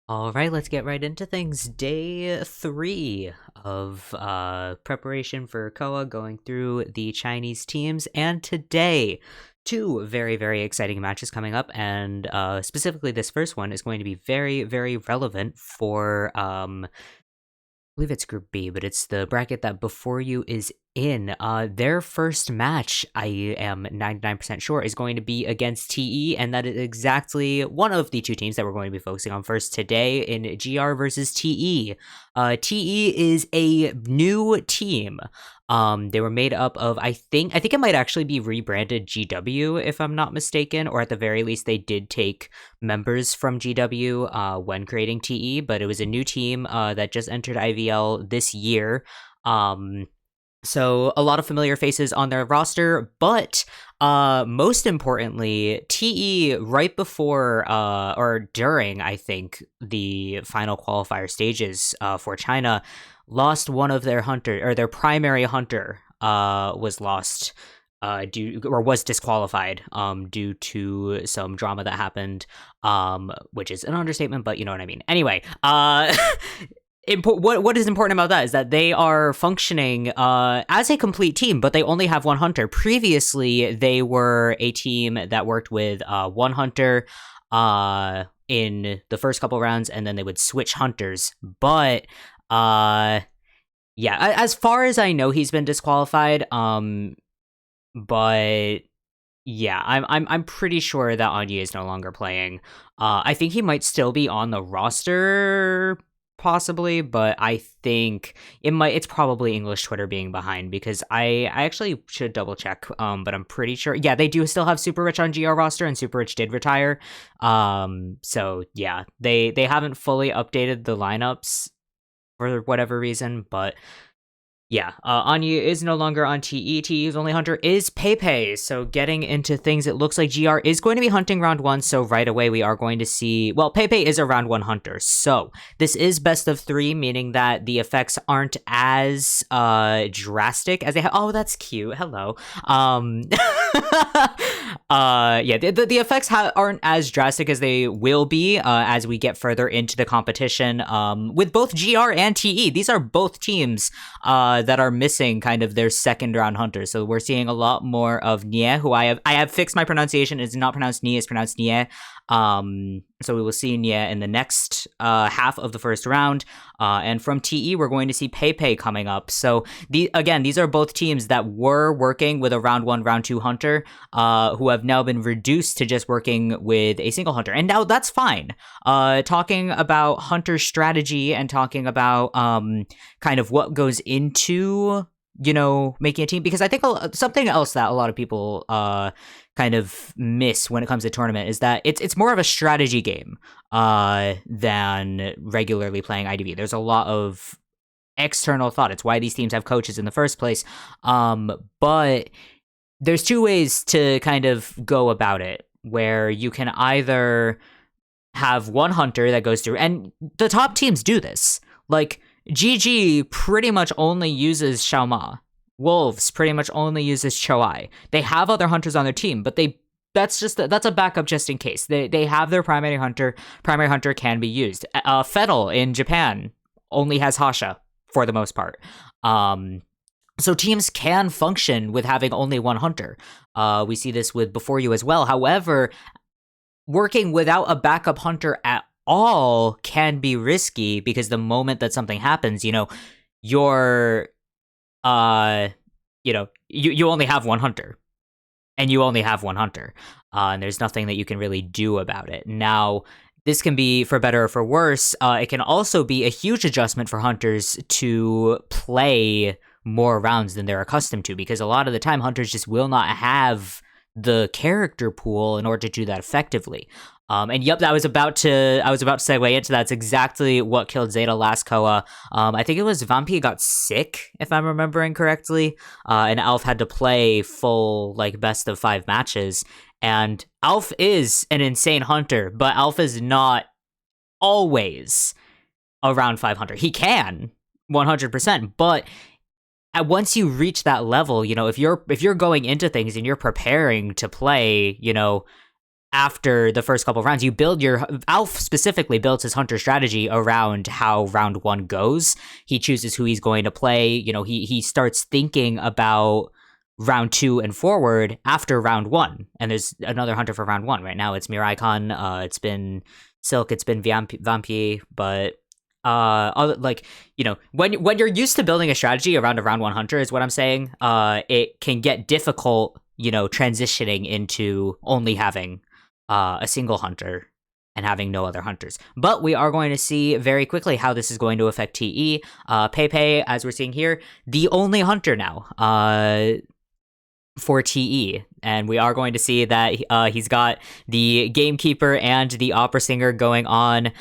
All right, let's get right into things. Day 3 of preparation for COA, going through the Chinese teams, and today, two very, very exciting matches coming up, and specifically this first one is going to be very, very relevant for believe it's Group B, but it's the bracket that before you is in. Their first match, I am 99% sure, is going to be against TE, and that is exactly one of the two teams that we're going to be focusing on first today in GR versus TE. TE is a new team. They were made up of, I think it might actually be rebranded GW, if I'm not mistaken, or at the very least they did take members from GW when creating TE, but it was a new team that just entered IVL this year. So a lot of familiar faces on their roster, but most importantly, TE right before or during, I think, the final qualifier stages for China, lost one of their hunter, or their primary hunter was lost was disqualified due to some drama that happened, which is an understatement, but you know what I mean. Anyway, what is important about that is that they are functioning as a complete team, but they only have one hunter. Previously, they were a team that worked with one hunter in the first couple rounds, and then they would switch hunters. But yeah, as far as I know, he's been disqualified. But yeah, I'm pretty sure that Anya is no longer playing. I think he might still be on the roster, possibly, but I think it's probably English Twitter being behind, because I actually should double check, but I'm pretty sure, yeah, they do still have Super Rich on GR roster, and Super Rich did retire. So yeah, they haven't fully updated the lineups for whatever reason, but yeah, Anya is no longer on TE. TE's only hunter is Pepe. So getting into things, it looks like GR is going to be hunting round 1. So right away we are going to see, well, Pepe is a round 1 hunter. So this is best of 3, meaning that the effects aren't as drastic as they have. Oh, that's cute. Hello. Yeah, the effects aren't as drastic as they will be as we get further into the competition with both GR and TE. These are both teams that are missing kind of their second round hunters. So we're seeing a lot more of Nie, who I have fixed my pronunciation. It's not pronounced Nie, it's pronounced Nie. So we will see Nie in the next half of the first round. And from TE, we're going to see Pepe coming up. So these are both teams that were working with a round 1, round 2 hunter, who have now been reduced to just working with a single hunter. And now that's fine. Talking about hunter strategy and talking about kind of what goes into, making a team, because I think something else that a lot of people kind of miss when it comes to tournament is that it's more of a strategy game than regularly playing IDV. There's a lot of external thought. It's why these teams have coaches in the first place. But there's two ways to kind of go about it, where you can either have one hunter that goes through, and the top teams do this. Like, GG pretty much only uses Xiaoma. Wolves pretty much only uses Choai. They have other hunters on their team, but that's a backup just in case. They have their primary hunter. Primary hunter can be used. Fettel in Japan only has Hasha for the most part. So teams can function with having only one hunter. We see this with Before You as well. However, working without a backup hunter at all can be risky, because the moment that something happens, you're you only have one hunter, and you only have one hunter, and there's nothing that you can really do about it. Now, this can be for better or for worse. It can also be a huge adjustment for hunters to play more rounds than they're accustomed to, because a lot of the time hunters just will not have the character pool in order to do that effectively. And yep, I was about to segue into that. That's exactly what killed Zeta last Koa. I think it was Vampi got sick, if I'm remembering correctly, and Alf had to play full, like, best of 5 matches. And Alf is an insane hunter, but Alf is not always a round 5 hunter. He can 100%, but once you reach that level, if you're going into things and you're preparing to play, after the first couple of rounds. You build your Alf specifically builds his hunter strategy around how round 1 goes. He chooses who he's going to play. You know, he starts thinking about round 2 and forward after round 1. And there's another hunter for round 1 right now. It's Miraikon. It's been Silk. It's been Vampire. But like, you know, when you're used to building a strategy around a round 1 hunter is what I'm saying. It can get difficult, you know, transitioning into only having a single hunter and having no other hunters. But we are going to see very quickly how this is going to affect TE. Pepe, as we're seeing here, the only hunter now for TE. And we are going to see that he's got the Gamekeeper and the Opera Singer going on.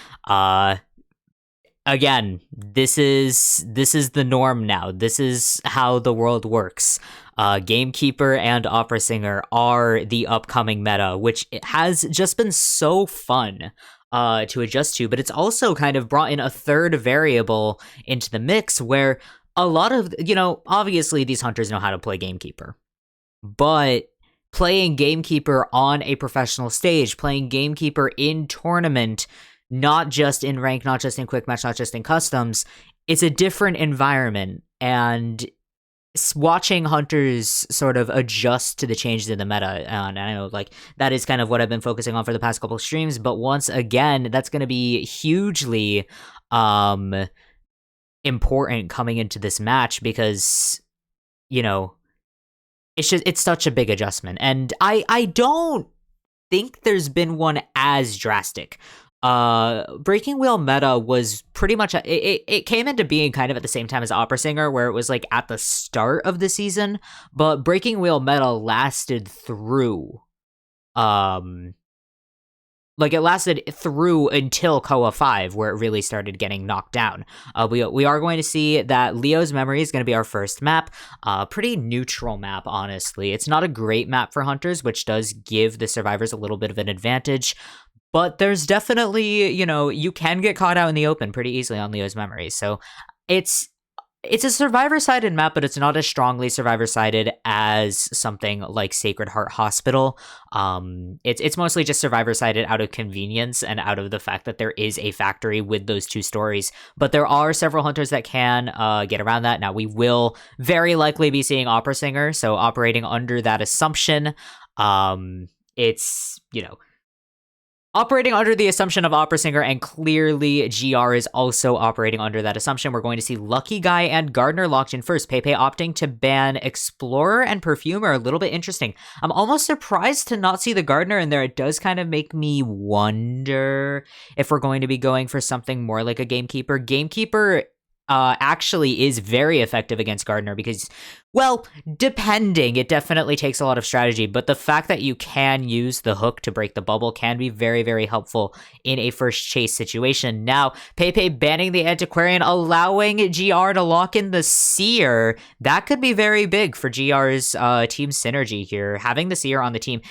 Again, this is the norm now. This is how the world works. Gamekeeper and Opera Singer are the upcoming meta, which has just been so fun to adjust to, but it's also kind of brought in a third variable into the mix where a lot of, you know, obviously these hunters know how to play Gamekeeper, but playing Gamekeeper on a professional stage, playing Gamekeeper in tournament, not just in rank, not just in quick match, not just in customs, it's a different environment. And watching hunters sort of adjust to the changes in the meta, and I know like that is kind of what I've been focusing on for the past couple of streams, but once again, that's going to be hugely important coming into this match because, you know, it's such a big adjustment. And I don't think there's been one as drastic. Breaking Wheel meta was pretty much it came into being kind of at the same time as Opera Singer, where it was like at the start of the season, but Breaking Wheel meta lasted through it lasted through until COAVII, where it really started getting knocked down. We are going to see that Leo's Memory is going to be our first map. Pretty neutral map, honestly. It's not a great map for hunters, which does give the survivors a little bit of an advantage. But there's definitely, you know, you can get caught out in the open pretty easily on Leo's Memory. So it's a survivor-sided map, but it's not as strongly survivor-sided as something like Sacred Heart Hospital. It's mostly just survivor-sided out of convenience and out of the fact that there is a factory with those two stories. But there are several hunters that can get around that. Now, we will very likely be seeing Opera Singer, so operating under that assumption. It's, you know, operating under the assumption of Opera Singer, and clearly GR is also operating under that assumption. We're going to see Lucky Guy and Gardner locked in first. Pepe opting to ban Explorer and Perfumer. A little bit interesting. I'm almost surprised to not see the Gardner in there. It does kind of make me wonder if we're going to be going for something more like a Gamekeeper. Gamekeeper actually is very effective against Gardner because, well, depending, it definitely takes a lot of strategy, but the fact that you can use the hook to break the bubble can be very, very helpful in a first chase situation. Now, Pepe banning the Antiquarian, allowing GR to lock in the Seer. That could be very big for GR's team synergy here, having the Seer on the team.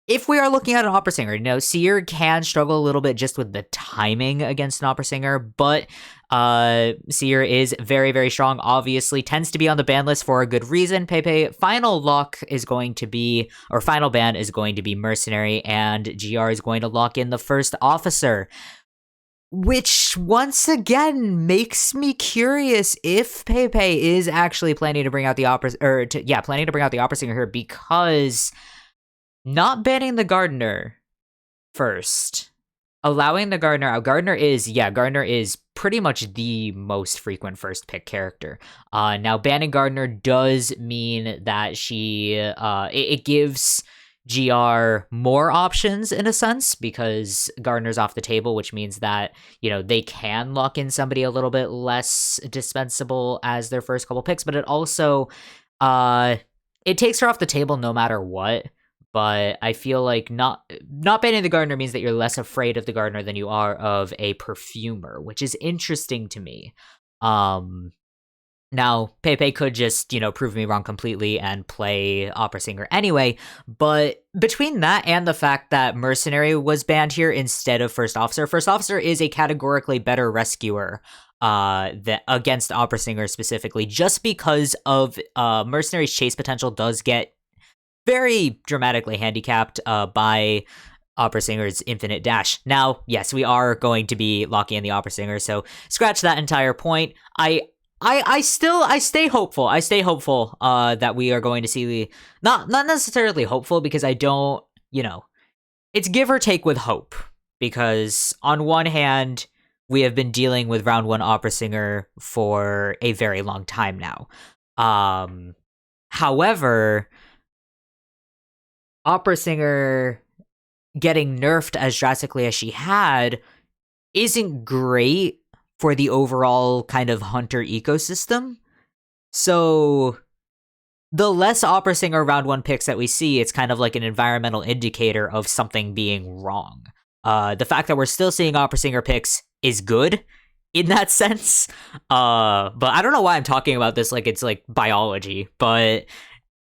If we are looking at an Opera Singer, you know, Seer can struggle a little bit just with the timing against an Opera Singer, but Seer is very, very strong, obviously, tends to be on the ban list for a good reason. Pepe, final ban is going to be Mercenary, and GR is going to lock in the first officer, which once again makes me curious if Pepe is actually planning to bring out the Opera Singer here, because not banning the Gardener first, allowing the Gardener out. Gardener is pretty much the most frequent first pick character. Now banning Gardener does mean that it gives GR more options in a sense, because Gardener's off the table, which means that, you know, they can lock in somebody a little bit less dispensable as their first couple picks, but it also it takes her off the table no matter what. But I feel like not banning the Gardener means that you're less afraid of the Gardener than you are of a Perfumer, which is interesting to me. Now, Pepe could just, you know, prove me wrong completely and play Opera Singer anyway, but between that and the fact that Mercenary was banned here instead of First Officer is a categorically better rescuer that against Opera Singer specifically, just because of Mercenary's chase potential does get very dramatically handicapped by Opera Singer's infinite dash. Now, yes, we are going to be locking in the Opera Singer, so scratch that entire point. I stay hopeful. I stay hopeful that we are going to see not necessarily hopeful, because I don't, it's give or take with hope, because on one hand, we have been dealing with round 1 Opera Singer for a very long time now. However, Opera Singer getting nerfed as drastically as she had isn't great for the overall kind of hunter ecosystem. So the less Opera Singer round 1 picks that we see, it's kind of like an environmental indicator of something being wrong. The fact that we're still seeing Opera Singer picks is good in that sense. But I don't know why I'm talking about this like it's like biology, but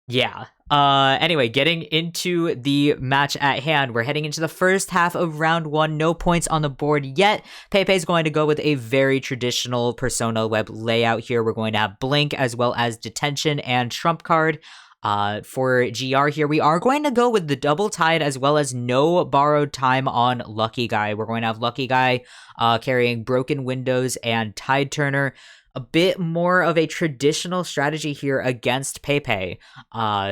yeah. Anyway, getting into the match at hand, we're heading into the first half of round 1. No points on the board yet. Pepe is going to go with a very traditional Persona web layout here. We're going to have Blink as well as Detention and Trump card. For GR here, we are going to go with the double tide as well as no borrowed time on Lucky Guy. We're going to have Lucky Guy carrying Broken Windows and Tide Turner. A bit more of a traditional strategy here against Pepe.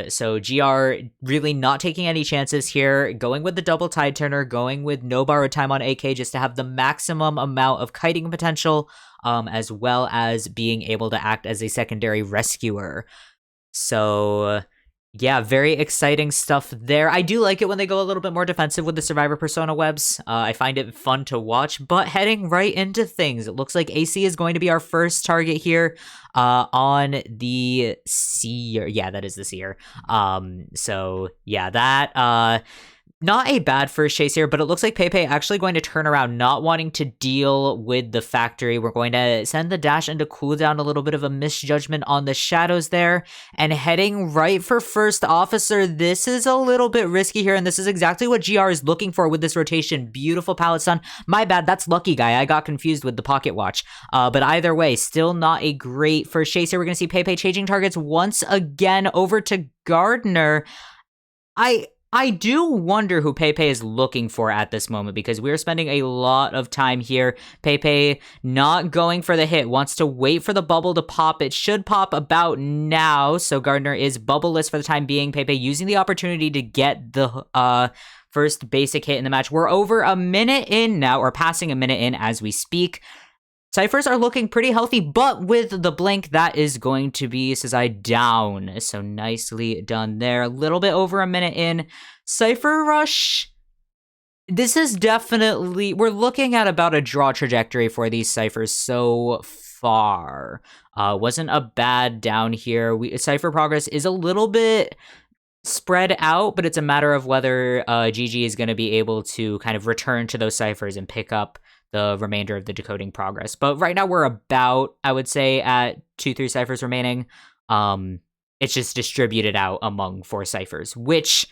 So GR really not taking any chances here, going with the double tide turner, going with no borrowed time on AK just to have the maximum amount of kiting potential, as well as being able to act as a secondary rescuer. So yeah, very exciting stuff there. I do like it when they go a little bit more defensive with the Survivor Persona webs. I find it fun to watch, but heading right into things, it looks like AC is going to be our first target here on the Seer. Yeah, that is the Seer. So yeah, that not a bad first chase here, but it looks like Pepe actually going to turn around, not wanting to deal with the factory. We're going to send the dash into cooldown, a little bit of a misjudgment on the shadows there, and heading right for first officer. This is a little bit risky here, and this is exactly what GR is looking for with this rotation. Beautiful palette stun. My bad, that's Lucky Guy. I got confused with the pocket watch. But either way, still not a great first chase here. We're going to see Pepe changing targets once again over to Gardner. I do wonder who Pepe is looking for at this moment, because we're spending a lot of time here. Pepe not going for the hit, wants to wait for the bubble to pop. It should pop about now, so Gardner is bubbleless for the time being. Pepe using the opportunity to get the first basic hit in the match. We're over a minute in now, or passing a minute in as we speak. Cyphers are looking pretty healthy, but with the blink, that is going to be Sazai down. So nicely done there. A little bit over a minute in. Cypher Rush, this is definitely, we're looking at about a draw trajectory for these Cyphers so far. Wasn't a bad down here. Cypher progress is a little bit spread out, but it's a matter of whether GG is going to be able to kind of return to those Cyphers and pick up the remainder of the decoding progress. But right now we're about, I would say, at 2-3 Cyphers remaining. It's just distributed out among 4 Cyphers, which,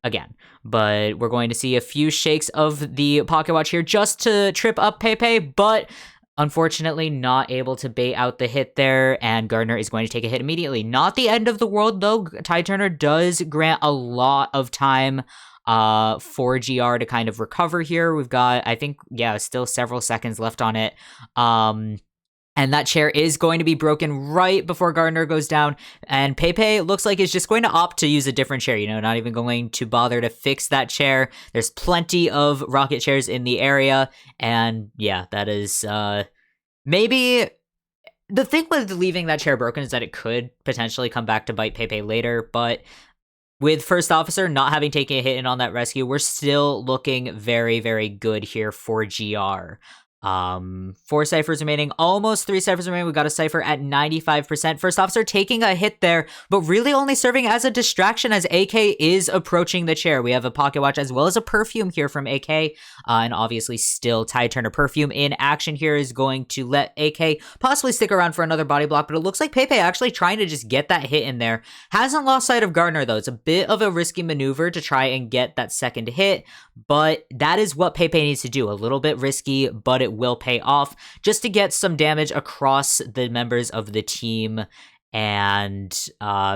again, but we're going to see a few shakes of the pocket watch here just to trip up Pepe, but unfortunately not able to bait out the hit there, and Gardner is going to take a hit immediately. Not the end of the world, though. Tide Turner does grant a lot of time for GR to kind of recover here. We've got, I think, yeah, still several seconds left on it. And that chair is going to be broken right before Gardner goes down. And Pepe looks like is just going to opt to use a different chair, not even going to bother to fix that chair. There's plenty of rocket chairs in the area. And yeah, that is maybe the thing with leaving that chair broken is that it could potentially come back to bite Pepe later. But with First Officer not having taken a hit in on that rescue, we're still looking very, very good here for GR. 4 Cyphers remaining, almost 3 Cyphers remaining. We got a Cypher at 95%. First Officer taking a hit there, but really only serving as a distraction as AK is approaching the chair. We have a pocket watch as well as a perfume here from AK, and obviously still Tide Turner. Perfume in action here is going to let AK possibly stick around for another body block, but it looks like Pepe actually trying to just get that hit in there. Hasn't lost sight of Gardner, though. It's a bit of a risky maneuver to try and get that second hit, but that is what Pepe needs to do. A little bit risky, but it will pay off just to get some damage across the members of the team and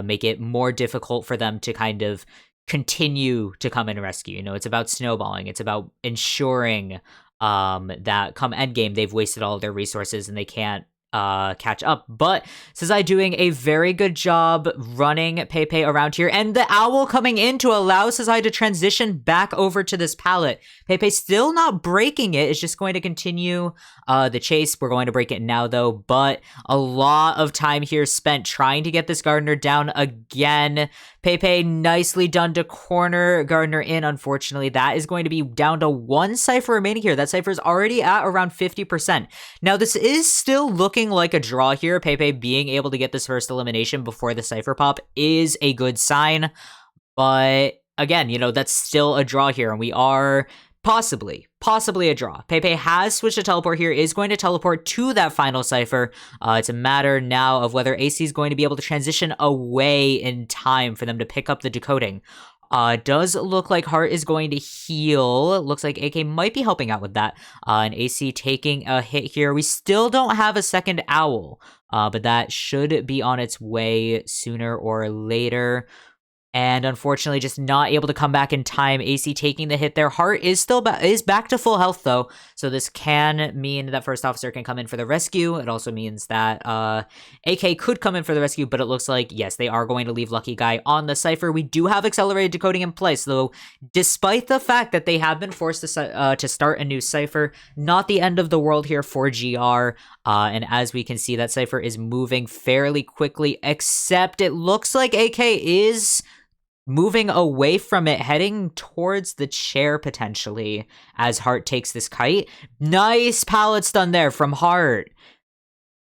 make it more difficult for them to kind of continue to come and rescue. You know, it's about snowballing. It's about ensuring that come endgame, they've wasted all of their resources and they can't catch up. But Sazai doing a very good job running Pepe around here, and the owl coming in to allow Sazai to transition back over to this pallet. Pepe still not breaking it, is just going to continue the chase. We're going to break it now though, but a lot of time here spent trying to get this Gardener down again. Pepe nicely done to corner Gardener in. Unfortunately, that is going to be down to one Cypher remaining here. That Cypher is already at around 50%. Now, this is still looking like a draw here. Pepe being able to get this first elimination before the Cypher pop is a good sign. But again, you know, that's still a draw here, and we are possibly a draw. Pepe has switched to teleport here, is going to teleport to that final Cypher. It's a matter now of whether AC is going to be able to transition away in time for them to pick up the decoding. Does look like Heart is going to heal. Looks like AK might be helping out with that. And AC taking a hit here. We still don't have a second Owl, but that should be on its way sooner or later. And unfortunately, just not able to come back in time. AC taking the hit there. Heart is still back to full health, though. So this can mean that First Officer can come in for the rescue. It also means that AK could come in for the rescue, but it looks like, yes, they are going to leave Lucky Guy on the Cypher. We do have accelerated decoding in place, though, despite the fact that they have been forced to start a new Cypher. Not the end of the world here for GR. And as we can see, that Cypher is moving fairly quickly, except it looks like AK is moving away from it, heading towards the chair potentially as Heart takes this kite. Nice pallet stun there from Heart.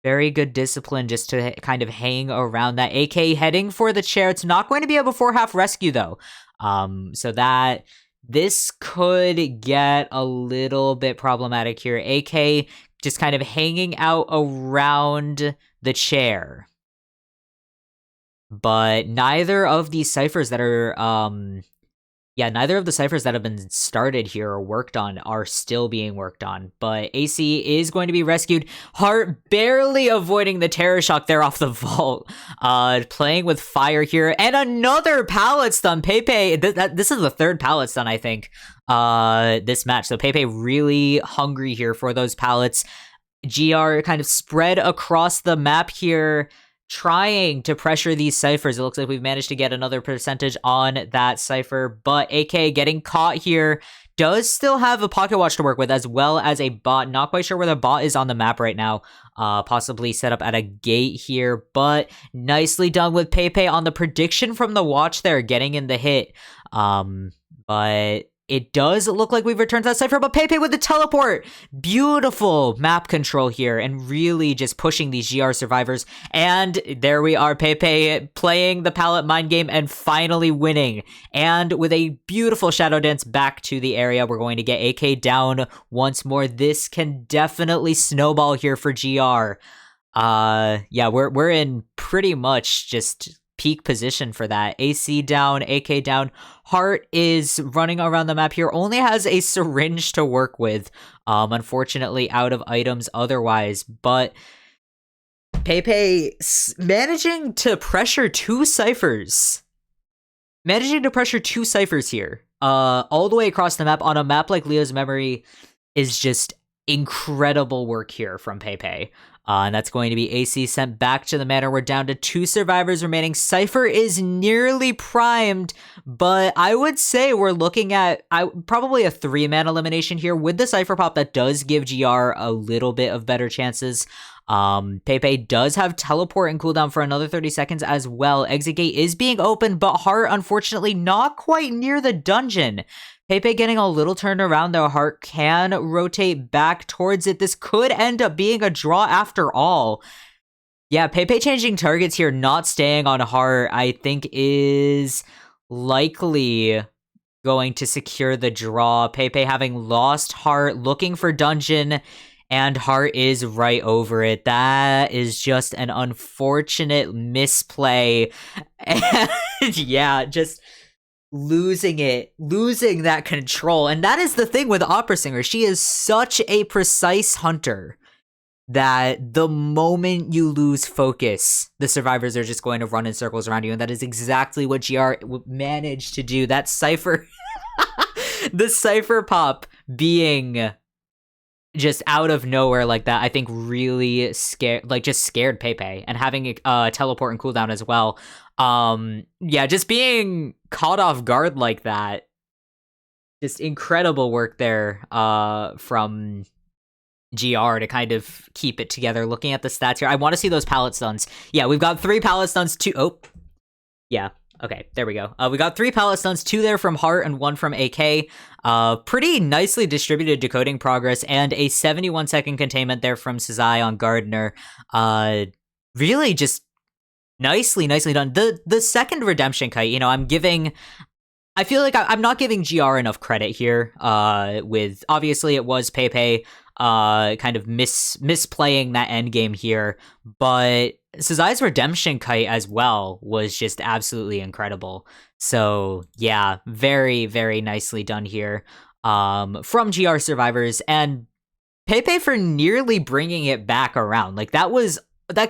Very good discipline just to kind of hang around that. AK heading for the chair. It's not going to be a before half rescue though. So that this could get a little bit problematic here. AK just kind of hanging out around the chair. But neither of these ciphers that are, neither of the ciphers that have been started here or worked on are still being worked on. But AC is going to be rescued. Heart barely avoiding the terror shock there off the vault. Playing with fire here. And another pallet stun. Pepe, this is the third pallet stun, I think, this match. So Pepe really hungry here for those pallets. GR kind of spread across the map here, trying to pressure these ciphers. It looks like we've managed to get another percentage on that cipher, but AK getting caught here. Does still have a pocket watch to work with, as well as a bot. Not quite sure where the bot is on the map right now. Possibly set up at a gate here, but nicely done with Pepe on the prediction from the watch there, getting in the hit. But it does look like we've returned to that cipher, but Pepe with the teleport. Beautiful map control here, and really just pushing these GR survivors. And there we are, Pepe playing the pallet mind game and finally winning. And with a beautiful shadow dance back to the area, we're going to get AK down once more. This can definitely snowball here for GR. We're in pretty much just peak position for that. AC down, AK down. Heart is running around the map here, only has a syringe to work with. Unfortunately, out of items otherwise, but Pepe managing to pressure two ciphers. Managing to pressure two ciphers here, all the way across the map on a map like Leo's Memory is just incredible work here from Pepe. And that's going to be AC sent back to the manor. We're down to two survivors remaining. Cypher is nearly primed, but I would say we're looking at probably a 3-man elimination here. With the Cypher pop, that does give GR a little bit of better chances. Pepe does have teleport and cooldown for another 30 seconds as well. Exit gate is being opened, but Heart unfortunately not quite near the dungeon. Pepe getting a little turned around though. Heart can rotate back towards it. This could end up being a draw after all. Yeah, Pepe changing targets here, not staying on Heart, I think is likely going to secure the draw. Pepe having lost Heart, looking for dungeon, and Heart is right over it. That is just an unfortunate misplay. And yeah, just losing that control. And that is the thing with Opera Singer. She is such a precise hunter. that the moment you lose focus, the survivors are just going to run in circles around you, and that is exactly what GR managed to do. That Cypher, the Cypher pop being just out of nowhere like that, I think really scared Pepe, and having a teleport and cooldown as well. Yeah, just being caught off guard like that. Just incredible work there from GR to kind of keep it together. Looking at the stats here, I want to see those pallet stuns. Yeah, we've got 3 pallet stuns, 2... Oh, yeah. Okay, there we go. We got 3 pallet stuns, 2 there from Heart and 1 from AK. Pretty nicely distributed decoding progress, and a 71-second containment there from Sazai on Gardner. Really just nicely done. The second redemption kite, I feel like I'm not giving GR enough credit here. With obviously it was Pepe kind of misplaying that end game here, but Sazai's redemption kite as well was just absolutely incredible. So yeah, very, very nicely done here from GR survivors, and Pepe for nearly bringing it back around. Like that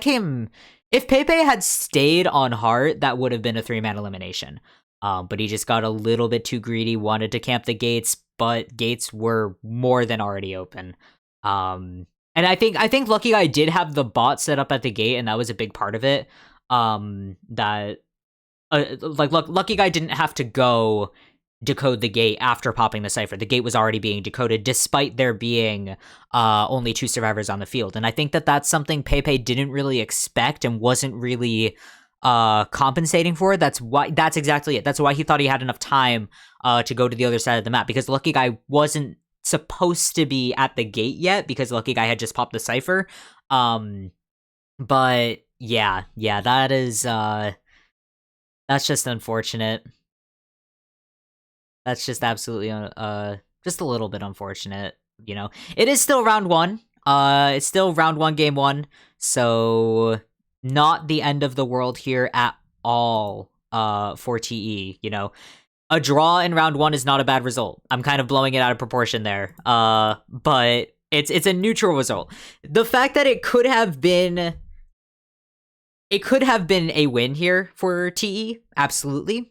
came, if Pepe had stayed on Heart, that would have been a 3-man elimination. But he just got a little bit too greedy, wanted to camp the gates, but gates were more than already open. And I think Lucky Guy did have the bot set up at the gate, and that was a big part of it. Lucky Guy didn't have to go decode the gate after popping the Cypher. The gate was already being decoded, despite there being only 2 survivors on the field. And I think that that's something Pepe didn't really expect and wasn't really compensating for. That's exactly it. That's why he thought he had enough time to go to the other side of the map, because Lucky Guy wasn't supposed to be at the gate yet, because Lucky Guy had just popped the Cypher. But yeah, that is that's just unfortunate. That's just absolutely just a little bit unfortunate. It is still round 1. It's still round 1, game 1. So not the end of the world here at all for TE. A draw in round 1 is not a bad result. I'm kind of blowing it out of proportion there. But it's a neutral result. The fact that it could have been a win here for TE, absolutely.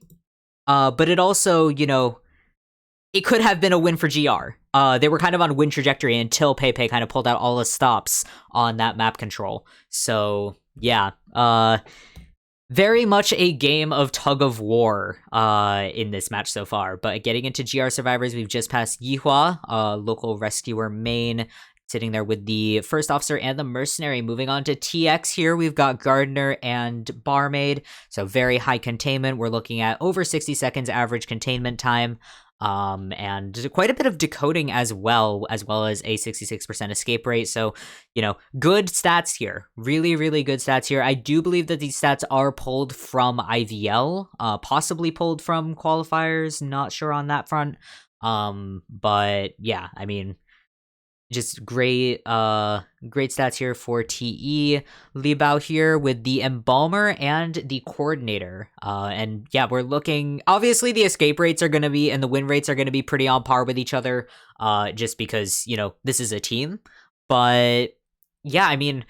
But it also, it could have been a win for GR. They were kind of on a win trajectory until Pepe kind of pulled out all the stops on that map control. So yeah, very much a game of tug of war in this match so far. But getting into GR survivors, we've just passed Yihua, local rescuer main, sitting there with the first officer and the mercenary. Moving on to TX here, we've got Gardner and Barmaid. So very high containment. We're looking at over 60 seconds average containment time. And quite a bit of decoding as well as a 66% escape rate. So, good stats here. Really, really good stats here. I do believe that these stats are pulled from IVL, possibly pulled from qualifiers. Not sure on that front. But yeah, I mean, just great stats here for TE. Libao here with the Embalmer and the Coordinator. And yeah, we're looking... Obviously, the escape rates are going to be, and the win rates are going to be pretty on par with each other, just because, this is a team. But yeah, I mean,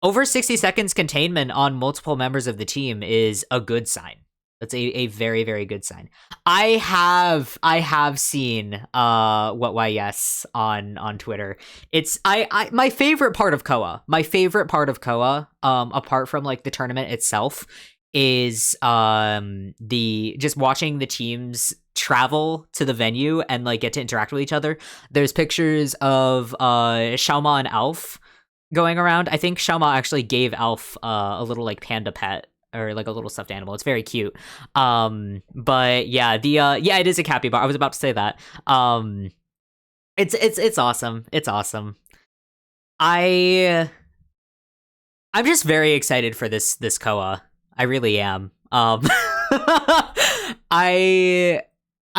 over 60 seconds containment on multiple members of the team is a good sign. That's a very, very good sign. I have seen what yes on Twitter. It's my favorite part of COA. Apart from like the tournament itself, is the just watching the teams travel to the venue and like get to interact with each other. There's pictures of Xiaoma and Alf going around. I think Xiaoma actually gave Alf a little like panda pet, or like a little stuffed animal. It's very cute. But yeah, it is a capybara. I was about to say that. It's awesome. It's awesome. I'm just very excited for this COA. I really am.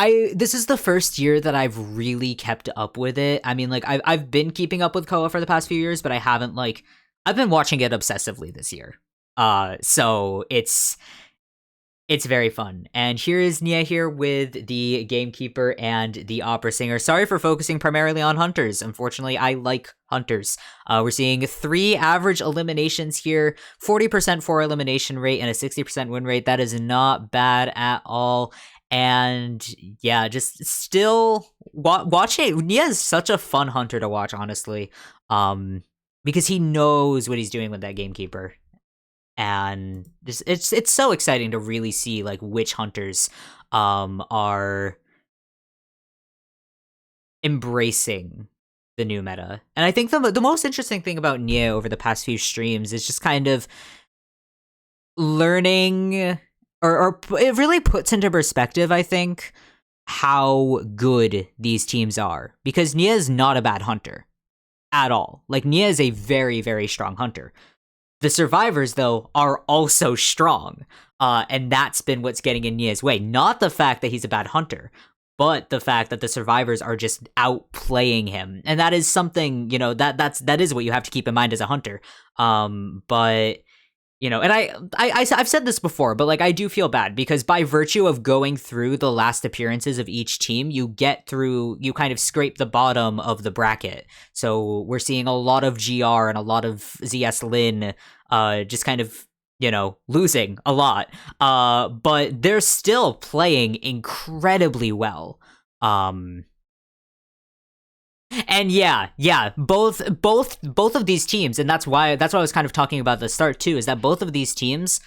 This is the first year that I've really kept up with it. I mean, like I've been keeping up with COA for the past few years, but I haven't I've been watching it obsessively this year. So it's It's very fun. And here is Nia here with the Gamekeeper and the Opera Singer. Sorry for focusing primarily on Hunters. Unfortunately, I like Hunters. We're seeing 3 average eliminations here, 40% for elimination rate and a 60% win rate. That is not bad at all. And yeah, just still watching. Nia is such a fun Hunter to watch, honestly. Because he knows what he's doing with that Gamekeeper. And just, it's so exciting to really see like which Hunters are embracing the new meta. And I think the most interesting thing about Nia over the past few streams is just kind of learning, or it really puts into perspective, I think, how good these teams are. Because Nia is not a bad Hunter at all. Like, Nia is a very, very strong Hunter. The survivors, though, are also strong, and that's been what's getting in Nia's way. Not the fact that he's a bad Hunter, but the fact that the survivors are just outplaying him, and that is something, you know, that is what you have to keep in mind as a Hunter. But you know, and I've said this before, but like I do feel bad because by virtue of going through the last appearances of each team, you kind of scrape the bottom of the bracket. So we're seeing a lot of GR and a lot of ZS.Lin just kind of, you know, losing a lot. But they're still playing incredibly well. And yeah, both of these teams, and that's why I was kind of talking about at the start too, is that both of these teams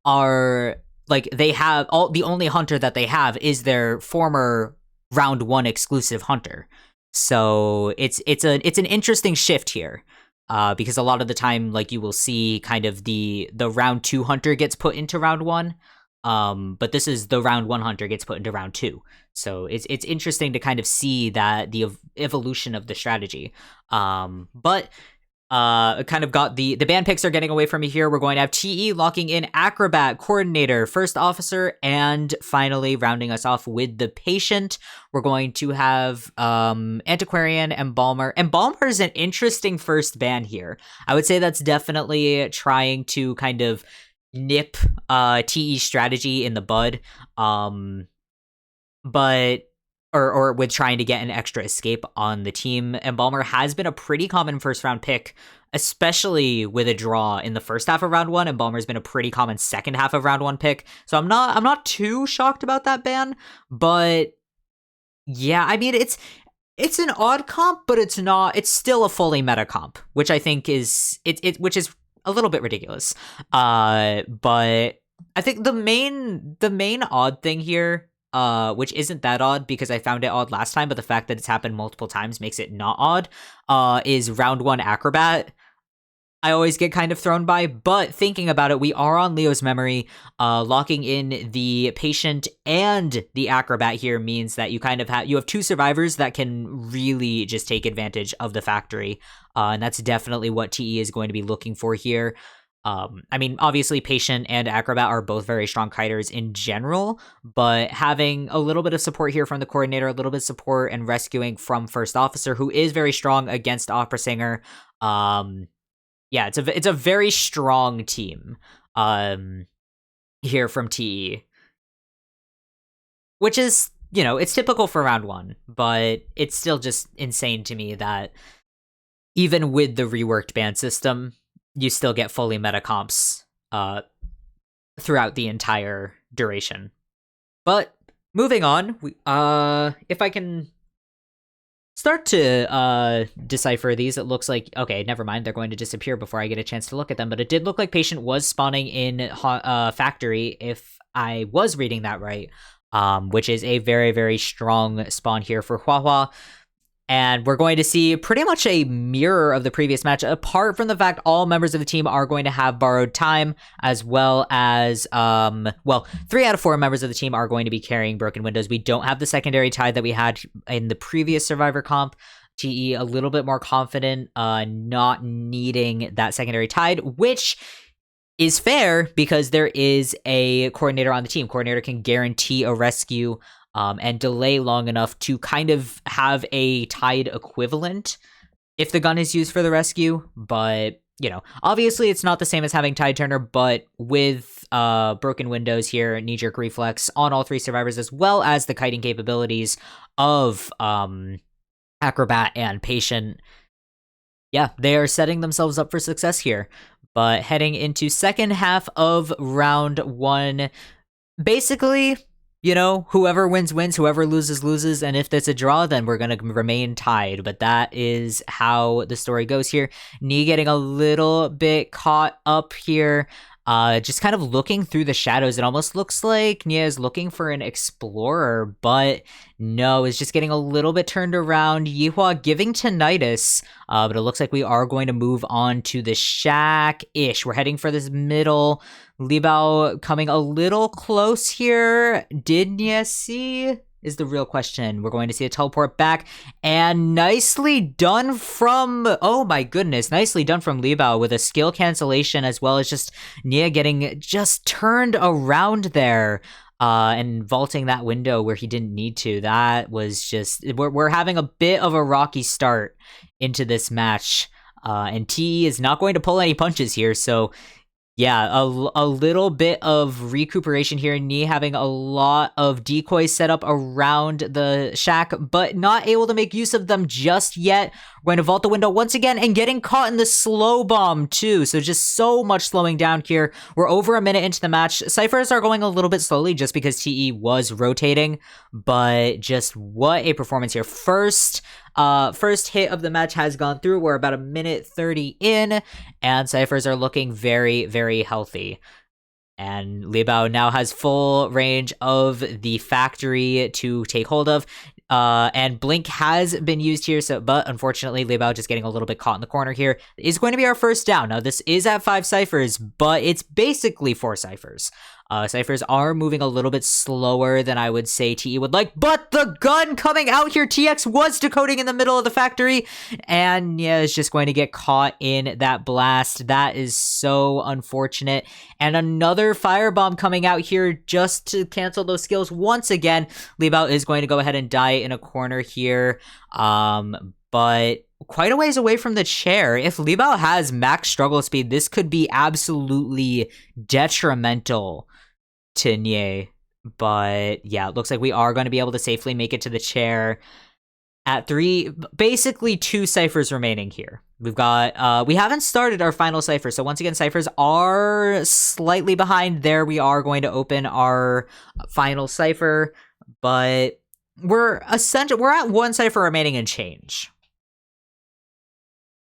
are like, they have the only Hunter that they have is their former round 1 exclusive Hunter. So it's an interesting shift here. Because a lot of the time, like, you will see kind of the round 2 Hunter gets put into round 1. But this is the round 1 Hunter gets put into round 2. So it's interesting to kind of see that the evolution of the strategy. But kind of got the ban picks are getting away from me here. We're going to have TE locking in Acrobat, Coordinator, First Officer, and finally rounding us off with the Patient. We're going to have Antiquarian, Embalmer. Embalmer is an interesting first ban here. I would say that's definitely trying to kind of nip TE strategy in the bud, but or with trying to get an extra escape on the team. Embalmer has been a pretty common first round pick, especially with a draw in the first half of round 1. Embalmer's been a pretty common second half of round 1 pick, so I'm not too shocked about that ban. But yeah, I mean, it's an odd comp, but it's still a fully meta comp, which I think is which is a little bit ridiculous. But I think the main odd thing here, which isn't that odd because I found it odd last time, but the fact that it's happened multiple times makes it not odd, is round 1 Acrobat. I always get kind of thrown by, but thinking about it, we are on Leo's memory. Locking in the Patient and the Acrobat here means that you kind of you have 2 survivors that can really just take advantage of the factory, and that's definitely what TE is going to be looking for here. I mean, obviously, Patient and Acrobat are both very strong kiters in general, but having a little bit of support here from the Coordinator, a little bit of support and rescuing from First Officer, who is very strong against Opera Singer. Yeah, it's a very strong team here from TE, which is, you know, it's typical for round 1, but it's still just insane to me that even with the reworked ban system, you still get fully meta comps throughout the entire duration. But moving on, if I can start to decipher these, it looks like, okay, never mind, they're going to disappear before I get a chance to look at them, but it did look like Patient was spawning in Factory, if I was reading that right, which is a very, very strong spawn here for Huahua. And we're going to see pretty much a mirror of the previous match, apart from the fact all members of the team are going to have borrowed time, as well as, 3 out of 4 members of the team are going to be carrying broken windows. We don't have the secondary tide that we had in the previous Survivor comp. TE a little bit more confident, not needing that secondary tide, which is fair because there is a Coordinator on the team. Coordinator can guarantee a rescue and delay long enough to kind of have a tide equivalent if the gun is used for the rescue. But obviously it's not the same as having Tide Turner, but with broken windows here, knee-jerk reflex on all 3 survivors, as well as the kiting capabilities of Acrobat and Patient, yeah, they are setting themselves up for success here. But heading into second half of round 1, basically, whoever wins, wins, whoever loses, loses, and if there's a draw, then we're going to remain tied. But that is how the story goes here. Nee getting a little bit caught up here, just kind of looking through the shadows. It almost looks like Nia is looking for an explorer, but no, it's just getting a little bit turned around. Yihua giving tinnitus, but it looks like we are going to move on to the shack-ish. We're heading for this middle. Li Bao coming a little close here. Did Nia see? Is the real question. We're going to see a teleport back, and nicely done from, oh my goodness, nicely done from Li Bao with a skill cancellation, as well as just Nia getting just turned around there, and vaulting that window where he didn't need to. That was just, we're having a bit of a rocky start into this match, and TE is not going to pull any punches here, so yeah, a little bit of recuperation here. Nee having a lot of decoys set up around the shack, but not able to make use of them just yet. We're going to vault the window once again and getting caught in the slow bomb too. So just so much slowing down here. We're over a minute into the match. Ciphers are going a little bit slowly just because TE was rotating, but just what a performance here. First hit of the match has gone through. We're about a minute 30 in, and Ciphers are looking very, very healthy. And Li Bao now has full range of the factory to take hold of. And Blink has been used here, but unfortunately, Li Bao just getting a little bit caught in the corner here is going to be our first down. Now, this is at 5 ciphers, but it's basically 4 ciphers. Ciphers are moving a little bit slower than I would say TE would like, but the gun coming out here, TX was decoding in the middle of the factory, and yeah, is just going to get caught in that blast. That is so unfortunate. And another firebomb coming out here just to cancel those skills once again. Li Bao is going to go ahead and die in a corner here, but quite a ways away from the chair. If Li Bao has max struggle speed, this could be absolutely detrimental to Nie. But yeah, it looks like we are going to be able to safely make it to the chair at 3, basically 2 ciphers remaining here. We've got, we haven't started our final cipher, so once again, ciphers are slightly behind there. We are going to open our final cipher, but we're at 1 cipher remaining and change,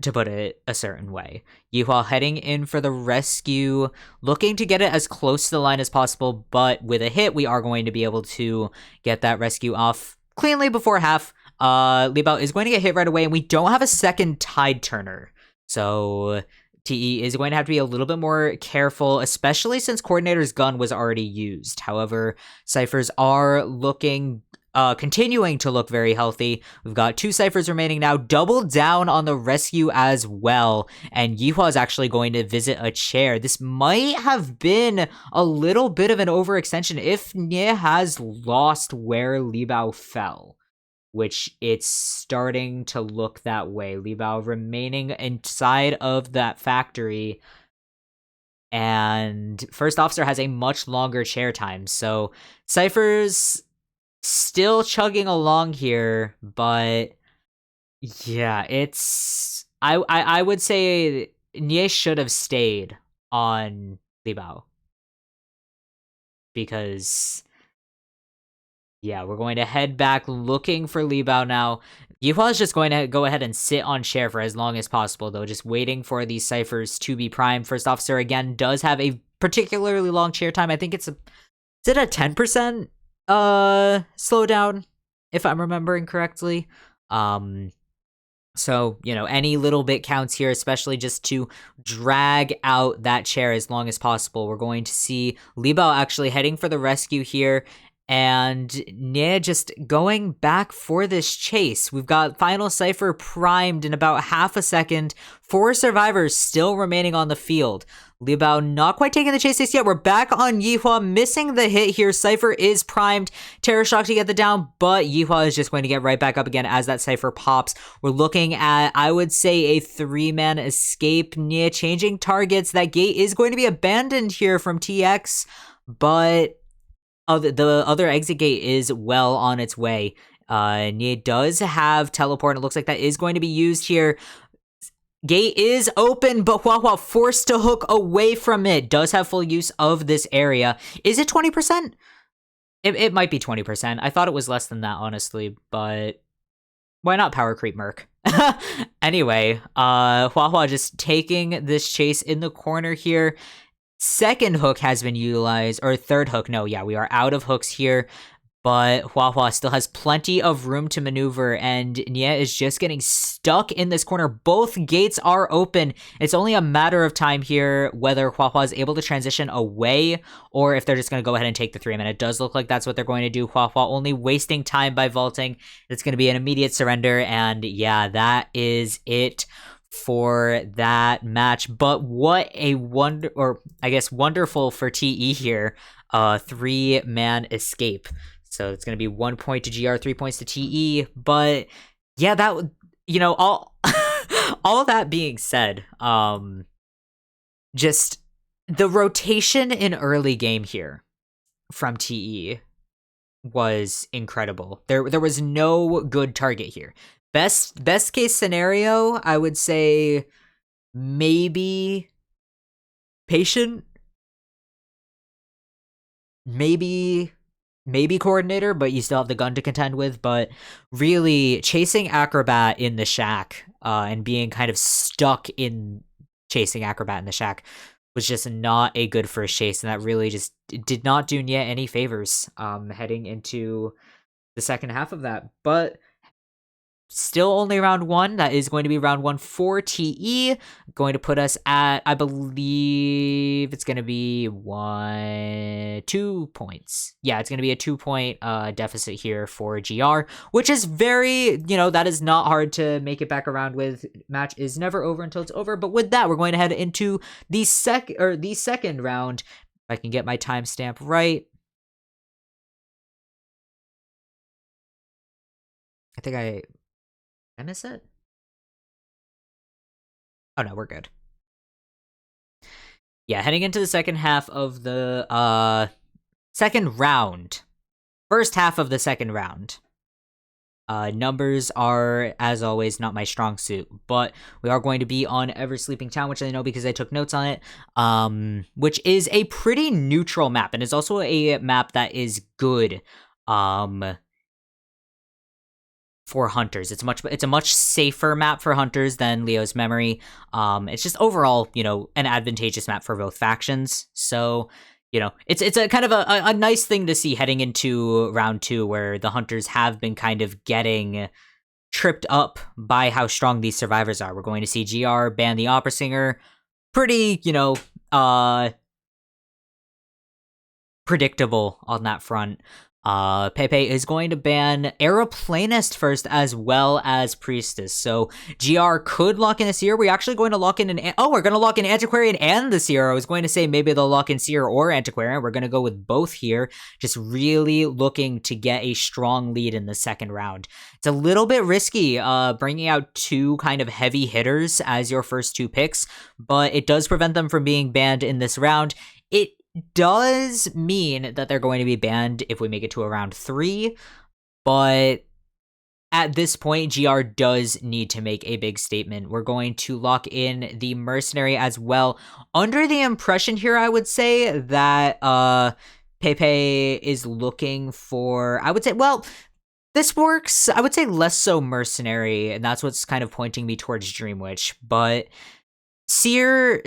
to put it a certain way. Yihua heading in for the rescue, looking to get it as close to the line as possible, but with a hit, we are going to be able to get that rescue off cleanly before half. Li Bao is going to get hit right away, and we don't have a second Tide Turner, so TE is going to have to be a little bit more careful, especially since Coordinator's gun was already used. However, ciphers are looking continuing to look very healthy. We've got 2 ciphers remaining now. Double down on the rescue as well. And Yihua is actually going to visit a chair. This might have been a little bit of an overextension if Nie has lost where Li Bao fell, which it's starting to look that way. Li Bao remaining inside of that factory, and First Officer has a much longer chair time. So ciphers still chugging along here, but yeah, it's I would say Nie should have stayed on Li Bao, because yeah, we're going to head back looking for Li Bao now. Yihua is just going to go ahead and sit on chair for as long as possible, though, just waiting for these ciphers to be primed. First Officer, again, does have a particularly long chair time. I think is it a 10% slowdown, if I'm remembering correctly. So, any little bit counts here, especially just to drag out that chair as long as possible. We're going to see Li Bao actually heading for the rescue here, And yeah, just going back for this chase. We've got Final Cypher primed in about half a second. 4 survivors still remaining on the field. Liu Bao not quite taking the chase yet. We're back on Yihua, missing the hit here. Cypher is primed. Terror Shock to get the down, but Yihua is just going to get right back up again as that Cypher pops. We're looking at, I would say, a 3-man escape. Nia changing targets. That gate is going to be abandoned here from TX, but the other exit gate is well on its way. Nia does have teleport, and it looks like that is going to be used here. Gate is open, but Huahua forced to hook away from it. Does have full use of this area. Is it 20%? It might be 20%. I thought it was less than that, honestly, but why not power creep Merc? Anyway, Huahua just taking this chase in the corner here. Second hook has been utilized, or third hook. No, yeah, we are out of hooks here. But Huahua still has plenty of room to maneuver, and Nia is just getting stuck in this corner. Both gates are open. It's only a matter of time here whether Huahua is able to transition away or if they're just going to go ahead and take the 3-man. It does look like that's what they're going to do. Huahua only wasting time by vaulting. It's going to be an immediate surrender, and yeah, that is it for that match. But what a wonderful for TE here. 3-man escape. So it's going to be 1 point to GR, 3 points to TE. But yeah, that would, all all that being said, just the rotation in early game here from TE was incredible. There was no good target here. Best case scenario, I would say maybe Patient, maybe Coordinator, but you still have the gun to contend with. But really, chasing Acrobat in the shack and being kind of stuck in chasing Acrobat in the shack was just not a good first chase, and that really just did not do Nia any favors heading into the second half of that. But still only round 1. That is going to be round 1 for TE. Going to put us at, I believe it's going to be 2 points. Yeah, it's going to be a 2-point deficit here for GR, which is very, that is not hard to make it back around with. Match is never over until it's over. But with that, we're going to head into the second round. If I can get my timestamp right. I think I miss it? Oh no, we're good. Yeah, heading into the second half of the second round. First half of the second round. Numbers are, as always, not my strong suit, but we are going to be on Ever Sleeping Town, which I know because I took notes on it, which is a pretty neutral map, and is also a map that is good, for hunters. It's a much safer map for hunters than Leo's Memory. It's just overall, an advantageous map for both factions. So, it's a kind of a nice thing to see heading into round 2, where the hunters have been kind of getting tripped up by how strong these survivors are. We're going to see GR ban the opera singer. Pretty, predictable on that front. Pepe is going to ban Aeroplanist first as well as Priestess. So GR could lock in a Seer. We're actually going to lock in we're going to lock in Antiquarian and the Seer. I was going to say maybe they'll lock in Seer or Antiquarian. We're going to go with both here. Just really looking to get a strong lead in the second round. It's a little bit risky, bringing out 2 kind of heavy hitters as your first 2 picks, but it does prevent them from being banned in this round. It does mean that they're going to be banned if we make it to a round 3, but at this point, GR does need to make a big statement. We're going to lock in the Mercenary as well. Under the impression here, I would say that Pepe is looking for, this works. I would say less so Mercenary, and that's what's kind of pointing me towards Dream Witch, but Seer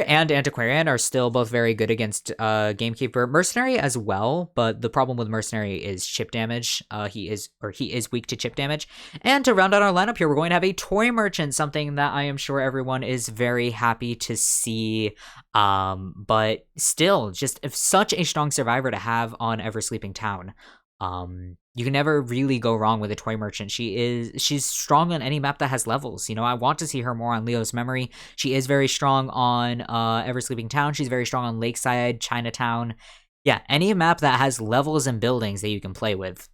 and Antiquarian are still both very good against Gamekeeper. Mercenary as well, but the problem with Mercenary is chip damage. He is weak to chip damage. And to round out our lineup here, we're going to have a Toy Merchant, something that I am sure everyone is very happy to see. But still, just such a strong survivor to have on Ever Sleeping Town. You can never really go wrong with a Toy Merchant. She's strong on any map that has levels. I want to see her more on Leo's Memory. She is very strong on Ever Sleeping Town. She's very strong on Lakeside, Chinatown. Yeah, any map that has levels and buildings that you can play with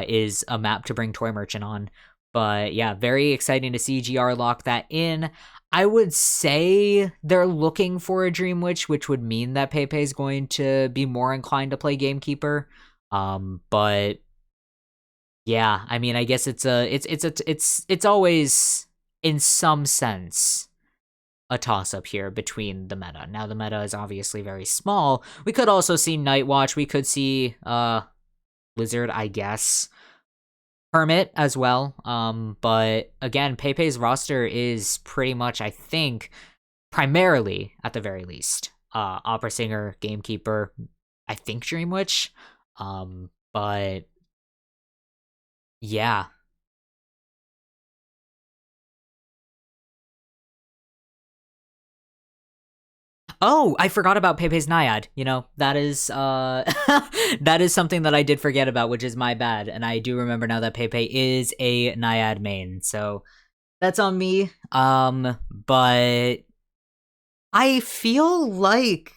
is a map to bring Toy Merchant on. But yeah, very exciting to see GR lock that in. I would say they're looking for a Dream Witch, which would mean that Pepe is going to be more inclined to play Gamekeeper. But yeah, I mean, I guess it's always in some sense a toss up here between the meta. Now the meta is obviously very small. We could also see Nightwatch. We could see Lizard, I guess. Hermit as well. But again, Pepe's roster is pretty much, I think, primarily at the very least, Opera Singer, Gamekeeper, I think Dream Witch. But yeah. Oh, I forgot about Pepe's Naiad. That is that is something that I did forget about, which is my bad. And I do remember now that Pepe is a Naiad main. So that's on me. But I feel like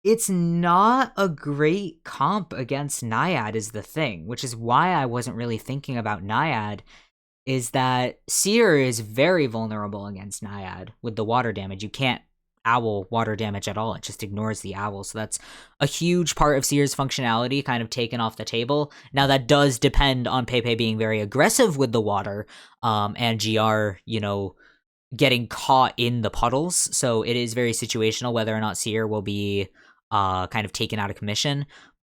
it's not a great comp against Naiad is the thing, which is why I wasn't really thinking about Naiad, is that Seer is very vulnerable against Naiad with the water damage. You can't owl water damage at all. It just ignores the owl. So that's a huge part of Seer's functionality kind of taken off the table. Now that does depend on Pepe being very aggressive with the water, and GR, getting caught in the puddles. So it is very situational whether or not Seer will be kind of taken out of commission.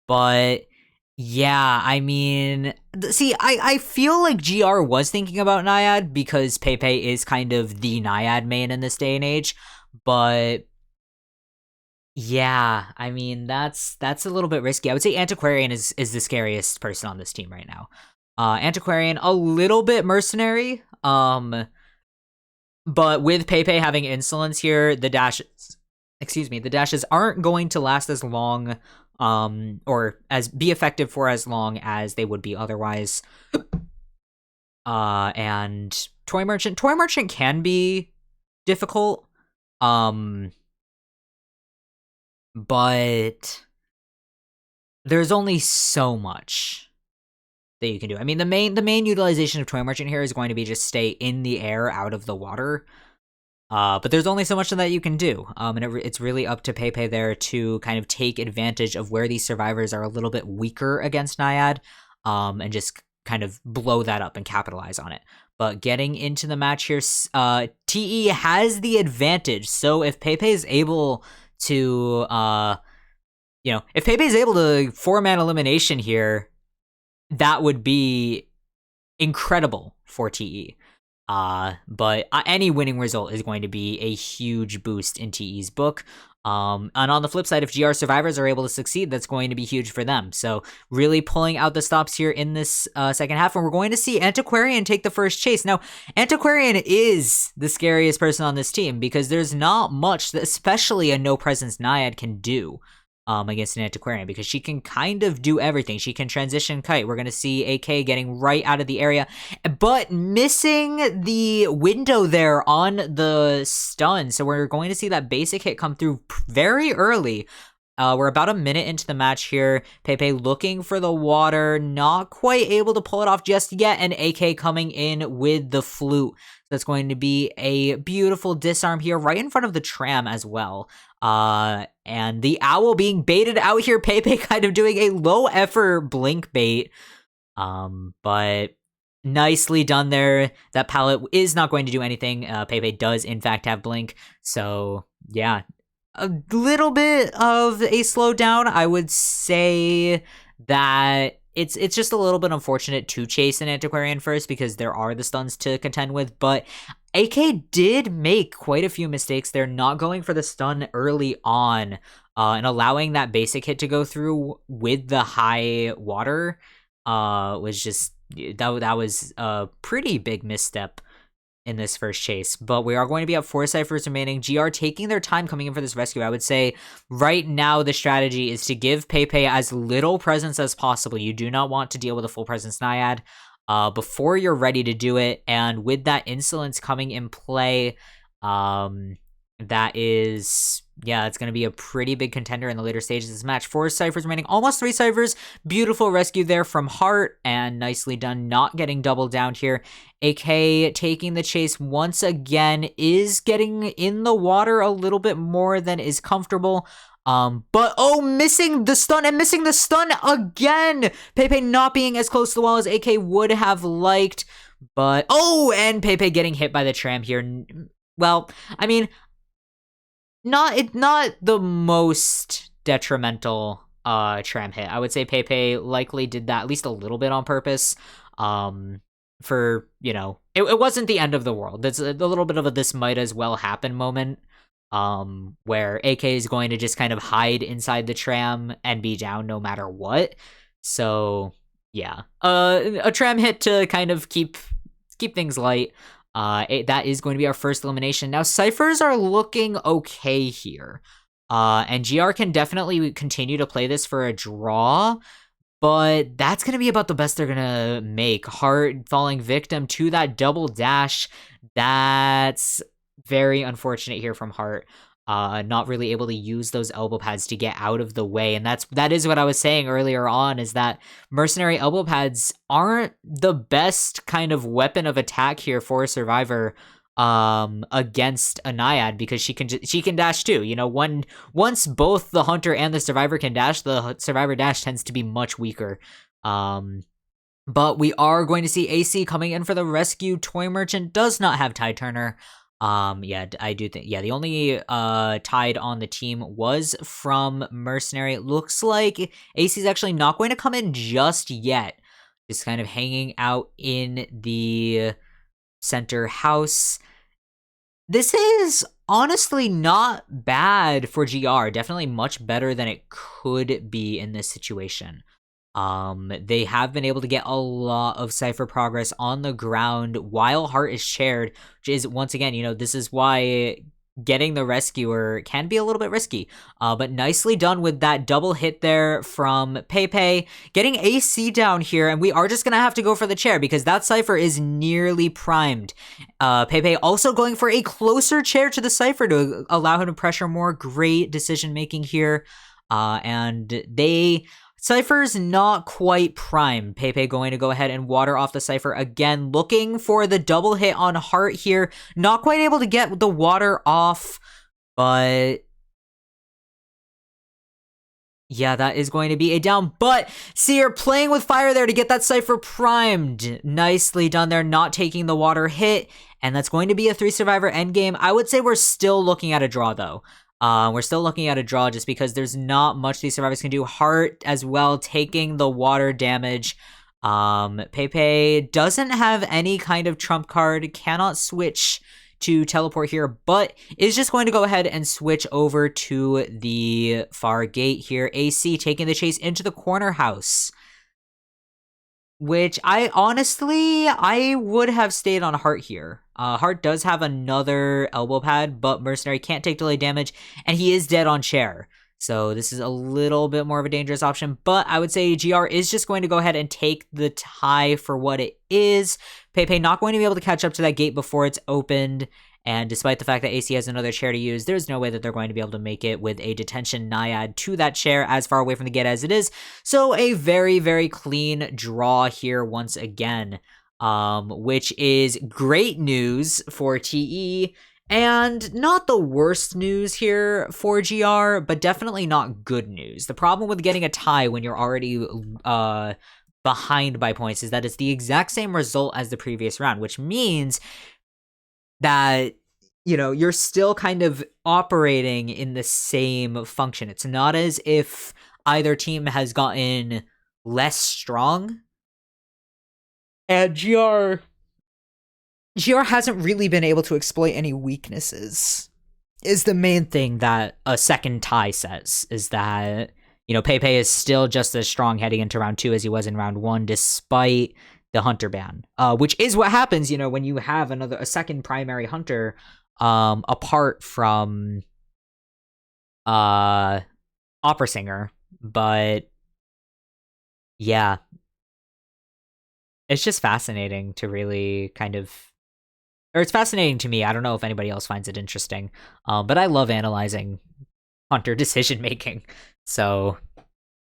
But yeah, I mean, see, I feel like GR was thinking about Naiad because Pepe is kind of the Naiad main in this day and age. But yeah, I mean, that's a little bit risky. I would say Antiquarian is the scariest person on this team right now. Antiquarian, a little bit Mercenary. But with Pepe having Insolence here, the dashes aren't going to last as long, or be effective for as long as they would be otherwise. And Toy Merchant can be difficult, but there's only so much that you can do. I mean, the main utilization of Toy Merchant here is going to be just stay in the air out of the water. But there's only so much that you can do. And it's really up to Pepe there to kind of take advantage of where these survivors are a little bit weaker against Naiad, and just kind of blow that up and capitalize on it. But getting into the match here, TE has the advantage. So if Pepe is able to, if Pepe is able to 4-man elimination here, that would be incredible for TE. But any winning result is going to be a huge boost in TE's book. And on the flip side, if GR survivors are able to succeed, that's going to be huge for them. So really pulling out the stops here in this second half, and we're going to see Antiquarian take the first chase. Now, Antiquarian is the scariest person on this team because there's not much that especially a no-presence Naiad can do against an Antiquarian, because she can kind of do everything. She can transition kite. We're going to see AK getting right out of the area, but missing the window there on the stun. So we're going to see that basic hit come through very early. We're about a minute into the match here. Pepe looking for the water, not quite able to pull it off just yet, and AK coming in with the flute. That's going to be a beautiful disarm here right in front of the tram as well. And the owl being baited out here, Pepe kind of doing a low effort blink bait. But nicely done there. That pallet is not going to do anything. Pepe does in fact have blink. So yeah, a little bit of a slowdown. I would say that it's just a little bit unfortunate to chase an Antiquarian first because there are the stuns to contend with, but AK did make quite a few mistakes. They're not going for the stun early on and allowing that basic hit to go through with the high water was just that was a pretty big misstep in this first chase. But we are going to be at 4 ciphers remaining. GR taking their time coming in for this rescue. I would say right now the strategy is to give Pepe as little presence as possible. You do not want to deal with a full presence Naiad before you're ready to do it. And with that insolence coming in play, that is, yeah, it's going to be a pretty big contender in the later stages of this match. 4 ciphers remaining, almost 3 ciphers. Beautiful rescue there from Heart, and nicely done, not getting doubled down here. AK taking the chase once again, is getting in the water a little bit more than is comfortable. But missing the stun and missing the stun again. Pepe not being as close to the wall as AK would have liked, but and Pepe getting hit by the tram here. Well, I mean, not the most detrimental tram hit. I would say Pepe likely did that at least a little bit on purpose. For, you know, it wasn't the end of the world. It's a little bit of a this might as well happen moment. Where AK is going to just kind of hide inside the tram and be down no matter what. So yeah, a tram hit to kind of keep things light. That is going to be our first elimination. Now ciphers are looking okay here, and GR can definitely continue to play this for a draw. But that's going to be about the best they're going to make. Heart falling victim to that double dash. That's very unfortunate here from Heart. Not really able to use those elbow pads to get out of the way. And that is what I was saying earlier on, is that mercenary elbow pads aren't the best kind of weapon of attack here for a survivor against a Naiad, because she can dash too. You know, once both the hunter and the survivor can dash, the survivor dash tends to be much weaker. But we are going to see AC coming in for the rescue. Toy Merchant does not have Tide Turner. Yeah, I do think, yeah, the only Tide on the team was from Mercenary. It looks like AC is actually not going to come in just yet. Just kind of hanging out in the center house. This is honestly not bad for GR. Definitely much better than it could be in this situation. They have been able to get a lot of cipher progress on the ground while Heart is shared, which is, once again, you know, this is why getting the rescuer can be a little bit risky. But nicely done with that double hit there from Pepe, getting AC down here, and we are just gonna have to go for the chair because that cipher is nearly primed. Pepe also going for a closer chair to the cipher to allow him to pressure more. Great decision making here. And Cypher's not quite primed. Pepe going to go ahead and water off the Cypher again, looking for the double hit on Heart here. Not quite able to get the water off, but yeah, that is going to be a down. But Seer playing with fire there to get that Cypher primed. Nicely done there, not taking the water hit. And that's going to be a 3 survivor endgame. I would say we're still looking at a draw though. We're still looking at a draw just because there's not much these survivors can do. Heart as well taking the water damage. Pepe doesn't have any kind of trump card, cannot switch to teleport here, but is just going to go ahead and switch over to the far gate here. AC taking the chase into the corner house, which I would have stayed on Heart here. Heart does have another elbow pad, but Mercenary can't take delay damage, and he is dead on chair. So this is a little bit more of a dangerous option, but I would say GR is just going to go ahead and take the tie for what it is. Pepe not going to be able to catch up to that gate before it's opened, and despite the fact that AC has another chair to use, there's no way that they're going to be able to make it with a detention Naiad to that chair as far away from the gate as it is. So a very, very clean draw here once again, which is great news for TE, and not the worst news here for GR, but definitely not good news. The problem with getting a tie when you're already behind by points is that it's the exact same result as the previous round, which means that, you know, you're still kind of operating in the same function. It's not as if either team has gotten less strong. And GR hasn't really been able to exploit any weaknesses, is the main thing that a second tie says, is that, Pepe is still just as strong heading into round 2 as he was in round 1, despite the hunter ban, which is what happens, when you have a second primary hunter, apart from opera singer. But yeah, it's just fascinating to really kind of, or it's fascinating to me. I don't know if anybody else finds it interesting, but I love analyzing hunter decision making. So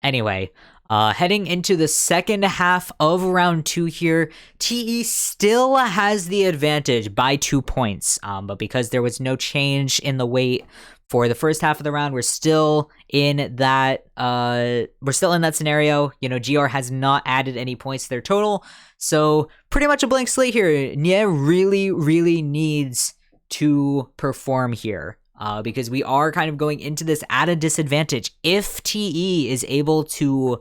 anyway, heading into the second half of round 2 here, TE still has the advantage by 2 points, but because there was no change in the weight for the first half of the round, we're still in that scenario. GR has not added any points to their total, so pretty much a blank slate here. Nye really, really needs to perform here, because we are kind of going into this at a disadvantage. If TE is able to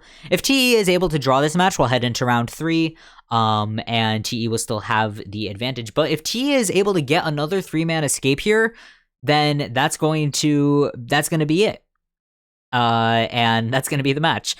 draw this match, we'll head into round 3, and TE will still have the advantage. But if TE is able to get another 3-man escape here, then that's going to be it, and that's going to be the match.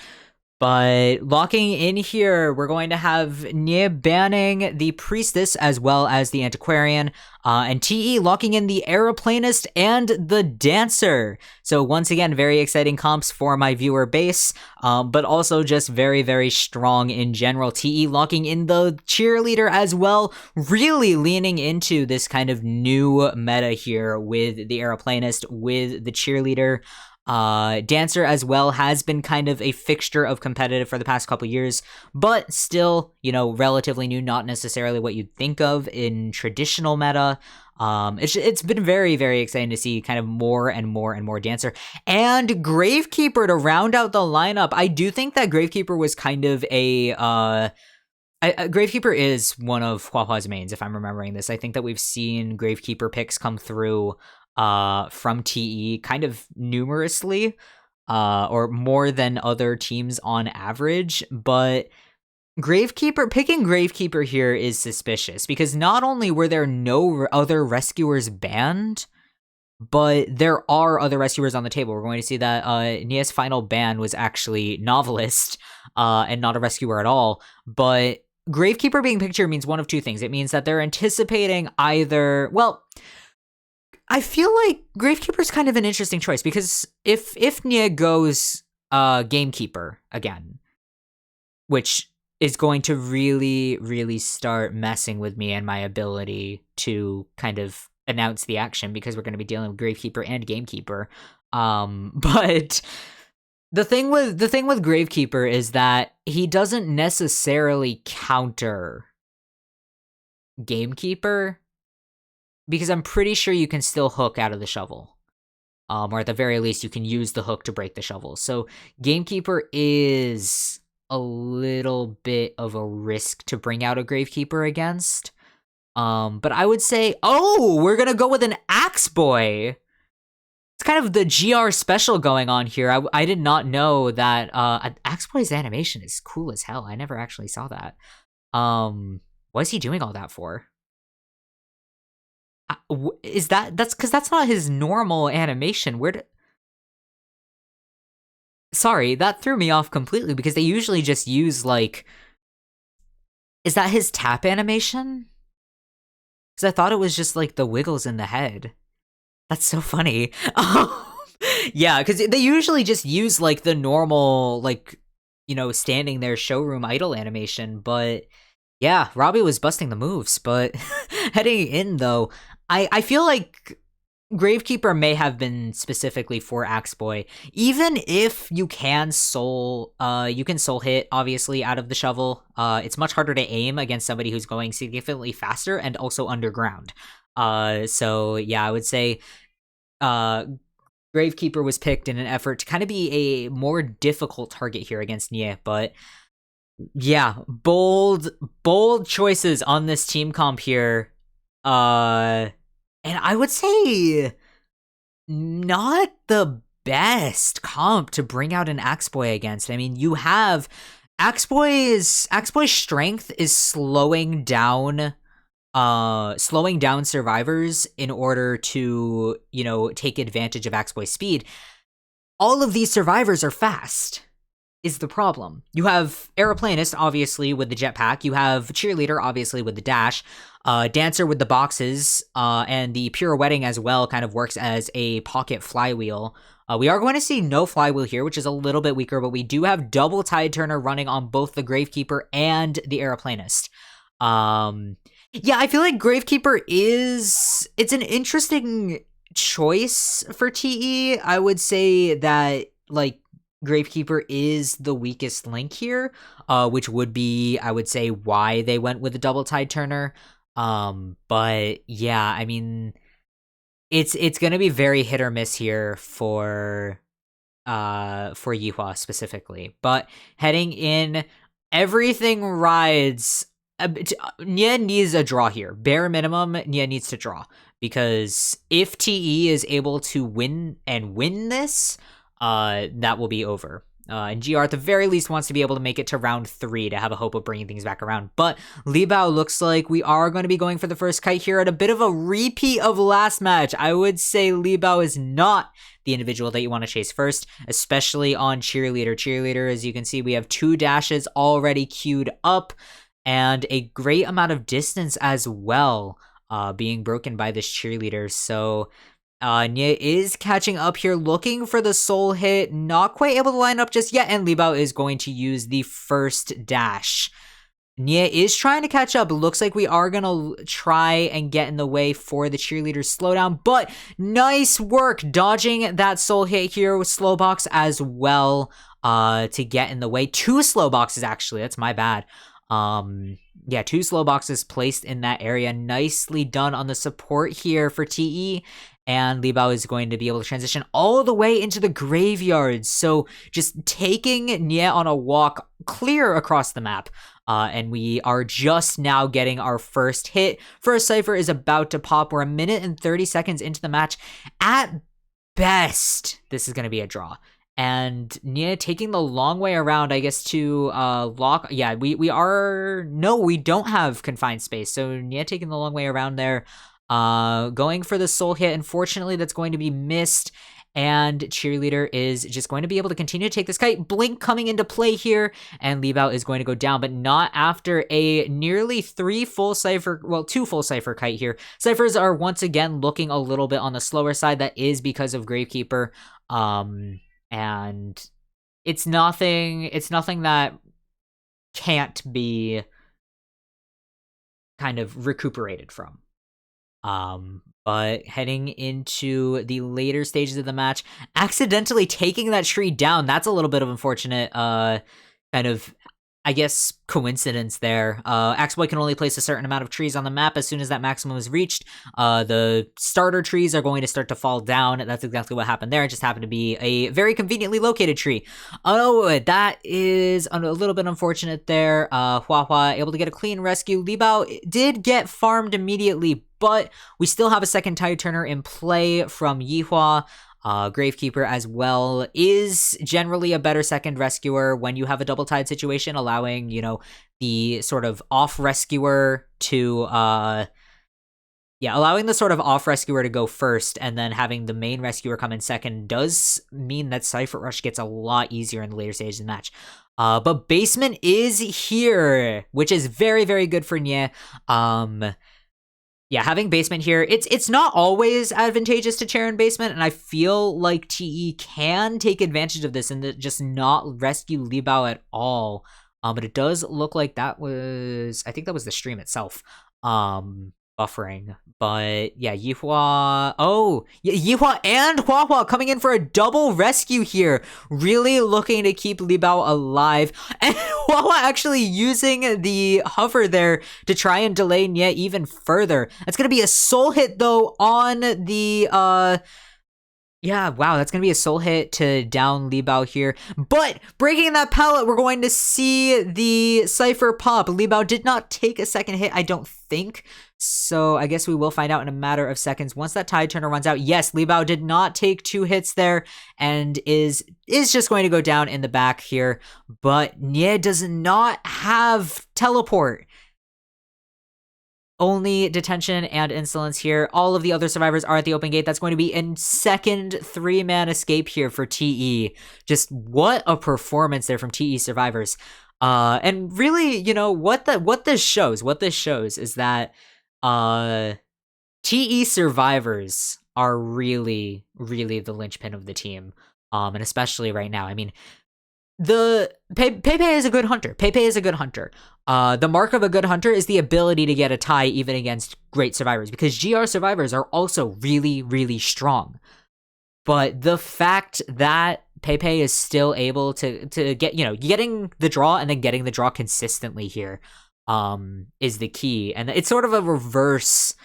But locking in here, we're going to have Nye banning the Priestess as well as the Antiquarian, and TE locking in the Aeroplanist and the Dancer. So once again, very exciting comps for my viewer base, but also just very, very strong in general. TE locking in the Cheerleader as well, really leaning into this kind of new meta here with the Aeroplanist, with the Cheerleader. Dancer as well has been kind of a fixture of competitive for the past couple years, but still, relatively new, not necessarily what you'd think of in traditional meta. It's been very, very exciting to see kind of more and more and more Dancer. And Gravekeeper to round out the lineup. I do think that Gravekeeper was kind of Gravekeeper is one of Huahua's mains, if I'm remembering this. I think that we've seen Gravekeeper picks come through from TE kind of numerously, or more than other teams on average. But picking Gravekeeper here is suspicious, because not only were there no other rescuers banned, but there are other rescuers on the table. We're going to see that Nye's final ban was actually Novelist, and not a rescuer at all. But Gravekeeper being picked here means one of two things. It means that they're anticipating either, well, I feel like Gravekeeper's kind of an interesting choice, because if Nye goes Gamekeeper again, which is going to really, really start messing with me and my ability to kind of announce the action, because we're going to be dealing with Gravekeeper and Gamekeeper. But the thing with Gravekeeper is that he doesn't necessarily counter Gamekeeper, because I'm pretty sure you can still hook out of the shovel. Or at the very least, you can use the hook to break the shovel. So Gamekeeper is a little bit of a risk to bring out a Gravekeeper against. But I would say, we're going to go with an Axe Boy. It's kind of the GR special going on here. I did not know that Axe Boy's animation is cool as hell. I never actually saw that. What is he doing all that for? That's because that's not his normal animation. Sorry, that threw me off completely, because they usually just use, like, is that his tap animation? Because I thought it was just like the wiggles in the head. That's so funny. Yeah, because they usually just use like the normal, like, standing there showroom idle animation. But yeah, Robbie was busting the moves. But heading in though, I feel like Gravekeeper may have been specifically for Axe Boy. Even if you can soul hit, obviously, out of the shovel. It's much harder to aim against somebody who's going significantly faster and also underground. So yeah, I would say Gravekeeper was picked in an effort to kind of be a more difficult target here against Nye. But yeah, bold choices on this team comp here. And I would say not the best comp to bring out an Axe Boy against. I mean, you have Axboy's strength is slowing down survivors in order to, take advantage of Axboy's speed. All of these survivors are fast, is the problem. You have Aeroplanist, obviously, with the jetpack. You have Cheerleader, obviously, with the dash. Dancer with the boxes, and the pirouetting as well kind of works as a pocket flywheel. We are going to see no flywheel here, which is a little bit weaker, but we do have double tide turner running on both the Gravekeeper and the Aeroplanist. Yeah, I feel like Gravekeeper it's an interesting choice for TE. I would say that, like, Gravekeeper is the weakest link here, which would be, I would say, why they went with the double tide turner. But yeah, I mean, it's gonna be very hit or miss here for Yihua specifically. But heading in, everything rides. Nia needs a draw here. Bare minimum, Nia needs to draw, because if TE is able to win this, that will be over. And GR at the very least wants to be able to make it to round 3 to have a hope of bringing things back around. But Li Bao looks like we are going to be going for the first kite here at a bit of a repeat of last match. I would say Li Bao is not the individual that you want to chase first, especially on Cheerleader. Cheerleader, as you can see, we have 2 dashes already queued up, and a great amount of distance as well being broken by this Cheerleader. So Nia is catching up here, looking for the soul hit, not quite able to line up just yet, and Li Bao is going to use the first dash. Nia is trying to catch up. Looks like we are going to try and get in the way for the Cheerleader's slowdown, but nice work dodging that soul hit here with slow box as well to get in the way. 2 slow boxes, actually. That's my bad. Yeah, 2 slow boxes placed in that area. Nicely done on the support here for TE. And Li Bao is going to be able to transition all the way into the graveyard. So just taking Nia on a walk clear across the map. And we are just now getting our first hit. First Cypher is about to pop. We're 1 minute and 30 seconds into the match. At best, this is going to be a draw. And Nia taking the long way around, I guess, to lock. Yeah, we don't have confined space. So Nia taking the long way around there. Going for the soul hit. Unfortunately, that's going to be missed. And Cheerleader is just going to be able to continue to take this kite. Blink coming into play here. And Li Bao is going to go down, but not after a nearly 2 full Cypher kite here. Cyphers are once again looking a little bit on the slower side. That is because of Gravekeeper. And it's nothing that can't be kind of recuperated from. But heading into the later stages of the match, accidentally taking that tree down, that's a little bit of unfortunate, kind of, I guess, coincidence there. Axboy can only place a certain amount of trees on the map. As soon as that maximum is reached, the starter trees are going to start to fall down. That's exactly what happened there. It just happened to be a very conveniently located tree. Oh, that is a little bit unfortunate there. Hua able to get a clean rescue. Li Bao did get farmed immediately, but we still have a second tide turner in play from Yihua. Gravekeeper as well is generally a better second rescuer when you have a double tide situation, allowing, the sort of off rescuer to go first and then having the main rescuer come in second does mean that Cypher Rush gets a lot easier in the later stages of the match. But basement is here, which is very, very good for Nia. Yeah, having basement here, it's not always advantageous to chair in basement, and I feel like TE can take advantage of this and just not rescue Li Bao at all. But it does look like I think that was the stream itself, buffering. But yeah, Yihua and Hua coming in for a double rescue here, really looking to keep Li Bao alive, and Hua actually using the hover there to try and delay Nia even further. That's gonna be a soul hit though on the yeah, wow, that's going to be a soul hit to down Li Bao here. But breaking that pallet, we're going to see the Cypher pop. Li Bao did not take a second hit, I don't think, So I guess we will find out in a matter of seconds once that tide turner runs out. Yes, Li Bao did not take 2 hits there and is just going to go down in the back here. But Nie does not have teleport. Only detention and insolence here. All of the other survivors are at the open gate. That's going to be in second 3-man escape here for TE. Just what a performance there from TE survivors. And really, you know, what this shows is that TE survivors are really, really the linchpin of the team. And especially right now. I mean, Pepe is a good hunter. The mark of a good hunter is the ability to get a tie even against great survivors, because GR survivors are also really, really strong. But the fact that Pepe is still able to get, you know, getting the draw and then getting the draw consistently here is the key. And it's sort of a reverse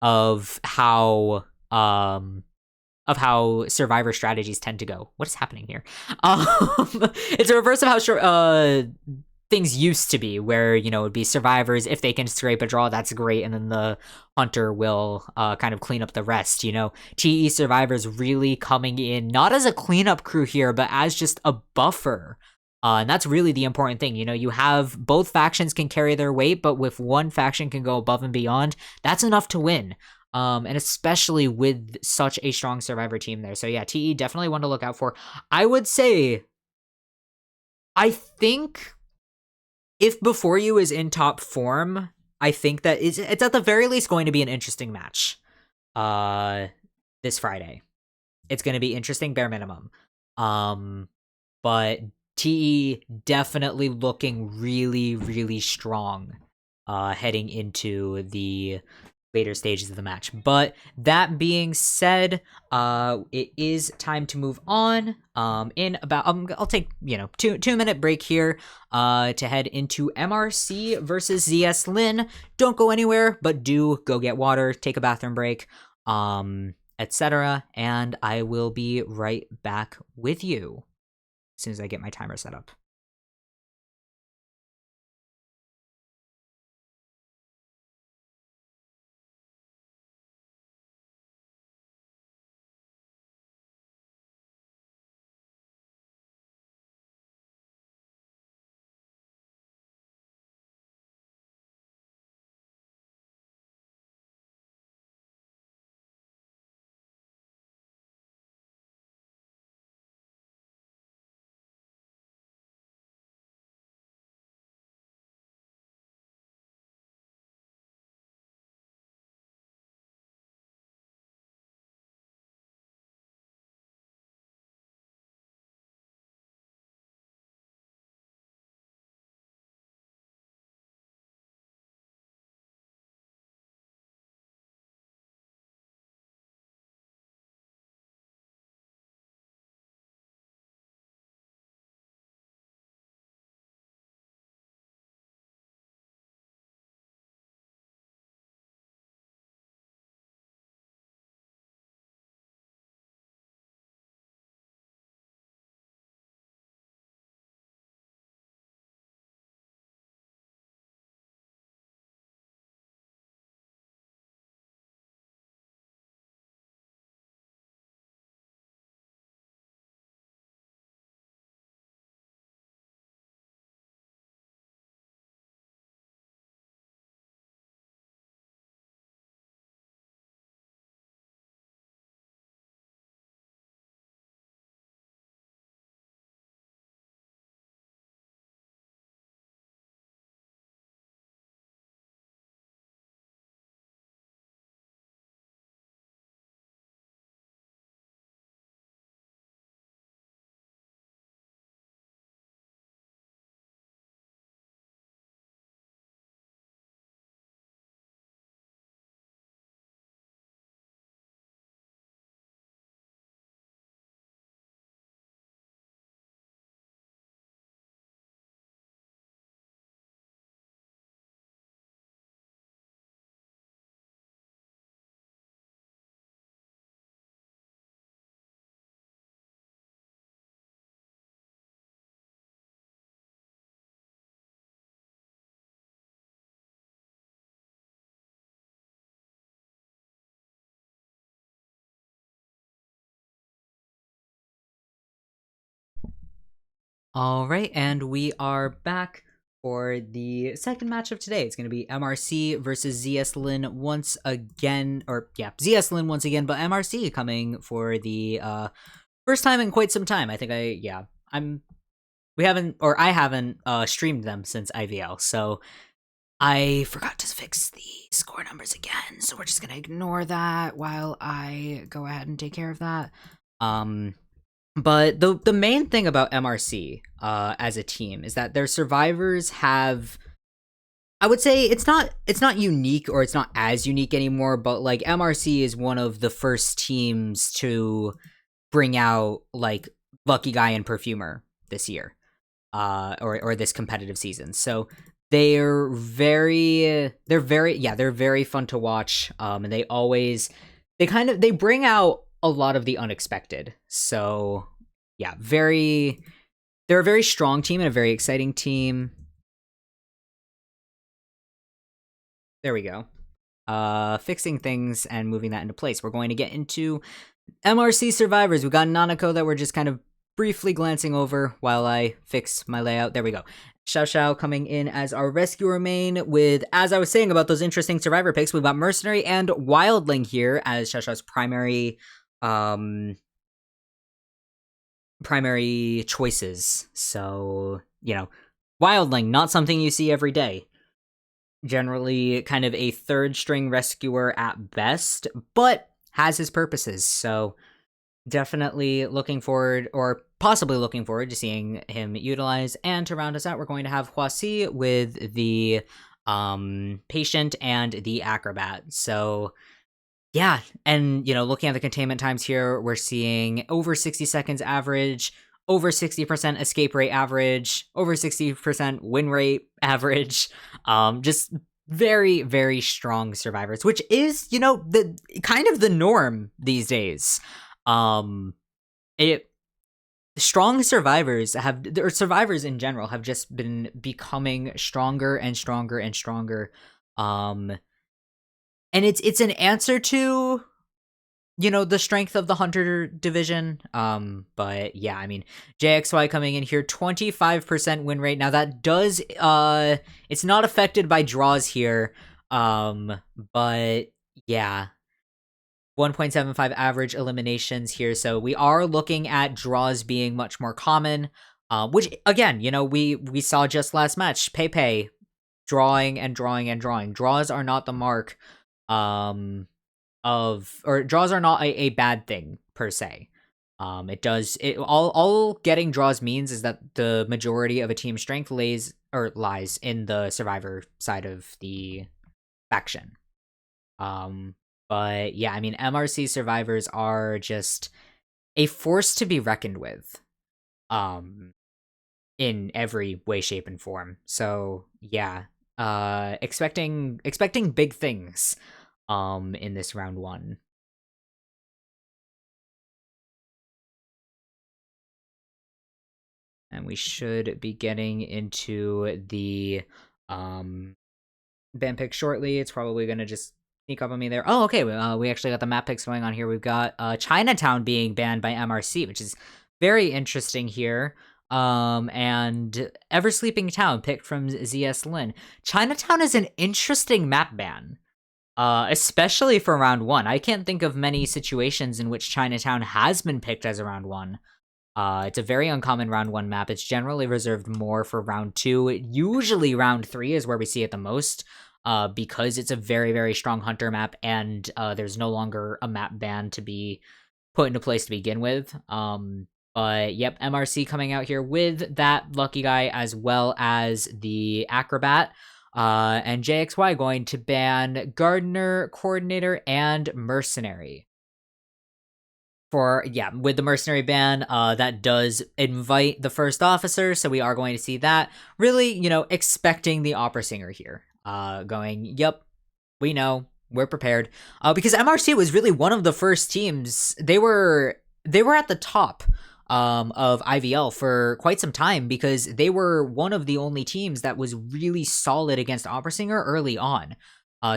of how survivor strategies tend to go. What is happening here? It's a reverse of how things used to be, where, you know, it would be survivors, if they can scrape a draw, that's great, and then the hunter will kind of clean up the rest, you know. TE survivors really coming in, not as a cleanup crew here, but as just a buffer. And that's really the important thing. You know, you have both factions can carry their weight, but if one faction can go above and beyond, that's enough to win. And especially with such a strong survivor team there. So yeah, TE definitely one to look out for. I would say, I think if Before You is in top form, I think that it's at the very least going to be an interesting match this Friday. It's going to be interesting, bare minimum. But TE definitely looking really, really strong heading into the later stages of the match. But that being said, it is time to move on. In about I'll take, you know, 2-minute break here to head into MRC versus ZS.Lin. Don't go anywhere, but do go get water, take a bathroom break, etc. And I will be right back with you as soon as I get my timer set up. All right, and we are back for the second match of today. It's going to be MRC versus ZS.Lin once again, or yeah, ZS.Lin once again, but MRC coming for the first time in quite some time. I think I haven't streamed them since IVL, so I forgot to fix the score numbers again, so we're just gonna ignore that while I go ahead and take care of that. But the main thing about MRC as a team is that their survivors have, I would say it's not unique, or it's not as unique anymore, but like MRC is one of the first teams to bring out like Lucky Guy and Perfumer this year, or this competitive season. So they're very fun to watch, and they bring out a lot of the unexpected. So yeah, they're a very strong team and a very exciting team. There we go. Fixing things and moving that into place. We're going to get into MRC survivors. We got Nanako that we're just kind of briefly glancing over while I fix my layout. There we go. Xiao Xiao coming in as our rescuer main with, as I was saying about those interesting survivor picks, we've got Mercenary and Wildling here as Xiao Xiao's primary choices. So, Wildling, not something you see every day. Generally kind of a third string rescuer at best, but has his purposes. So definitely looking forward, or possibly looking forward to seeing him utilized. And to round us out, we're going to have Huasi with the patient and the acrobat. So yeah, and looking at the containment times here, we're seeing over 60 seconds average, over 60% escape rate average, over 60% win rate average. Just very, very strong survivors, which is, the kind of the norm these days. Strong survivors or survivors in general have just been becoming stronger and stronger and stronger. And it's an answer to the strength of the Hunter division. But yeah, I mean, JXY coming in here, 25% win rate. Now that does, it's not affected by draws here. But yeah, 1.75 average eliminations here. So we are looking at draws being much more common, which again, we saw just last match, Pepe drawing and drawing and drawing. Draws are not the mark, draws are not a bad thing per se. All getting draws means is that the majority of a team's strength lies in the survivor side of the faction. But yeah, I mean, MRC survivors are just a force to be reckoned with, in every way, shape, and form. So yeah, expecting big things in this round one. And we should be getting into the ban pick shortly. It's probably going to just sneak up on me there. Oh, okay. We actually got the map picks going on here. We've got Chinatown being banned by MRC, which is very interesting here. And Ever Sleeping Town picked from ZS.Lin. Chinatown is an interesting map ban. Especially for round one. I can't think of many situations in which Chinatown has been picked as a round one. It's a very uncommon round one map. It's generally reserved more for round two. Usually round three is where we see it the most, because it's a very, very strong hunter map, and there's no longer a map ban to be put into place to begin with. But yep, MRC coming out here with that Lucky Guy as well as the Acrobat. And JXY going to ban Gardener, Coordinator, and Mercenary. With the Mercenary ban, that does invite the first officer, so we are going to see that. Really, expecting the opera singer here. Going, yep, we know, we're prepared. Because MRC was really one of the first teams. They were at the top of IVL for quite some time, because they were one of the only teams that was really solid against Opera Singer early on.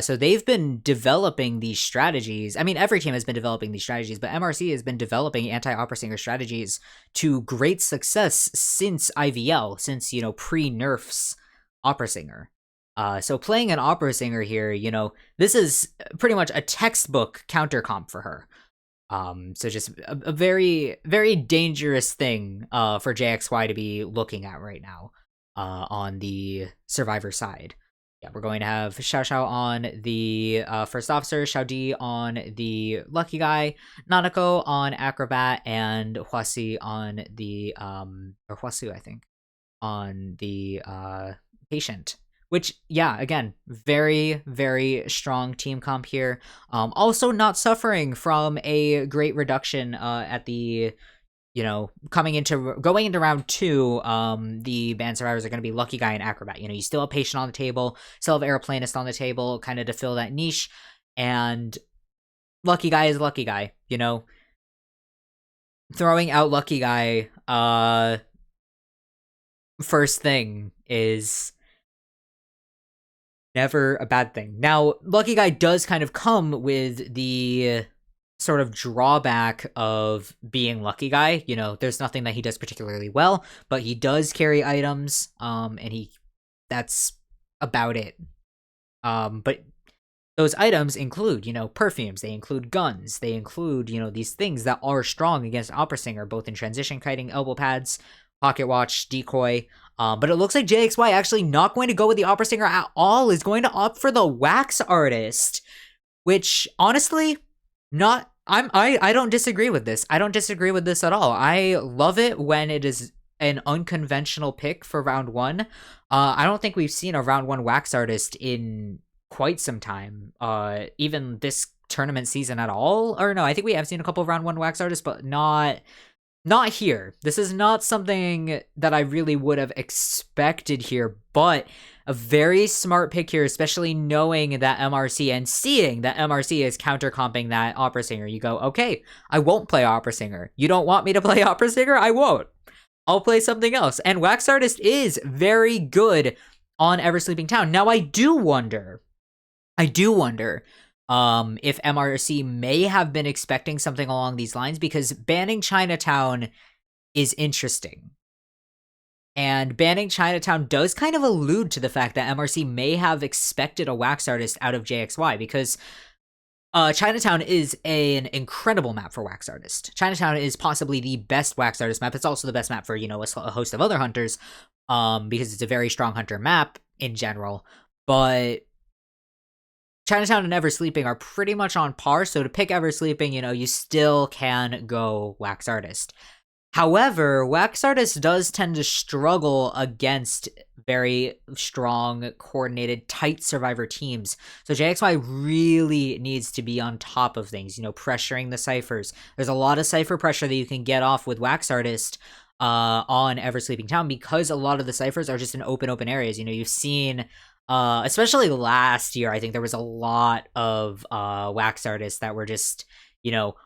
So they've been developing these strategies. I mean, every team has been developing these strategies, but MRC has been developing anti-Opera Singer strategies to great success since IVL, since, pre-nerfs Opera Singer. So playing an Opera Singer here, this is pretty much a textbook counter comp for her. So just a very, very dangerous thing for JXY to be looking at right now on the Survivor side. Yeah, we're going to have Xiao Xiao on the First Officer, Xiao Di on the Lucky Guy, Nanako on Acrobat, and Huasi on the, or Huasu, I think, on the Patient. Which, yeah, again, very, very strong team comp here. Also not suffering from a great reduction at the, going into round 2, the band survivors are going to be Lucky Guy and Acrobat. You still have Patient on the table, still have Aeroplanist on the table, kind of to fill that niche, and Lucky Guy is Lucky Guy, Throwing out Lucky Guy, first thing is never a bad thing. Now, Lucky Guy does kind of come with the sort of drawback of being Lucky Guy. There's nothing that he does particularly well, but he does carry items, and that's about it. But those items include, perfumes, they include guns, they include, these things that are strong against Opera Singer, both in transition kiting, elbow pads, pocket watch, decoy. But it looks like JXY actually not going to go with the Opera Singer at all, is going to opt for the Wax Artist, which honestly, I don't disagree with this. I don't disagree with this at all. I love it when it is an unconventional pick for round 1. I don't think we've seen a round 1 Wax Artist in quite some time. Even this tournament season at all. Or no, I think we have seen a couple of round 1 Wax Artists, but not here. This is not something that I really would have expected here, but a very smart pick here, especially knowing that MRC and seeing that MRC is counter-comping that Opera Singer. You go, okay, I won't play Opera Singer. You don't want me to play Opera Singer? I won't. I'll play something else. And Wax Artist is very good on Ever Sleeping Town. Now, I do wonder if MRC may have been expecting something along these lines, because banning Chinatown is interesting. And banning Chinatown does kind of allude to the fact that MRC may have expected a Wax Artist out of JXY, because Chinatown is an incredible map for Wax Artist. Chinatown is possibly the best Wax Artist map. It's also the best map for, a host of other hunters, because it's a very strong hunter map in general. But Chinatown and Ever Sleeping are pretty much on par, so to pick Ever Sleeping, you still can go Wax Artist. However, Wax Artist does tend to struggle against very strong, coordinated, tight Survivor teams. So JXY really needs to be on top of things, pressuring the ciphers. There's a lot of cipher pressure that you can get off with Wax Artist on Ever Sleeping Town, because a lot of the ciphers are just in open areas. You've seen... especially last year, I think there was a lot of Wax Artists that were just,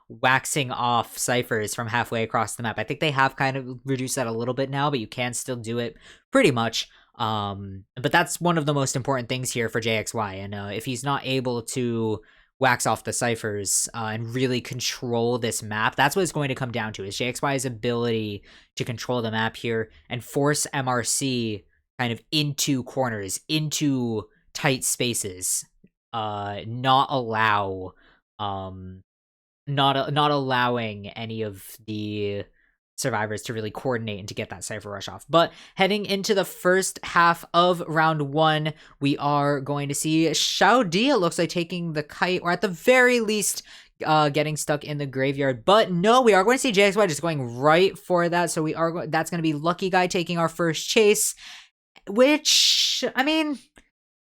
waxing off ciphers from halfway across the map. I think they have kind of reduced that a little bit now, but you can still do it pretty much. But that's one of the most important things here for JXY. And if he's not able to wax off the ciphers and really control this map, that's what it's going to come down to, is JXY's ability to control the map here and force MRC kind of into corners, into tight spaces, not allowing any of the survivors to really coordinate and to get that cipher rush off. But heading into the first half of round 1, we are going to see Xiao Di, it looks like, taking the kite, or at the very least getting stuck in the graveyard. But no, we are going to see JXY just going right for that. So that's going to be Lucky Guy taking our first chase. Which, I mean,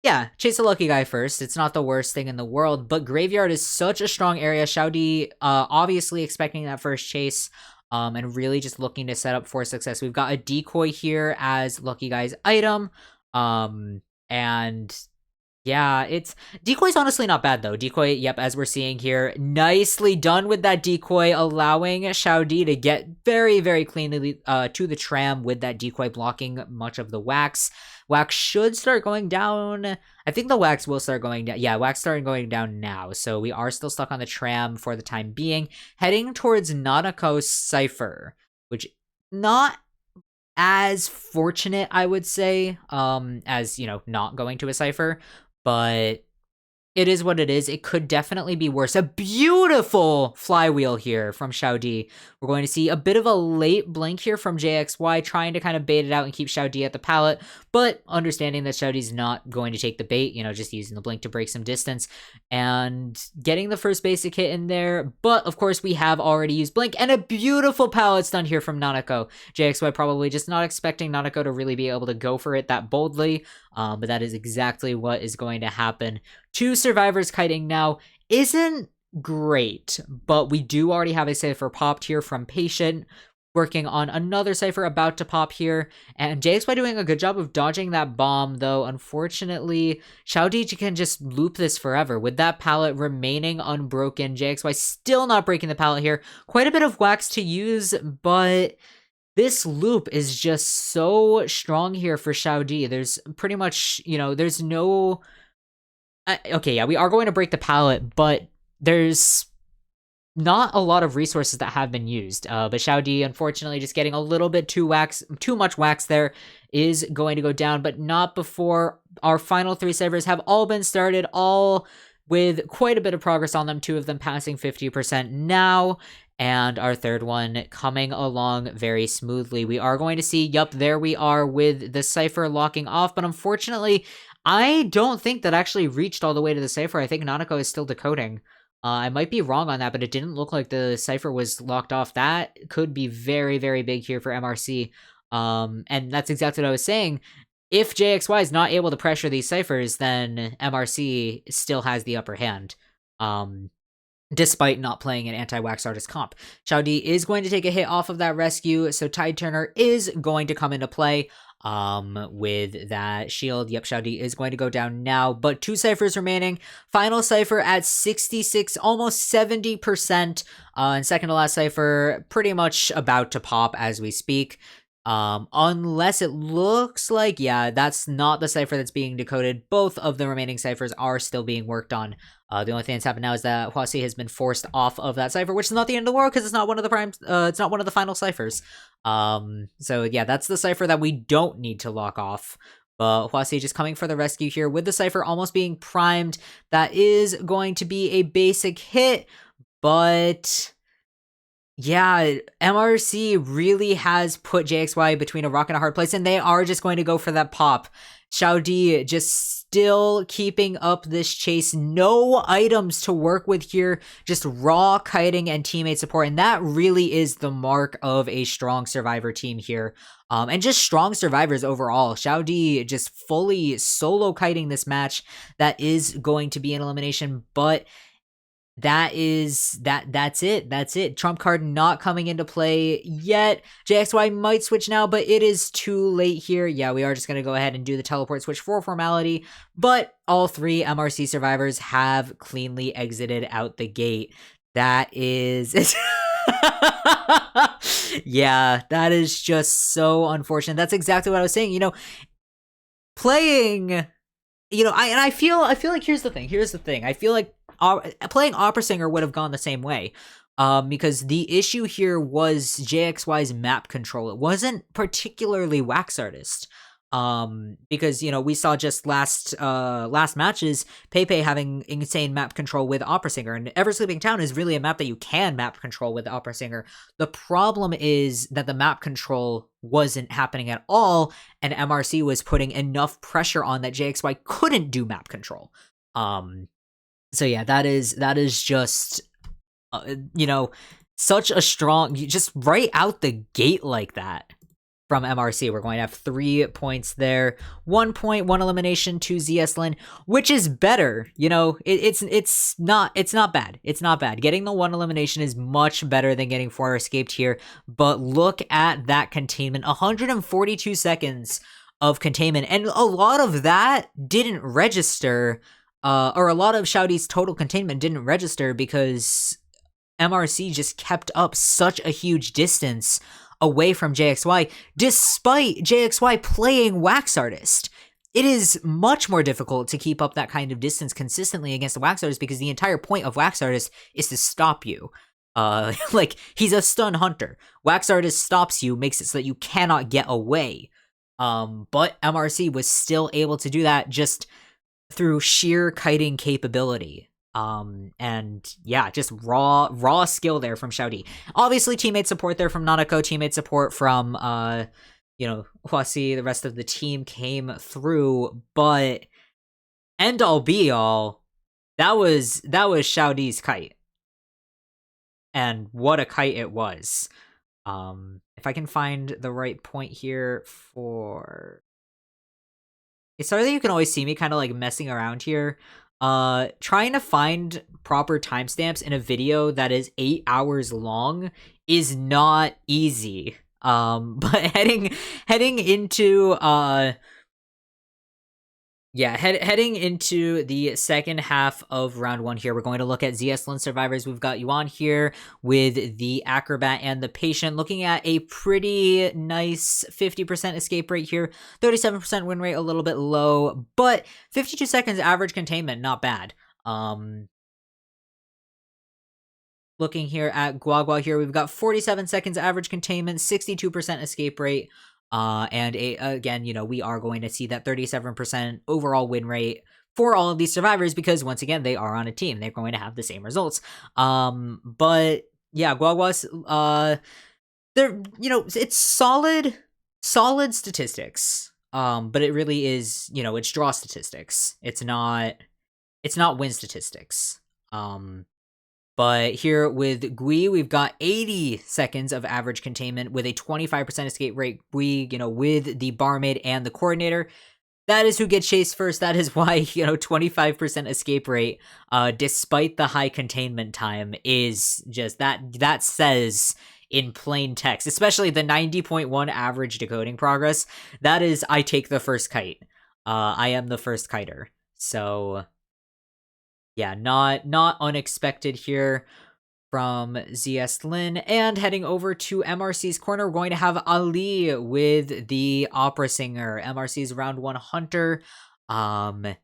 yeah, chase a Lucky Guy first. It's not the worst thing in the world, but Graveyard is such a strong area. Xiao Di, obviously expecting that first chase, and really just looking to set up for success. We've got a decoy here as Lucky Guy's item, and yeah, decoy's honestly not bad though. Decoy, yep, as we're seeing here, nicely done with that decoy, allowing Xiao Di to get very, very cleanly to the tram with that decoy, blocking much of the wax. Wax should start going down. I think the wax will start going down. Yeah, wax started going down now. So we are still stuck on the tram for the time being. Heading towards Nanako Cypher, which not as fortunate, I would say, as, not going to a Cypher. But it is what it is. It could definitely be worse. A beautiful flywheel here from Xiaodi. We're going to see a bit of a late blink here from JXY, trying to kind of bait it out and keep Xiaodi at the pallet, but understanding that Xiaodi's not going to take the bait, just using the blink to break some distance and getting the first basic hit in there. But of course, we have already used blink, and a beautiful pallet stun here from Nanako. JXY probably just not expecting Nanako to really be able to go for it that boldly, but that is exactly what is going to happen. 2 survivors kiting now isn't great, but we do already have a Cypher popped here from Patient, working on another Cypher about to pop here, and JXY doing a good job of dodging that bomb, though unfortunately Xiaodi can just loop this forever with that pallet remaining unbroken. JXY still not breaking the pallet here. Quite a bit of wax to use, but this loop is just so strong here for Xiaodi. There's pretty much, there's no... okay, yeah, we are going to break the pallet, but there's not a lot of resources that have been used. But Xiaodi, unfortunately, just getting a little bit too much wax there, is going to go down, but not before our final 3 ciphers have all been started, all with quite a bit of progress on them, 2 of them passing 50% now, and our third one coming along very smoothly. We are going to see, yup, there we are with the Cypher locking off, but unfortunately, I don't think that actually reached all the way to the Cypher. I think Nanako is still decoding. I might be wrong on that, but it didn't look like the Cypher was locked off. That could be very, very big here for MRC. And that's exactly what I was saying. If JXY is not able to pressure these Cyphers, then MRC still has the upper hand. Despite not playing an anti-wax artist comp. Xiaodi is going to take a hit off of that rescue, so Tide Turner is going to come into play. With that shield. Yep, Xiaodi is going to go down now, but 2 ciphers remaining. Final cipher at 66, almost 70%. And second to last cipher pretty much about to pop as we speak. Unless it looks like, yeah, that's not the cipher that's being decoded. Both of the remaining ciphers are still being worked on. The only thing that's happened now is that Huasi has been forced off of that cipher, which is not the end of the world because it's not one of the it's not one of the final ciphers. So yeah, that's the cipher that we don't need to lock off. But Huasi just coming for the rescue here with the cipher almost being primed. That is going to be a basic hit, but yeah, MRC really has put JXY between a rock and a hard place, and they are just going to go for that pop. Xiaodi just still keeping up this chase. No items to work with here, just raw kiting and teammate support, and that really is the mark of a strong survivor team here. And just strong survivors overall. Xiaodi just fully solo kiting this match. That is going to be an elimination, but that's it. Trump card not coming into play yet. JXY might switch now, but it is too late here. Yeah, we are just going to go ahead and do the teleport switch for formality, but all 3 MRC survivors have cleanly exited out the gate. That is... yeah, that is just so unfortunate. That's exactly what I was saying. Playing... I feel like here's the thing. I feel like playing Opera Singer would have gone the same way, because the issue here was JXY's map control. It wasn't particularly Wax Artist, because we saw just last matches Pepe having insane map control with Opera Singer, and Ever Sleeping Town is really a map that you can map control with Opera Singer. The problem is that the map control wasn't happening at all, and MRC was putting enough pressure on that JXY couldn't do map control. So yeah, that is just, such a strong, just right out the gate like that from MRC. We're going to have 3 points there. 1 point, 1 elimination to ZS.Lin, which is better. It's not bad. It's not bad. Getting the 1 elimination is much better than getting 4 escaped here. But look at that containment. 142 seconds of containment, and a lot of that didn't register. Or a lot of Xiaodi's total containment didn't register because MRC just kept up such a huge distance away from JXY, despite JXY playing Wax Artist. it is much more difficult to keep up that kind of distance consistently against the Wax Artist because the entire point of Wax Artist is to stop you. Like, he's a stun hunter. Wax Artist stops you, makes it so that you cannot get away. But MRC was still able to do that just through sheer kiting capability. And yeah, just raw skill there from Xiaodi. Obviously, teammate support there from Nanako, teammate support from, Huasi, the rest of the team came through, but end all be all, that was Xiaodi's kite. And what a kite it was. If I can find the right point here for... It's sorry that you can always see me kind of like messing around here. Trying to find proper timestamps in a video that is 8 hours long is not easy. But heading into heading into the second half of round 1 here, we're going to look at ZS.Lin survivors. We've got Yuan here with the Acrobat and the Patient, looking at a pretty nice 50% escape rate here, 37% win rate, a little bit low, but 52 seconds average containment, not bad. Looking here at Guagua here, we've got 47 seconds average containment, 62% escape rate. And again, we are going to see that 37% overall win rate for all of these survivors because once again, they are on a team. They're going to have the same results. But yeah, Guagua's, they're, it's solid statistics. But it really is, it's draw statistics. It's not win statistics. But here with Gui, we've got 80 seconds of average containment with a 25% escape rate. Gui, with the barmaid and the coordinator, that is who gets chased first. That is why, 25% escape rate, despite the high containment time, is just that says in plain text, especially the 90.1 average decoding progress. That is, I take the first kite. I am the first kiter. So... yeah, not unexpected here from ZS.Lin. And heading over to MRC's corner, we're going to have Ali with the opera singer, MRC's round 1 hunter. And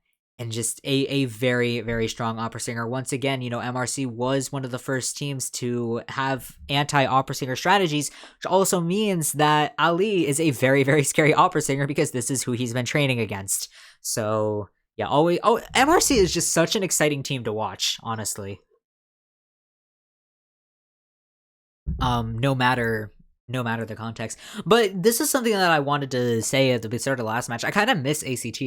just a very, very strong opera singer. Once again, MRC was one of the first teams to have anti-opera singer strategies, which also means that Ali is a very, very scary opera singer because this is who he's been training against. So... yeah, always. Oh, MRC is just such an exciting team to watch, honestly. No matter the context. But this is something that I wanted to say at the start of the last match. I kind of miss ACT.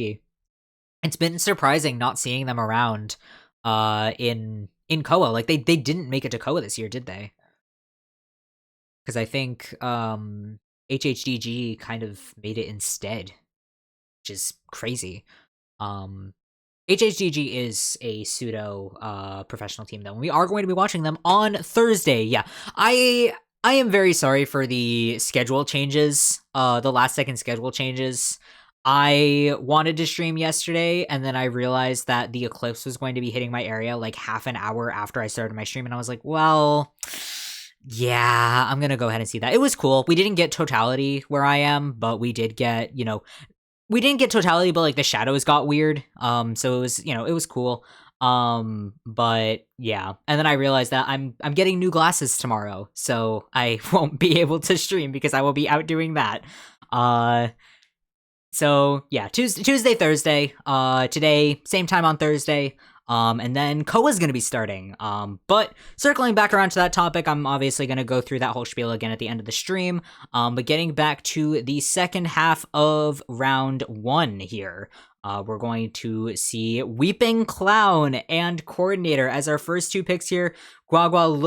It's been surprising not seeing them around in COA. Like, they didn't make it to COA this year, did they? Because I think HHDG kind of made it instead, which is crazy. HHGG is a pseudo professional team though. We are going to be watching them on Thursday. Yeah, I am very sorry for the schedule changes. The last second schedule changes. I wanted to stream yesterday, and then I realized that the eclipse was going to be hitting my area like half an hour after I started my stream, and I was like, well, yeah, I'm gonna go ahead and see that. It was cool. We didn't get totality where I am, but we did get, we didn't get totality, but like the shadows got weird. So it was, it was cool. But yeah. And then I realized that I'm getting new glasses tomorrow, so I won't be able to stream because I will be out doing that. So yeah, Tuesday, Thursday, today, same time on Thursday. And then COA's going to be starting. But circling back around to that topic, I'm obviously going to go through that whole spiel again at the end of the stream. But getting back to the second half of round 1 here, we're going to see Weeping Clown and Coordinator as our first 2 picks here. Guagua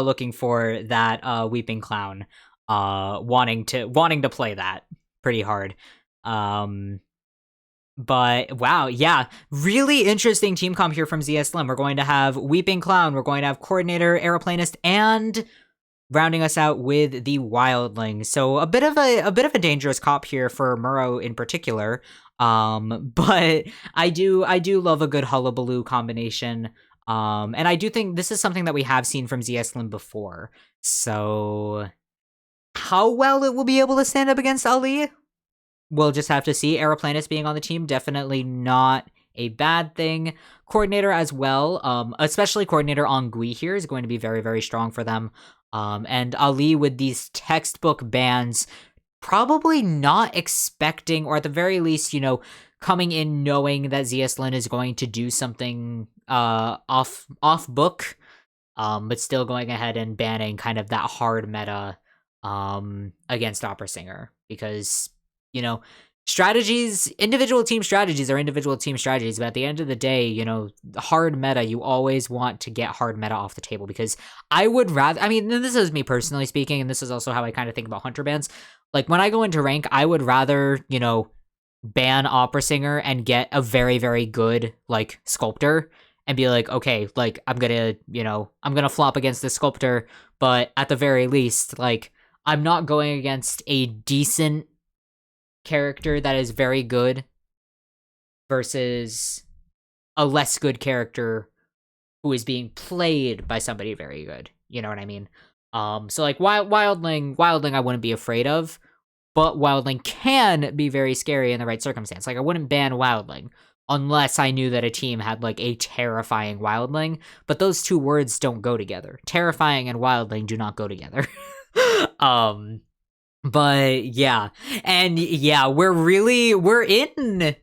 looking for that Weeping Clown, wanting to play that pretty hard. But wow, yeah, really interesting team comp here from ZS.Lin. We're going to have Weeping Clown, we're going to have Coordinator, Aeroplanist, and rounding us out with the Wildling. So a bit of a dangerous comp here for Muro in particular. But I do love a good hullabaloo combination. And I do think this is something that we have seen from ZS.Lin before. So how well it will be able to stand up against Ali? we'll just have to see. Aeroplanus being on the team, definitely not a bad thing. Coordinator as well, especially coordinator on Gui here is going to be very, very strong for them. And Ali with these textbook bans, probably not expecting, or at the very least, coming in knowing that ZS.Lin is going to do something off book, but still going ahead and banning kind of that hard meta against Opera Singer, because individual team strategies are individual team strategies, but at the end of the day, hard meta, you always want to get hard meta off the table, because I would rather, this is me personally speaking, and this is also how I kind of think about Hunter bans. Like, when I go into rank, I would rather, ban Opera Singer and get a very, very good, like, Sculptor, and be like, okay, like, I'm gonna flop against this Sculptor, but at the very least, like, I'm not going against a decent character that is very good versus a less good character who is being played by somebody very good. You know what I mean? So like Wildling I wouldn't be afraid of, but Wildling can be very scary in the right circumstance. Like, I wouldn't ban Wildling unless I knew that a team had like a terrifying Wildling, but those two words don't go together. Terrifying and Wildling do not go together. But yeah, and yeah, we're in.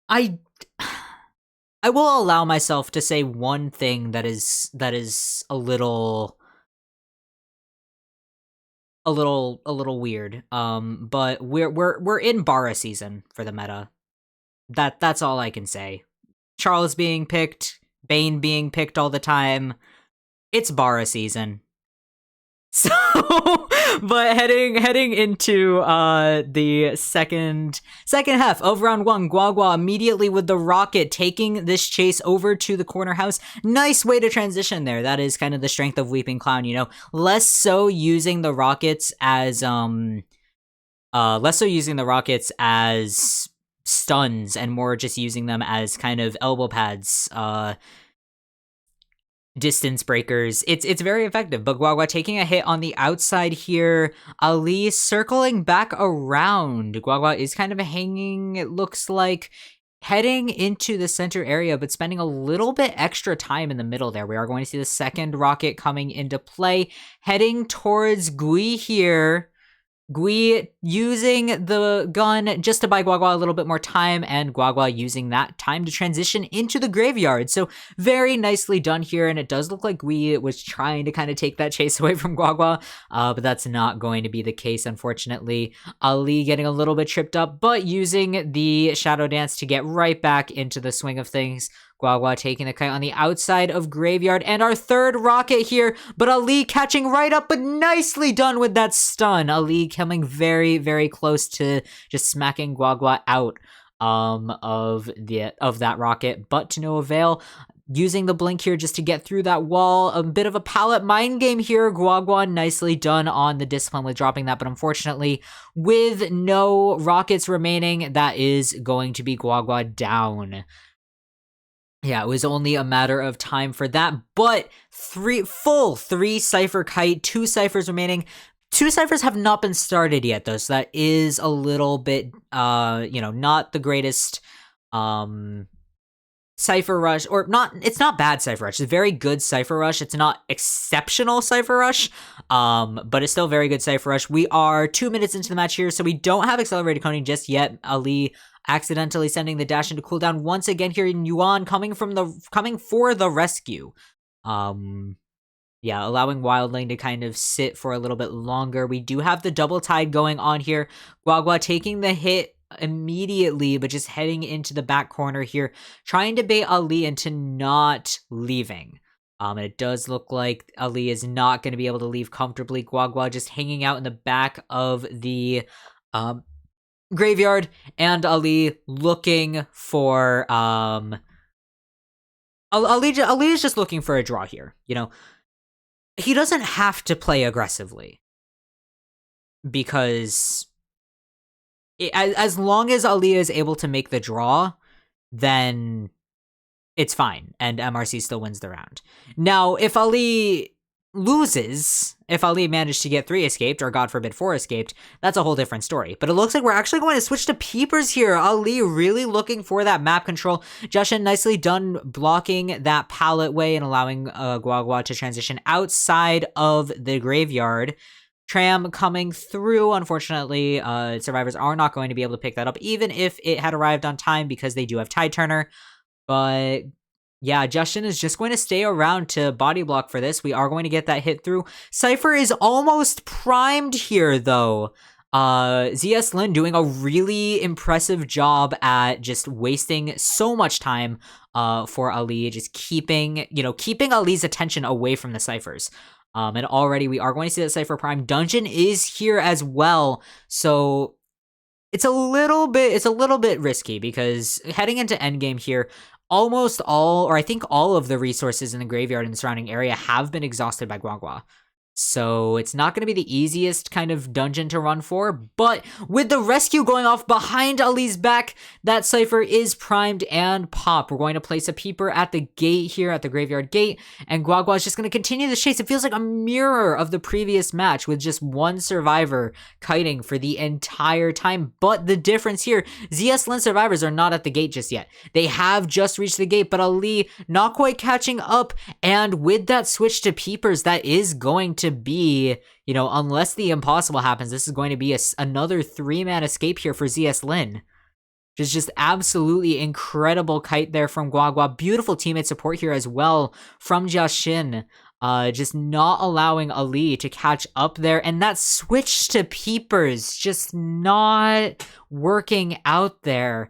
I will allow myself to say one thing that is a little weird. But we're in Bara season for the meta. That's all I can say. Charles being picked, Bane being picked all the time. It's Bara season. So, but heading into the second half of round one, Guagua immediately with the rocket taking this chase over to the corner house. Nice way to transition there. That is kind of the strength of Weeping Clown, less so using the rockets as stuns and more just using them as kind of elbow pads, distance breakers. It's very effective, but Guagua taking a hit on the outside here. Ali circling back around. Guagua is kind of hanging, it looks like, heading into the center area, but spending a little bit extra time in the middle there. We are going to see the second rocket coming into play, heading towards Gui here. Gui using the gun just to buy Guagua a little bit more time, and Guagua using that time to transition into the graveyard. So very nicely done here, and it does look like Gui was trying to kind of take that chase away from Guagua, but that's not going to be the case, unfortunately. Ali getting a little bit tripped up, but using the Shadow Dance to get right back into the swing of things. Guagua taking the kite on the outside of Graveyard, and our third rocket here, but Ali catching right up, but nicely done with that stun. Ali coming very, very close to just smacking Guagua out of that rocket, but to no avail. Using the blink here just to get through that wall. A bit of a pallet mind game here. Guagua nicely done on the discipline with dropping that, but unfortunately, with no rockets remaining, that is going to be Guagua down. Yeah, it was only a matter of time for that, but three Cypher Kite, 2 Cyphers remaining. 2 Cyphers have not been started yet, though, so that is a little bit, not the greatest, Cypher Rush, or not, it's not bad Cypher Rush, it's very good Cypher Rush. It's not exceptional Cypher Rush, but it's still very good Cypher Rush. We are 2 minutes into the match here, so we don't have accelerated coning just yet. Ali accidentally sending the dash into cooldown once again here in Yuan, coming for the rescue. Allowing Wildling to kind of sit for a little bit longer. We do have the double tide going on here. Guagua taking the hit immediately, but just heading into the back corner here, trying to bait Ali into not leaving. It does look like Ali is not going to be able to leave comfortably. Guagua just hanging out in the back of the graveyard, and Ali looking for Ali is just looking for a draw here. He doesn't have to play aggressively, because as long as Ali is able to make the draw, then it's fine, and MRC still wins the round. Now, if Ali loses, if Ali managed to get 3 escaped, or God forbid 4 escaped, that's a whole different story. But it looks like we're actually going to switch to Peepers here. Ali really looking for that map control. Jushin nicely done blocking that pallet way and allowing Guagua to transition outside of the graveyard. Tram coming through. Unfortunately, survivors are not going to be able to pick that up, even if it had arrived on time, because they do have Tide Turner. But yeah, Justin is just going to stay around to body block for this. We are going to get that hit through. Cypher is almost primed here, though. ZS.Lin doing a really impressive job at just wasting so much time for Ali, just keeping Ali's attention away from the Cyphers. And already we are going to see that Cypher Prime Dungeon is here as well. So it's a little bit risky, because heading into endgame here, almost all, or I think all of the resources in the graveyard and the surrounding area have been exhausted by Guagua. So it's not going to be the easiest kind of dungeon to run for, but with the rescue going off behind Ali's back, that Cypher is primed and popped. We're going to place a peeper at the gate here, at the graveyard gate, and Guagua is just going to continue the chase. It feels like a mirror of the previous match, with just one survivor kiting for the entire time. But the difference here, ZS.Lin survivors are not at the gate just yet. They have just reached the gate, but Ali not quite catching up, and with that switch to peepers, that is going to be, unless the impossible happens, this is going to be another 3-man escape here for ZS.Lin. Just absolutely incredible kite there from Guagua. Beautiful teammate support here as well from Jashin. Just not allowing Ali to catch up there. And that switch to peepers just not working out there.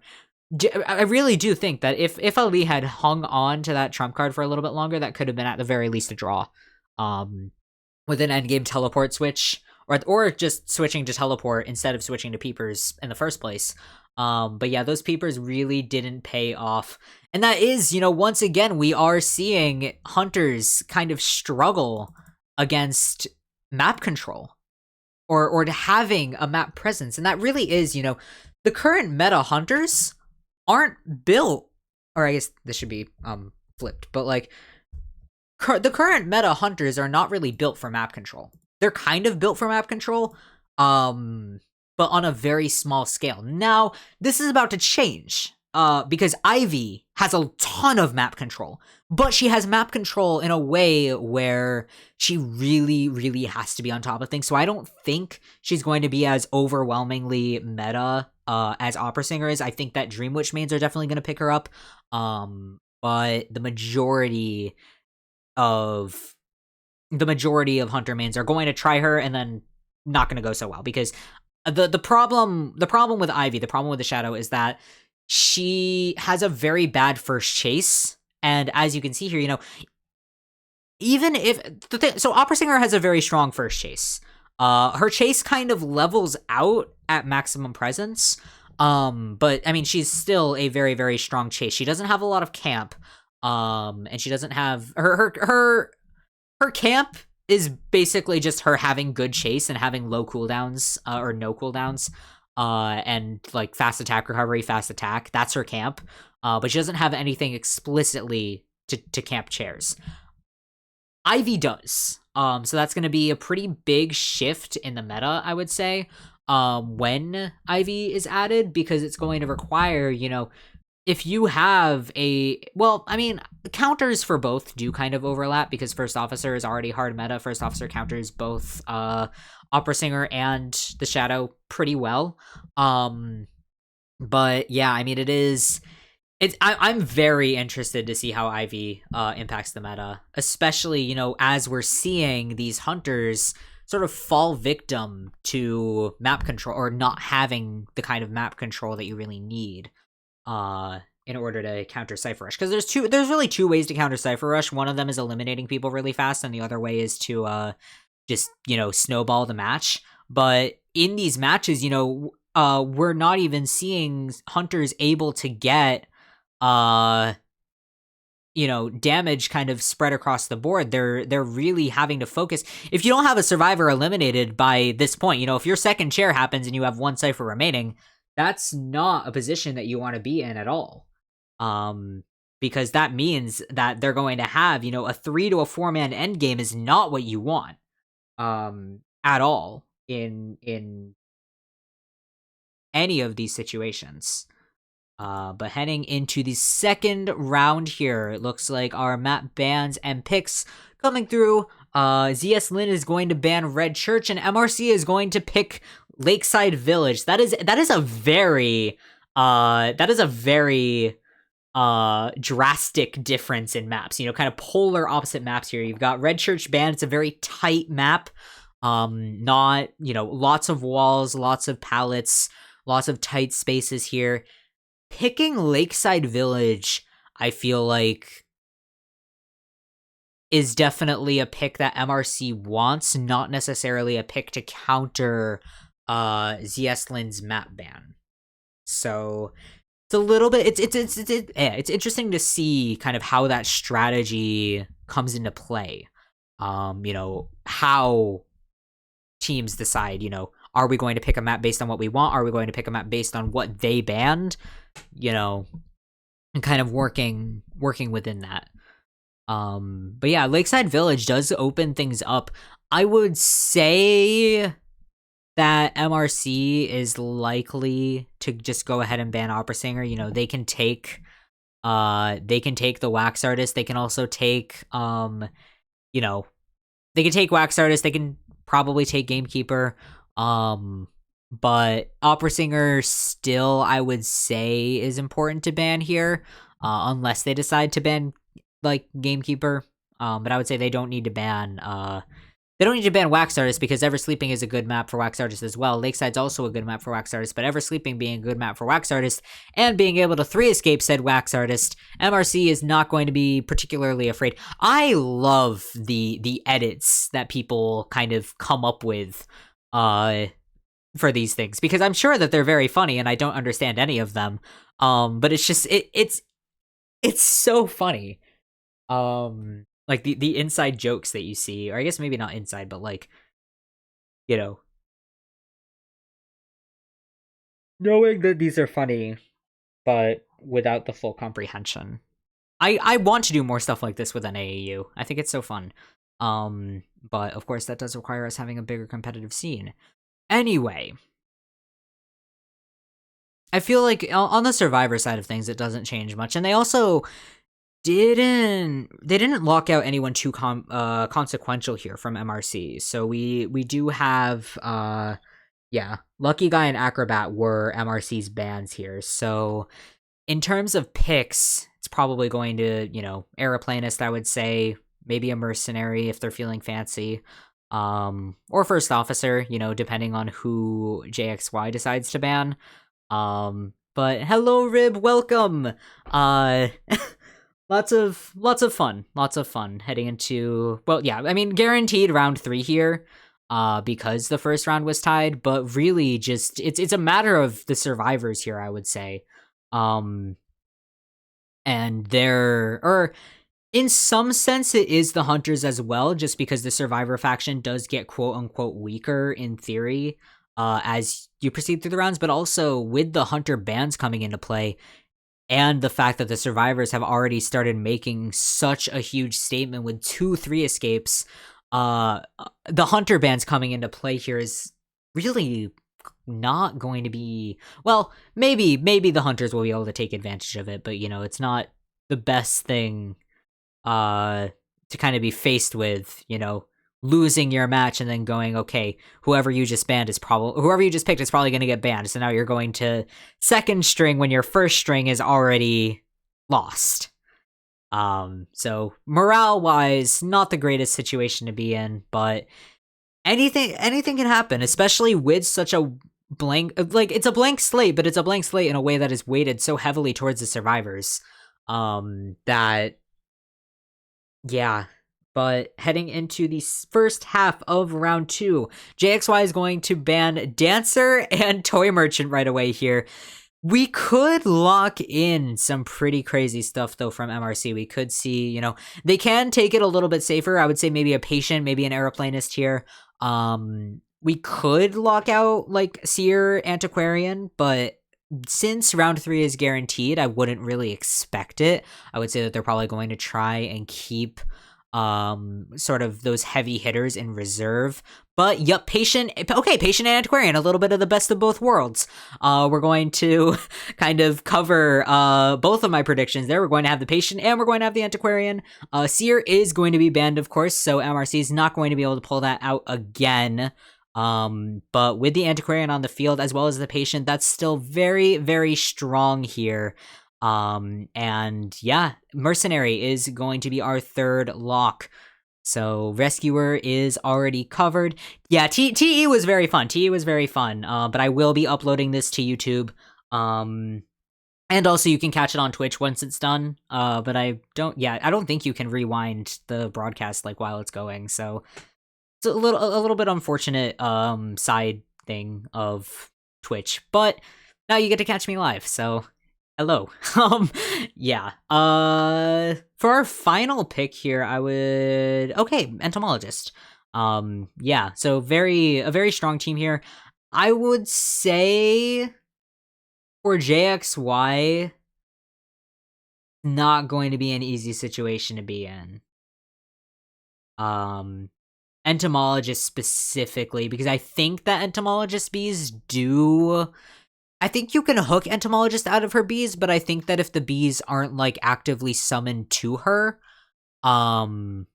I really do think that if Ali had hung on to that trump card for a little bit longer, that could have been at the very least a draw. With an endgame teleport switch, or just switching to teleport instead of switching to peepers in the first place. But yeah, those peepers really didn't pay off. And that is, once again, we are seeing hunters kind of struggle against map control, or to having a map presence. And that really is, the current meta hunters aren't built, or I guess this should be flipped, but like, the current meta hunters are not really built for map control. They're kind of built for map control, but on a very small scale. Now, this is about to change, because Ivy has a ton of map control, but she has map control in a way where she really, really has to be on top of things. So I don't think she's going to be as overwhelmingly meta as Opera Singer is. I think that Dream Witch mains are definitely going to pick her up, but the majority of hunter mains are going to try her, and then not going to go so well, because the problem with Ivy, the problem with the Shadow, is that she has a very bad first chase. And as you can see here, even if so Opera Singer has a very strong first chase. Her chase kind of levels out at maximum presence, but I mean, she's still a very, very strong chase. She doesn't have a lot of camp. And she doesn't have her camp is basically just her having good chase and having low cooldowns, or no cooldowns, and like fast attack recovery, fast attack. That's her camp. But she doesn't have anything explicitly to camp chairs. Ivy does. So that's going to be a pretty big shift in the meta, I would say, when Ivy is added, because it's going to require, if you have counters for both do kind of overlap, because First Officer is already hard meta. First Officer counters both Opera Singer and the Shadow pretty well. But yeah, I mean, I'm very interested to see how Ivy impacts the meta, especially, as we're seeing these hunters sort of fall victim to map control, or not having the kind of map control that you really need in order to counter Cypher Rush. Because there's really two ways to counter Cypher Rush. One of them is eliminating people really fast, and the other way is to just snowball the match. But in these matches, we're not even seeing hunters able to get damage kind of spread across the board. They're really having to focus. If you don't have a survivor eliminated by this point, if your second chair happens and you have one Cypher remaining, that's not a position that you want to be in at all. because that means that they're going to have, you know, a 3 to a 4-man end game is not what you want at all in any of these situations. But heading into the second round here, it looks like our map bans and picks coming through. ZS.Lin is going to ban Red Church, and MRC is going to pick Lakeside Village. That is a very drastic difference in maps. You know, kind of polar opposite maps here. You've got Red Church banned. It's a very tight map. Not, you know, lots of walls, lots of pallets, lots of tight spaces here. Picking Lakeside Village, I feel like, is definitely a pick that MRC wants, not necessarily a pick to counter ZS.Lin's map ban. So it's a little bit it's interesting to see kind of how that strategy comes into play. You know, how teams decide, you know, are we going to pick a map based on what we want? Are we going to pick a map based on what they banned? You know, and kind of working within that. But yeah, Lakeside Village does open things up. I would say that MRC is likely to just go ahead and ban Opera Singer. You know, they can take the Wax Artist. They can also take you know, they can take Wax Artist. They can probably take Gamekeeper. But Opera Singer still, I would say, is important to ban here, unless they decide to ban like Gamekeeper. But I would say they don't need to ban Wax Artist, because Ever Sleeping is a good map for Wax Artist as well. Lakeside's also a good map for Wax Artist, but Ever Sleeping being a good map for Wax Artist and being able to 3-escape said Wax Artist, MRC is not going to be particularly afraid. I love the edits that people kind of come up with for these things, because I'm sure that they're very funny and I don't understand any of them. But it's just it's so funny. Like the inside jokes that you see, or I guess maybe not inside, but like, you know, knowing that these are funny, but without the full comprehension. I want to do more stuff like this with an AAU. I think it's so fun. But of course that does require us having a bigger competitive scene. Anyway, I feel like on the Survivor side of things, it doesn't change much, and they also didn't lock out anyone too consequential here from MRC. So we do have yeah, Lucky Guy and Acrobat were MRC's bans here. So in terms of picks, it's probably going to, you know, Aeroplanist, I would say, maybe a Mercenary if they're feeling fancy. Or First Officer, you know, depending on who JXY decides to ban. But hello Rib, welcome. Lots of fun heading into, well, yeah, I mean, guaranteed round 3 here, because the first round was tied, but really just, it's a matter of the survivors here, I would say. And in some sense, it is the Hunters as well, just because the Survivor faction does get quote-unquote weaker in theory as you proceed through the rounds, but also with the Hunter bans coming into play, and the fact that the Survivors have already started making such a huge statement with 2 3-escapes, the Hunter bans coming into play here is really not going to be... Well, maybe the Hunters will be able to take advantage of it, but, you know, it's not the best thing to kind of be faced with, you know, losing your match and then going, okay, whoever you just picked is probably going to get banned. So now you're going to second string when your first string is already lost. So morale wise, not the greatest situation to be in, but anything can happen, especially with such a blank, like, it's a blank slate, but it's a blank slate in a way that is weighted so heavily towards the survivors, that, yeah. But heading into the first half of round 2, JXY is going to ban Dancer and Toy Merchant right away here. We could lock in some pretty crazy stuff, though, from MRC. We could see, you know, they can take it a little bit safer. I would say maybe a Patient, maybe an Aeroplanist here. We could lock out, like, Seer Antiquarian, but since round 3 is guaranteed, I wouldn't really expect it. I would say that they're probably going to try and keep sort of those heavy hitters in reserve. But yep, Patient and Antiquarian, a little bit of the best of both worlds. We're going to kind of cover both of my predictions there. We're going to have the Patient and we're going to have the Antiquarian. Seer is going to be banned, of course, so MRC is not going to be able to pull that out again. But with the Antiquarian on the field as well as the Patient, that's still very, very strong here. And yeah, Mercenary is going to be our third lock. So Rescuer is already covered. Yeah, TE was very fun. But I will be uploading this to YouTube. And also you can catch it on Twitch once it's done. But I don't think you can rewind the broadcast like while it's going. So it's a little bit unfortunate side thing of Twitch, but now you get to catch me live. So hello. Yeah. For our final pick here, Entomologist. Yeah, so a very strong team here. I would say for JXY, not going to be an easy situation to be in. Entomologist specifically, because I think that Entomologist bees I think you can hook Entomologist out of her bees, but I think that if the bees aren't like actively summoned to her, then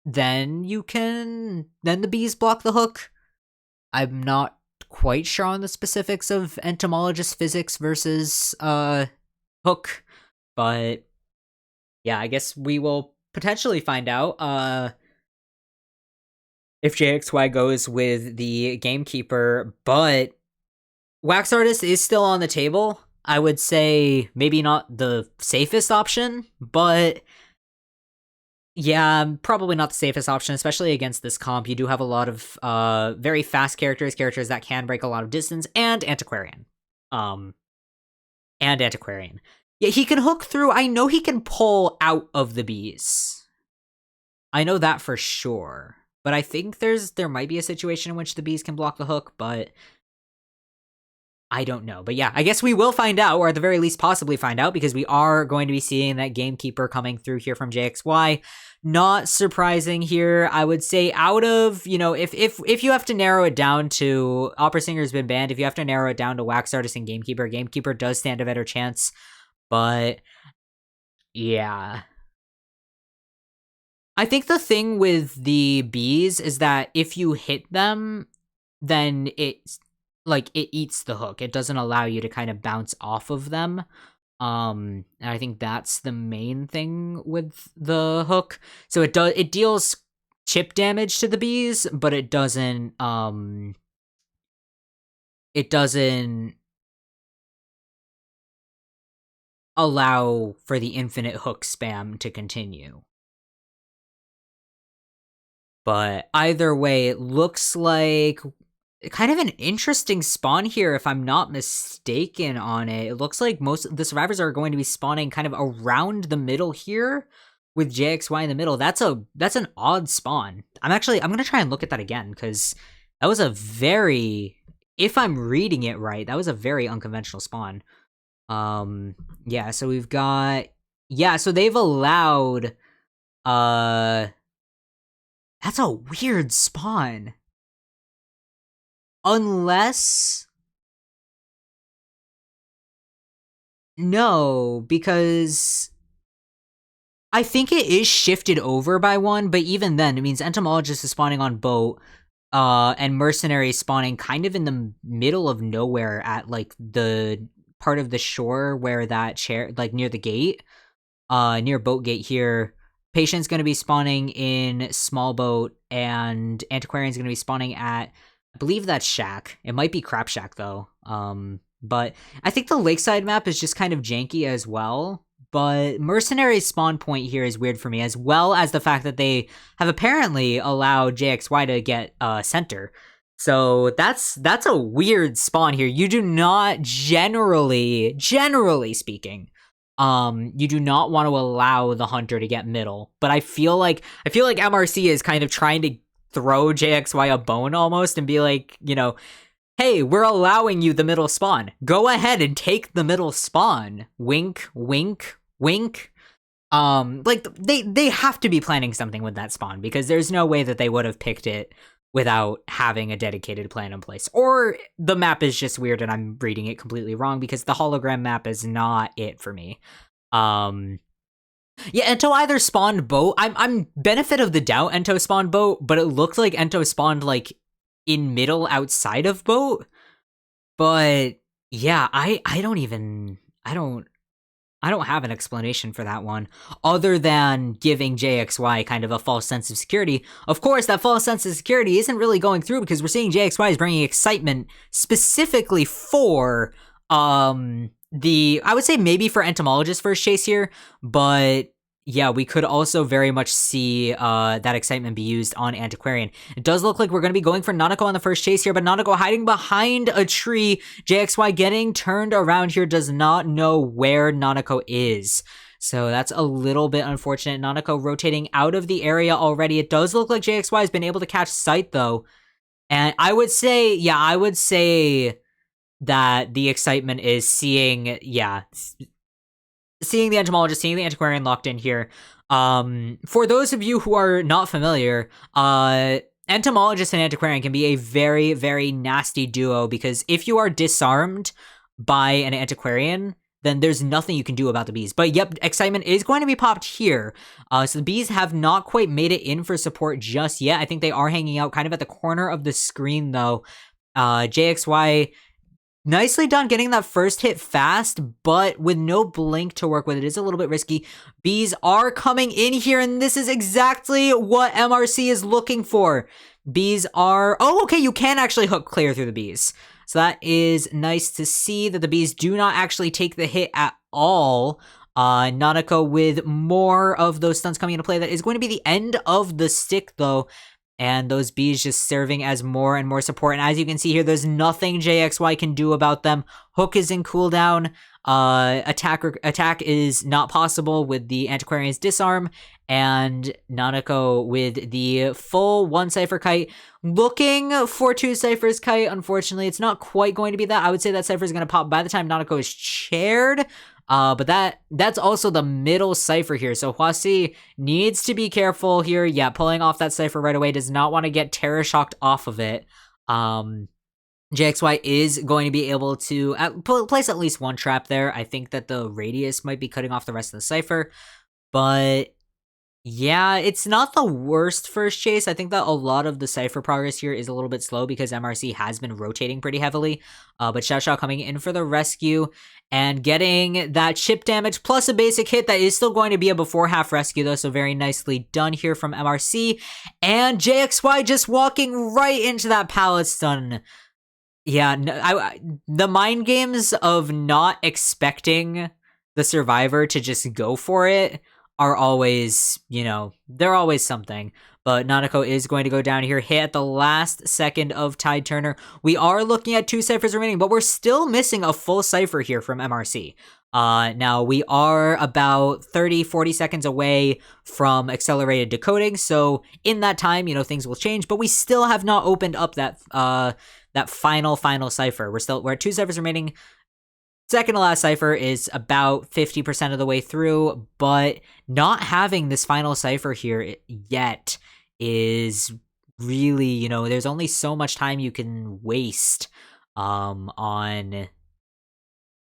the bees block the hook. I'm not quite sure on the specifics of Entomologist physics versus hook, but yeah, I guess we will potentially find out if JXY goes with the Gamekeeper, but Wax Artist is still on the table. I would say maybe not the safest option, but yeah, probably not the safest option, especially against this comp. You do have a lot of very fast characters that can break a lot of distance, and Antiquarian. Yeah, he can hook through. I know he can pull out of the bees. I know that for sure. But I think there might be a situation in which the bees can block the hook, but I don't know. But yeah, I guess we will find out, or at the very least possibly find out, because we are going to be seeing that Gamekeeper coming through here from JXY. Not surprising here. I would say out of, if you have to narrow it down to, Opera Singer's been banned, if you have to narrow it down to Wax Artist and Gamekeeper does stand a better chance. But yeah. I think the thing with the bees is that if you hit them, then it eats the hook. It doesn't allow you to kind of bounce off of them. And I think that's the main thing with the hook. So it deals chip damage to the bees, but it doesn't allow for the infinite hook spam to continue. But either way, it looks like kind of an interesting spawn here, if I'm not mistaken on it. It looks like most of the survivors are going to be spawning kind of around the middle here, with JXY in the middle. That's an odd spawn. I'm gonna try and look at that again, because that was if I'm reading it right, that was a very unconventional spawn. Yeah, so we've got, so they've allowed, that's a weird spawn. Unless... No, because I think it is shifted over by one, but even then, it means Entomologist is spawning on boat, and Mercenary is spawning kind of in the middle of nowhere at, like, the part of the shore where that chair, like, near the gate, near boat gate here. Patient's going to be spawning in small boat, and Antiquarian's going to be spawning at, I believe that's Shack. It might be Crap Shack, though. But I think the Lakeside map is just kind of janky as well. But Mercenary's spawn point here is weird for me, as well as the fact that they have apparently allowed JXY to get center. So that's a weird spawn here. You do not generally speaking, you do not want to allow the hunter to get middle. But I feel like MRC is kind of trying to throw JXY a bone almost and be like, hey, we're allowing you the middle spawn. Go ahead and take the middle spawn. Wink, wink, wink. Like they have to be planning something with that spawn, because there's no way that they would have picked it without having a dedicated plan in place. Or the map is just weird and I'm reading it completely wrong, because the hologram map is not it for me. Yeah, Ento either spawned boat. I'm benefit of the doubt Ento spawned boat, but it looked like Ento spawned like in middle outside of boat. But yeah, I don't have an explanation for that one, other than giving JXY kind of a false sense of security. Of course, that false sense of security isn't really going through, because we're seeing JXY is bringing excitement specifically for I would say maybe for Entomologist first chase here, but yeah, we could also very much see that excitement be used on Antiquarian. It does look like we're going to be going for Nanako on the first chase here, but Nanako hiding behind a tree. JXY getting turned around here, does not know where Nanako is. So that's a little bit unfortunate. Nanako rotating out of the area already. It does look like JXY has been able to catch sight, though. And I would say that the excitement is seeing the Entomologist, seeing the Antiquarian locked in here. For those of you who are not familiar, Entomologist and Antiquarian can be a very, very nasty duo, because if you are disarmed by an Antiquarian, then there's nothing you can do about the bees. But yep, excitement is going to be popped here. So the bees have not quite made it in for support just yet. I think they are hanging out kind of at the corner of the screen, though. JXY, nicely done getting that first hit fast, but with no blink to work with, it is a little bit risky. Bees are coming in here, and this is exactly what MRC is looking for. Bees are... Oh, okay, you can actually hook clear through the bees. So that is nice to see that the bees do not actually take the hit at all. Nanako with more of those stunts coming into play. That is going to be the end of the stick, though. And those bees just serving as more and more support. And as you can see here, there's nothing JXY can do about them. Hook is in cooldown. Attack is not possible with the Antiquarian's disarm. And Nanako with the full 1 Cypher Kite. Looking for 2 Cyphers Kite. Unfortunately, it's not quite going to be that. I would say that Cypher is going to pop by the time Nanako is chaired. But that's also the middle Cypher here. So Hwasi needs to be careful here. Yeah, pulling off that Cypher right away, does not want to get Terror Shocked off of it. JXY is going to be able to place at least 1 trap there. I think that the radius might be cutting off the rest of the Cypher. But yeah, it's not the worst first chase. I think that a lot of the Cypher progress here is a little bit slow, because MRC has been rotating pretty heavily. But Xiaoxiao coming in for the rescue and getting that chip damage plus a basic hit. That is still going to be a before half rescue, though, so very nicely done here from MRC. And JXY just walking right into that pallet stun. Yeah, the mind games of not expecting the survivor to just go for it are always, they're always something. But Nanako is going to go down here, hit at the last second of Tide Turner. We are looking at 2 Cyphers remaining, but we're still missing a full Cypher here from MRC. Now, we are about 30-40 seconds away from accelerated decoding, so in that time, things will change, but we still have not opened up that final Cypher. We're at 2 Cyphers remaining. Second to last Cypher is about 50% of the way through, but not having this final Cypher here yet is really, there's only so much time you can waste on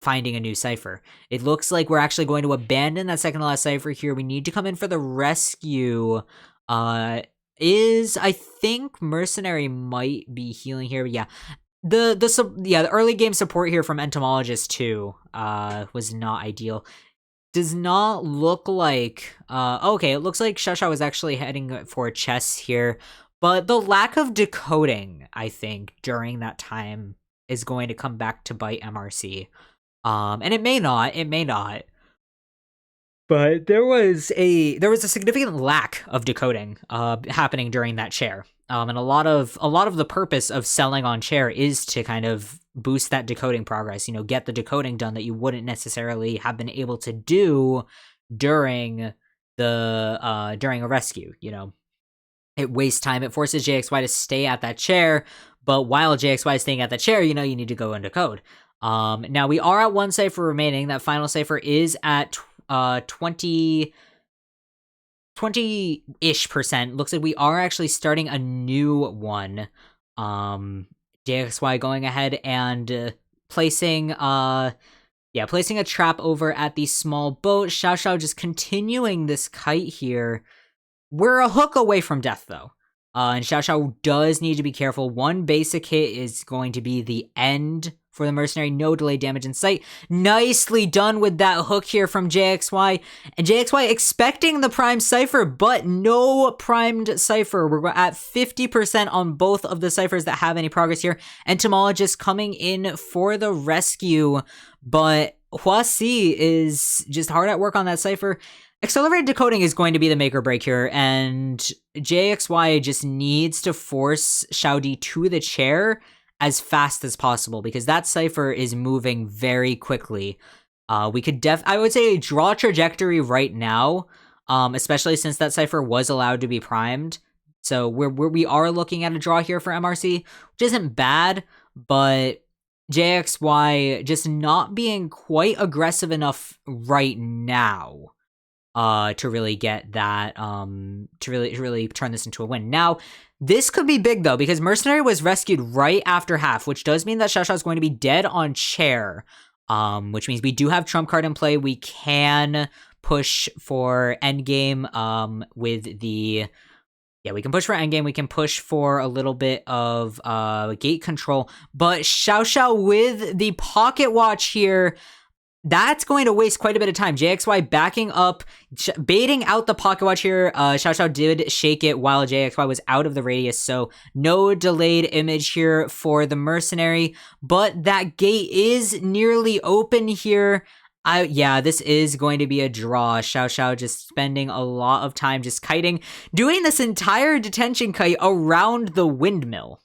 finding a new Cypher. It looks like we're actually going to abandon that second to last Cypher here. We need to come in for the rescue. I think Mercenary might be healing here, but yeah. The early game support here from Entomologist too was not ideal. Does not look like okay, it looks like Xiaoxiao was actually heading for chests here, but the lack of decoding, I think, during that time is going to come back to bite MRC. And it may not. But there was a significant lack of decoding happening during that chair. And a lot of the purpose of selling on chair is to kind of boost that decoding progress, get the decoding done that you wouldn't necessarily have been able to do during a rescue, It wastes time. It forces JXY to stay at that chair, But while JXY is staying at the chair, you need to go into code. Now we are at 1 cipher remaining. That final cipher is at 20-ish%. Looks like we are actually starting a new one. JXY going ahead and placing a trap over at the small boat. Xiao just continuing this kite here. We're a hook away from death, though. And Xiao does need to be careful. One basic hit is going to be the end for the mercenary. No delay damage in sight. Nicely done with that hook here from JXY. And JXY expecting the prime cipher, but no primed cipher. We're at 50% on both of the ciphers that have any progress here. Entomologist coming in for the rescue, but Huasi is just hard at work on that cipher. Accelerated decoding is going to be the make or break here, and JXY just needs to force Xiaodi to the chair as fast as possible, because that cipher is moving very quickly. We could I would say draw trajectory right now, especially since that cipher was allowed to be primed. So we are looking at a draw here for MRC, which isn't bad, but JXY just not being quite aggressive enough right now to really get that, to really turn this into a win. Now, this could be big, though, because Mercenary was rescued right after half, which does mean that Xiao is going to be dead on chair, which means we do have trump card in play. We can push for endgame with the... Yeah, we can push for endgame. We can push for a little bit of gate control. But Xiao with the pocket watch here... That's going to waste quite a bit of time. JXY backing up, baiting out the pocket watch here. Xiao did shake it while JXY was out of the radius, so no delayed image here for the mercenary. But that gate is nearly open here. Yeah, this is going to be a draw. Xiao just spending a lot of time just kiting, doing this entire detention kite around the windmill.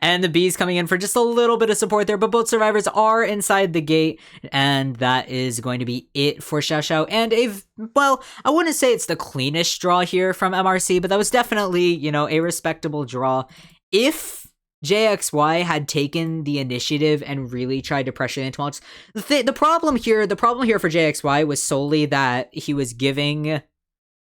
And the bees coming in for just a little bit of support there, but both survivors are inside the gate, and that is going to be it for Xiao. And I wouldn't say it's the cleanest draw here from MRC, but that was definitely, a respectable draw. If JXY had taken the initiative and really tried to pressure the entomologists, the problem here for JXY was solely that he was giving,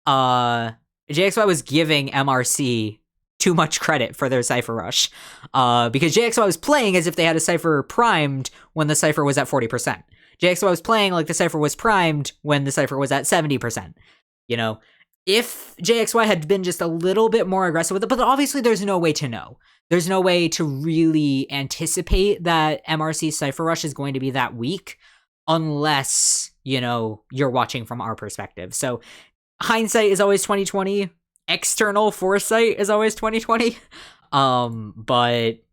JXY was giving MRC too much credit for their cipher rush, because JXY was playing as if they had a cipher primed when the cipher was at 40%. JXY was playing like the cipher was primed when the cipher was at 70%. If JXY had been just a little bit more aggressive with it, but obviously there's no way to know. There's no way to really anticipate that MRC cipher rush is going to be that weak unless, you're watching from our perspective. So hindsight is always 20/20. External foresight is always 20/20. But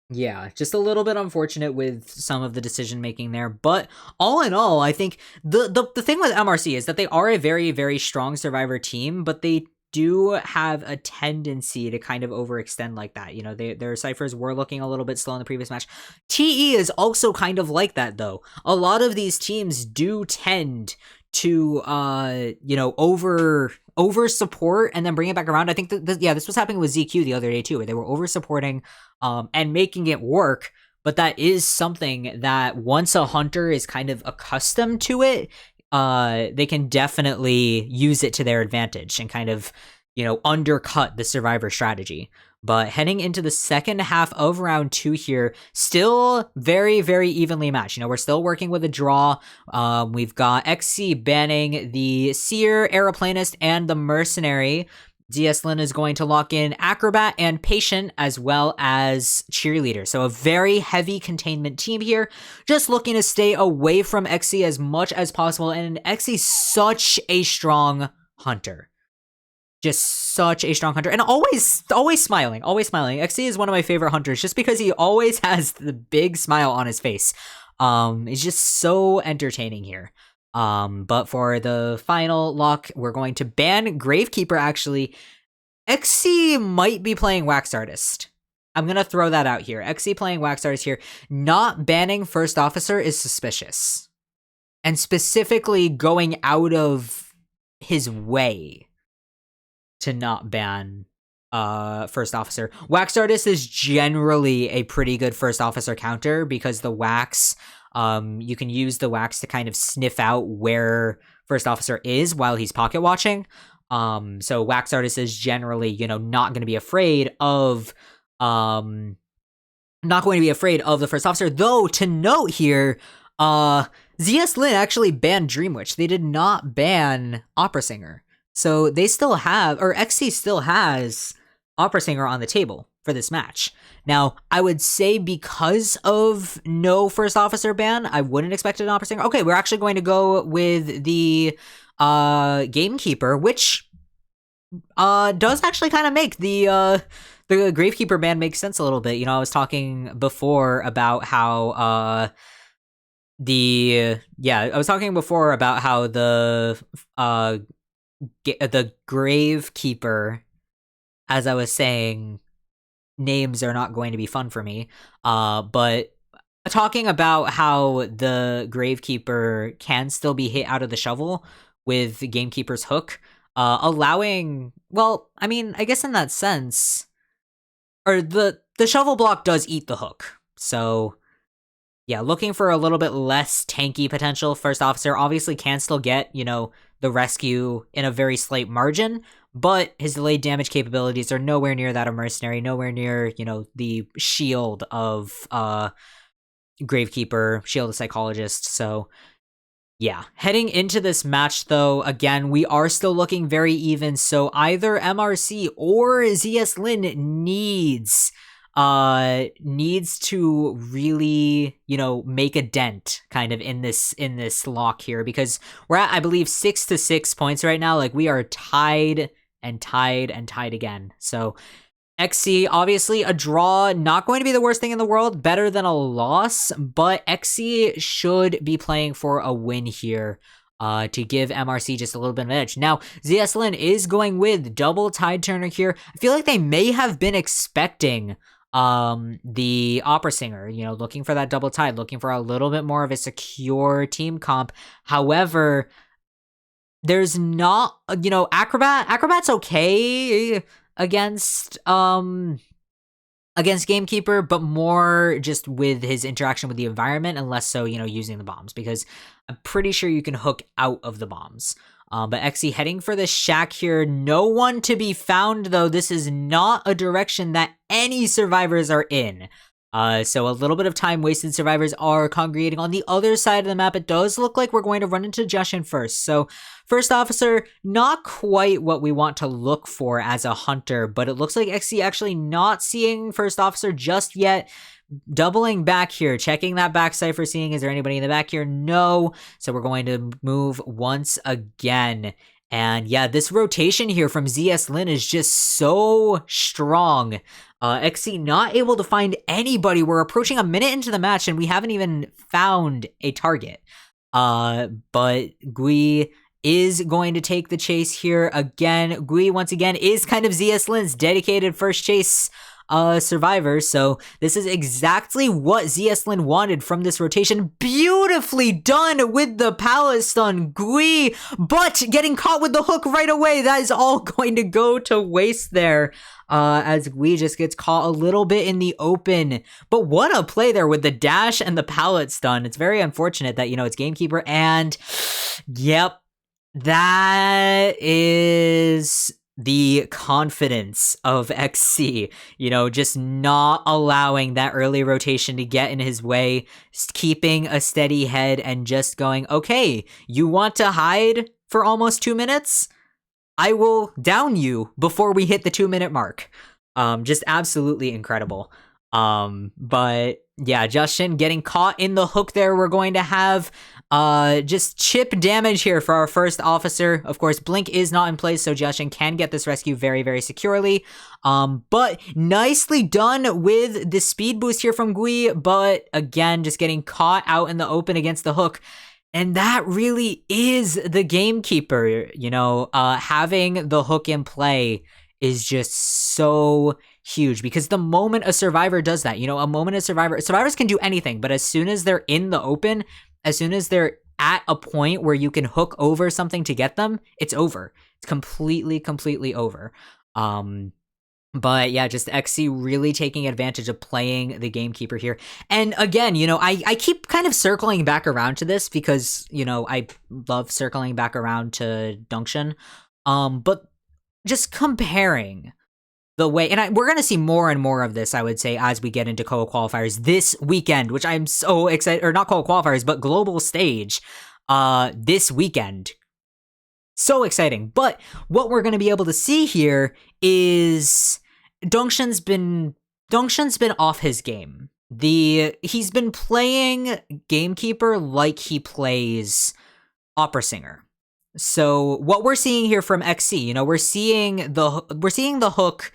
yeah, just a little bit unfortunate with some of the decision making there. But all in all, I think the thing with MRC is that they are a very, very strong survivor team, but they do have a tendency to kind of overextend like that. Their ciphers were looking a little bit slow in the previous match. TE is also kind of like that, though. A lot of these teams do tend to over support and then bring it back around. I think this was happening with ZQ the other day too, where they were over supporting and making it work. But that is something that once a hunter is kind of accustomed to it, they can definitely use it to their advantage and kind of undercut the survivor strategy. But heading into the second half of round 2 here, still very, very evenly matched. We're still working with a draw. We've got XC banning the Seer, Aeroplanist, and the Mercenary. ZS.Lin is going to lock in Acrobat and Patient as well as Cheerleader. So a very heavy containment team here. Just looking to stay away from XC as much as possible. And XC's such a strong hunter. Just such a strong hunter, and always smiling. XC is one of my favorite hunters just because he always has the big smile on his face. It's just so entertaining here. But for the final lock, we're going to ban Gravekeeper, actually. XC might be playing Wax Artist. I'm going to throw that out here. XC playing Wax Artist here. Not banning First Officer is suspicious. And specifically going out of his way to not ban first officer. Wax Artist is generally a pretty good first officer counter because the wax, you can use the wax to kind of sniff out where first officer is while he's pocket watching. So Wax Artist is generally, you know, not going to be afraid of the first officer. Though, to note here, ZS.Lin actually banned Dream Witch. They did not ban Opera Singer. So they still have, or XC still has Opera Singer on the table for this match. Now, I would say because of no first officer ban, I wouldn't expect an Opera Singer. Okay, we're actually going to go with the Gamekeeper, which does actually kind of make the Gravekeeper ban make sense a little bit. You know, I was talking before about how the Gravekeeper, as I was saying, names are not going to be fun for me. But talking about how the Gravekeeper can still be hit out of the shovel with Gamekeeper's hook, allowing, well, I mean, I guess in that sense, or the shovel block does eat the hook. So yeah, looking for a little bit less tanky potential. First officer obviously can still get, you know, the rescue in a very slight margin, but his delayed damage capabilities are nowhere near that of Mercenary, nowhere near, you know, the shield of Gravekeeper, shield of Psychologist. So yeah, heading into this match, though, again, we are still looking very even, so either MRC or ZS.Lin needs to really, you know, make a dent kind of in this lock here, because we're at, I believe, 6-6 points right now. Like, we are tied again. So XC, obviously a draw, not going to be the worst thing in the world, better than a loss, but XC should be playing for a win here to give MRC just a little bit of an edge. Now, ZS.Lin is going with double tide turner here. I feel like they may have been expecting the Opera Singer, you know, looking for that double tide, looking for a little bit more of a secure team comp. However, there's not, you know, Acrobat's okay against Gamekeeper, but more just with his interaction with the environment and less so, you know, using the bombs, because I'm pretty sure you can hook out of the bombs. But XE heading for the shack here. No one to be found, though. This is not a direction that any survivors are in. So a little bit of time wasted. Survivors are congregating on the other side of the map. It does look like we're going to run into Jushin first. So first officer, not quite what we want to look for as a hunter, but it looks like XE actually not seeing first officer just yet. Doubling back here, checking that back cipher, seeing is there anybody in the back here? No. So we're going to move once again. And yeah, this rotation here from ZS.Lin is just so strong. XC not able to find anybody. We're approaching a minute into the match and we haven't even found a target. But Gui is going to take the chase here again. Gui, once again, is kind of ZS.Lin's dedicated first chase survivor. So this is exactly what ZS.Lin wanted from this rotation. Beautifully done with the pallet stun, Gui, but getting caught with the hook right away. That is all going to go to waste there. As Gui just gets caught a little bit in the open. But what a play there with the dash and the pallet stun. It's very unfortunate that, you know, it's Gamekeeper, and yep, that is the confidence of XC, you know, just not allowing that early rotation to get in his way, keeping a steady head and just going, okay, you want to hide for almost 2 minutes? I will down you before we hit the 2-minute mark. Just absolutely incredible. But yeah, Jushin getting caught in the hook there. We're going to have just chip damage here for our first officer. Of course, Blink is not in place, so Jushin can get this rescue very, very securely. But nicely done with the speed boost here from Gui, but again, just getting caught out in the open against the hook. And that really is the Gamekeeper, you know, having the hook in play is just so huge, because the moment a survivor does that, you know, survivors can do anything, but as soon as they're in the open, as soon as they're at a point where you can hook over something to get them, it's over. It's completely over. But yeah, just XC really taking advantage of playing the gamekeeper here. And again, I keep kind of circling back around to this because, I love circling back around to Dunction. But just comparing the way, and we're going to see more and more of this, I would say, as we get into COA qualifiers this weekend, which I'm so excited, or not COA qualifiers, but global stage this weekend. So exciting. But what we're going to be able to see here is Dongshin's been off his game. He's been playing gamekeeper like he plays opera singer. So what we're seeing here from XC, we're seeing the hook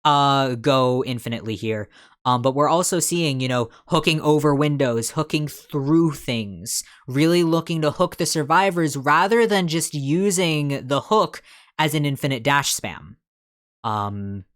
go infinitely here. But we're also seeing, hooking over windows, hooking through things, really looking to hook the survivors rather than just using the hook as an infinite dash spam.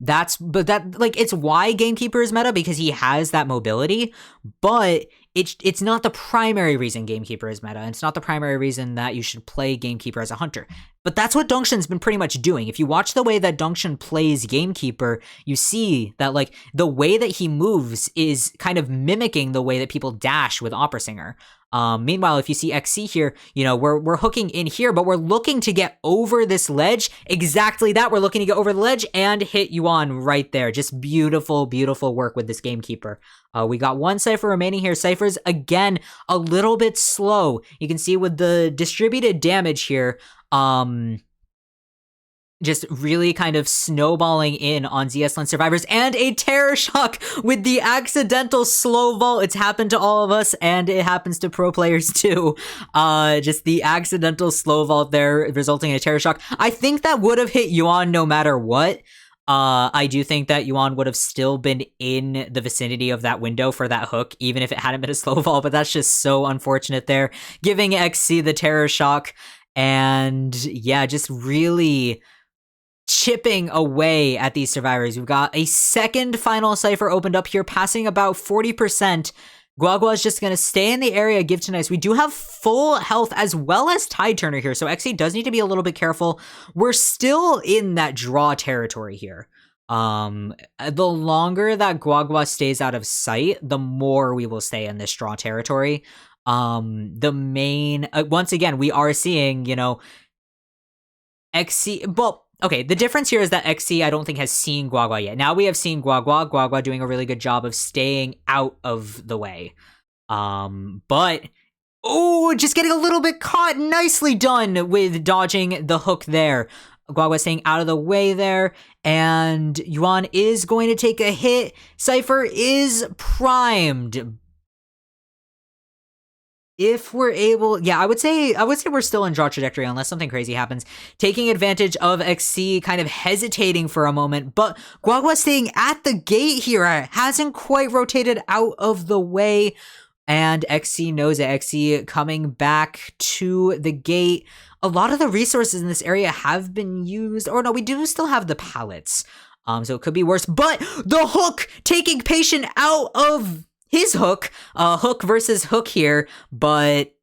It's why Gamekeeper is meta, because he has that mobility, but it's not the primary reason Gamekeeper is meta. It's not the primary reason that you should play Gamekeeper as a hunter. But that's what Dongshin's been pretty much doing. If you watch the way that Dongshin plays Gamekeeper, you see that the way that he moves is kind of mimicking the way that people dash with Opera Singer. Meanwhile, if you see XC here, we're hooking in here, but we're looking to get over this ledge. Exactly that. We're looking to get over the ledge and hit Yuan right there. Just beautiful, beautiful work with this Gamekeeper. We got one Cypher remaining here. Cypher's, again, a little bit slow. You can see with the distributed damage here, just really kind of snowballing in on ZS.Lin survivors, and a Terror Shock with the accidental slow vault. It's happened to all of us, and it happens to pro players too. Just the accidental slow vault there, resulting in a Terror Shock. I think that would have hit Yuan no matter what. I do think that Yuan would have still been in the vicinity of that window for that hook, even if it hadn't been a slow vault, but that's just so unfortunate there. Giving XC the Terror Shock, and yeah, just really chipping away at these survivors. We've got a second final Cypher opened up here, passing about 40%. Guagua is just going to stay in the area, give to Nice. We do have full health as well as Tide Turner here, so XC does need to be a little bit careful. We're still in that draw territory here. The longer that Guagua stays out of sight, the more we will stay in this draw territory. The main, once again, we are seeing, XC, well, okay, the difference here is that XC, I don't think, has seen Guagua yet. Now we have seen Guagua doing a really good job of staying out of the way. But, just getting a little bit caught. Nicely done with dodging the hook there. Guagua staying out of the way there, and Yuan is going to take a hit. Cypher is primed. If we're able, I would say we're still in draw trajectory unless something crazy happens. Taking advantage of XC kind of hesitating for a moment, but Guagua staying at the gate here, hasn't quite rotated out of the way, and XC knows it. XC coming back to the gate. A lot of the resources in this area have been used, or no, we do still have the pallets, so it could be worse, but the hook taking Patient out of his hook, hook versus hook here, but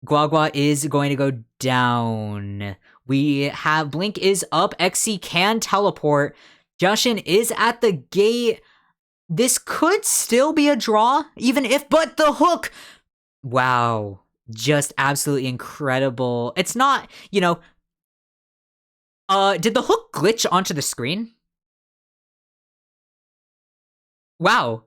Guagua is going to go down. We have Blink is up, XC can teleport, Jushin is at the gate. This could still be a draw, even if, but the hook, wow, just absolutely incredible. It's not, did the hook glitch onto the screen? Wow,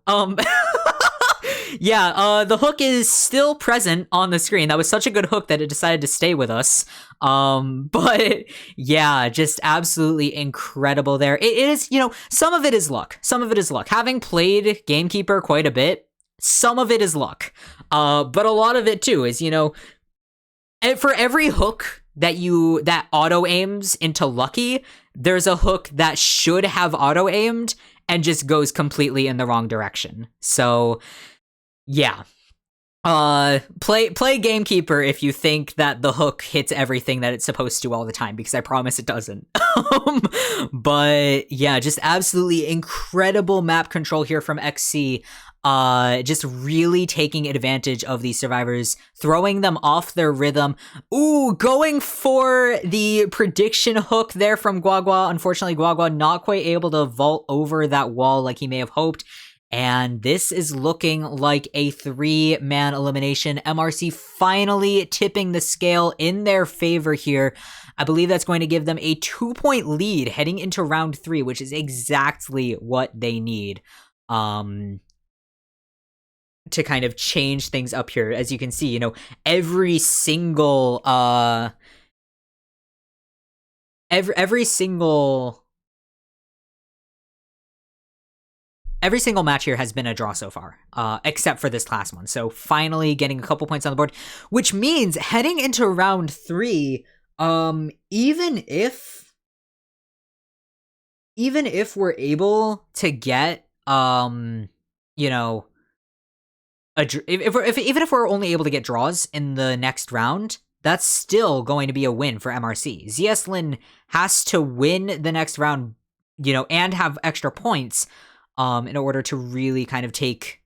yeah, the hook is still present on the screen. That was such a good hook that it decided to stay with us. But yeah, just absolutely incredible there. It is, some of it is luck. Some of it is luck. Having played Gamekeeper quite a bit, some of it is luck. But a lot of it too is, for every hook that auto aims into Lucky, there's a hook that should have auto aimed and just goes completely in the wrong direction. So yeah, Play Gamekeeper if you think that the hook hits everything that it's supposed to all the time, because I promise it doesn't. But yeah, just absolutely incredible map control here from XC. Just really taking advantage of these survivors, throwing them off their rhythm. Ooh, going for the prediction hook there from Guagua. Unfortunately, Guagua not quite able to vault over that wall like he may have hoped. And this is looking like a 3-man elimination. MRC finally tipping the scale in their favor here. I believe that's going to give them a 2-point lead heading into round 3, which is exactly what they need to kind of change things up here. As you can see, you know, every single match here has been a draw so far, except for this last one. So finally getting a couple points on the board, which means heading into round 3, even if we're able to get, you know, even if we're only able to get draws in the next round, that's still going to be a win for MRC. ZS.Lin has to win the next round, you know, and have extra points in order to really kind of take,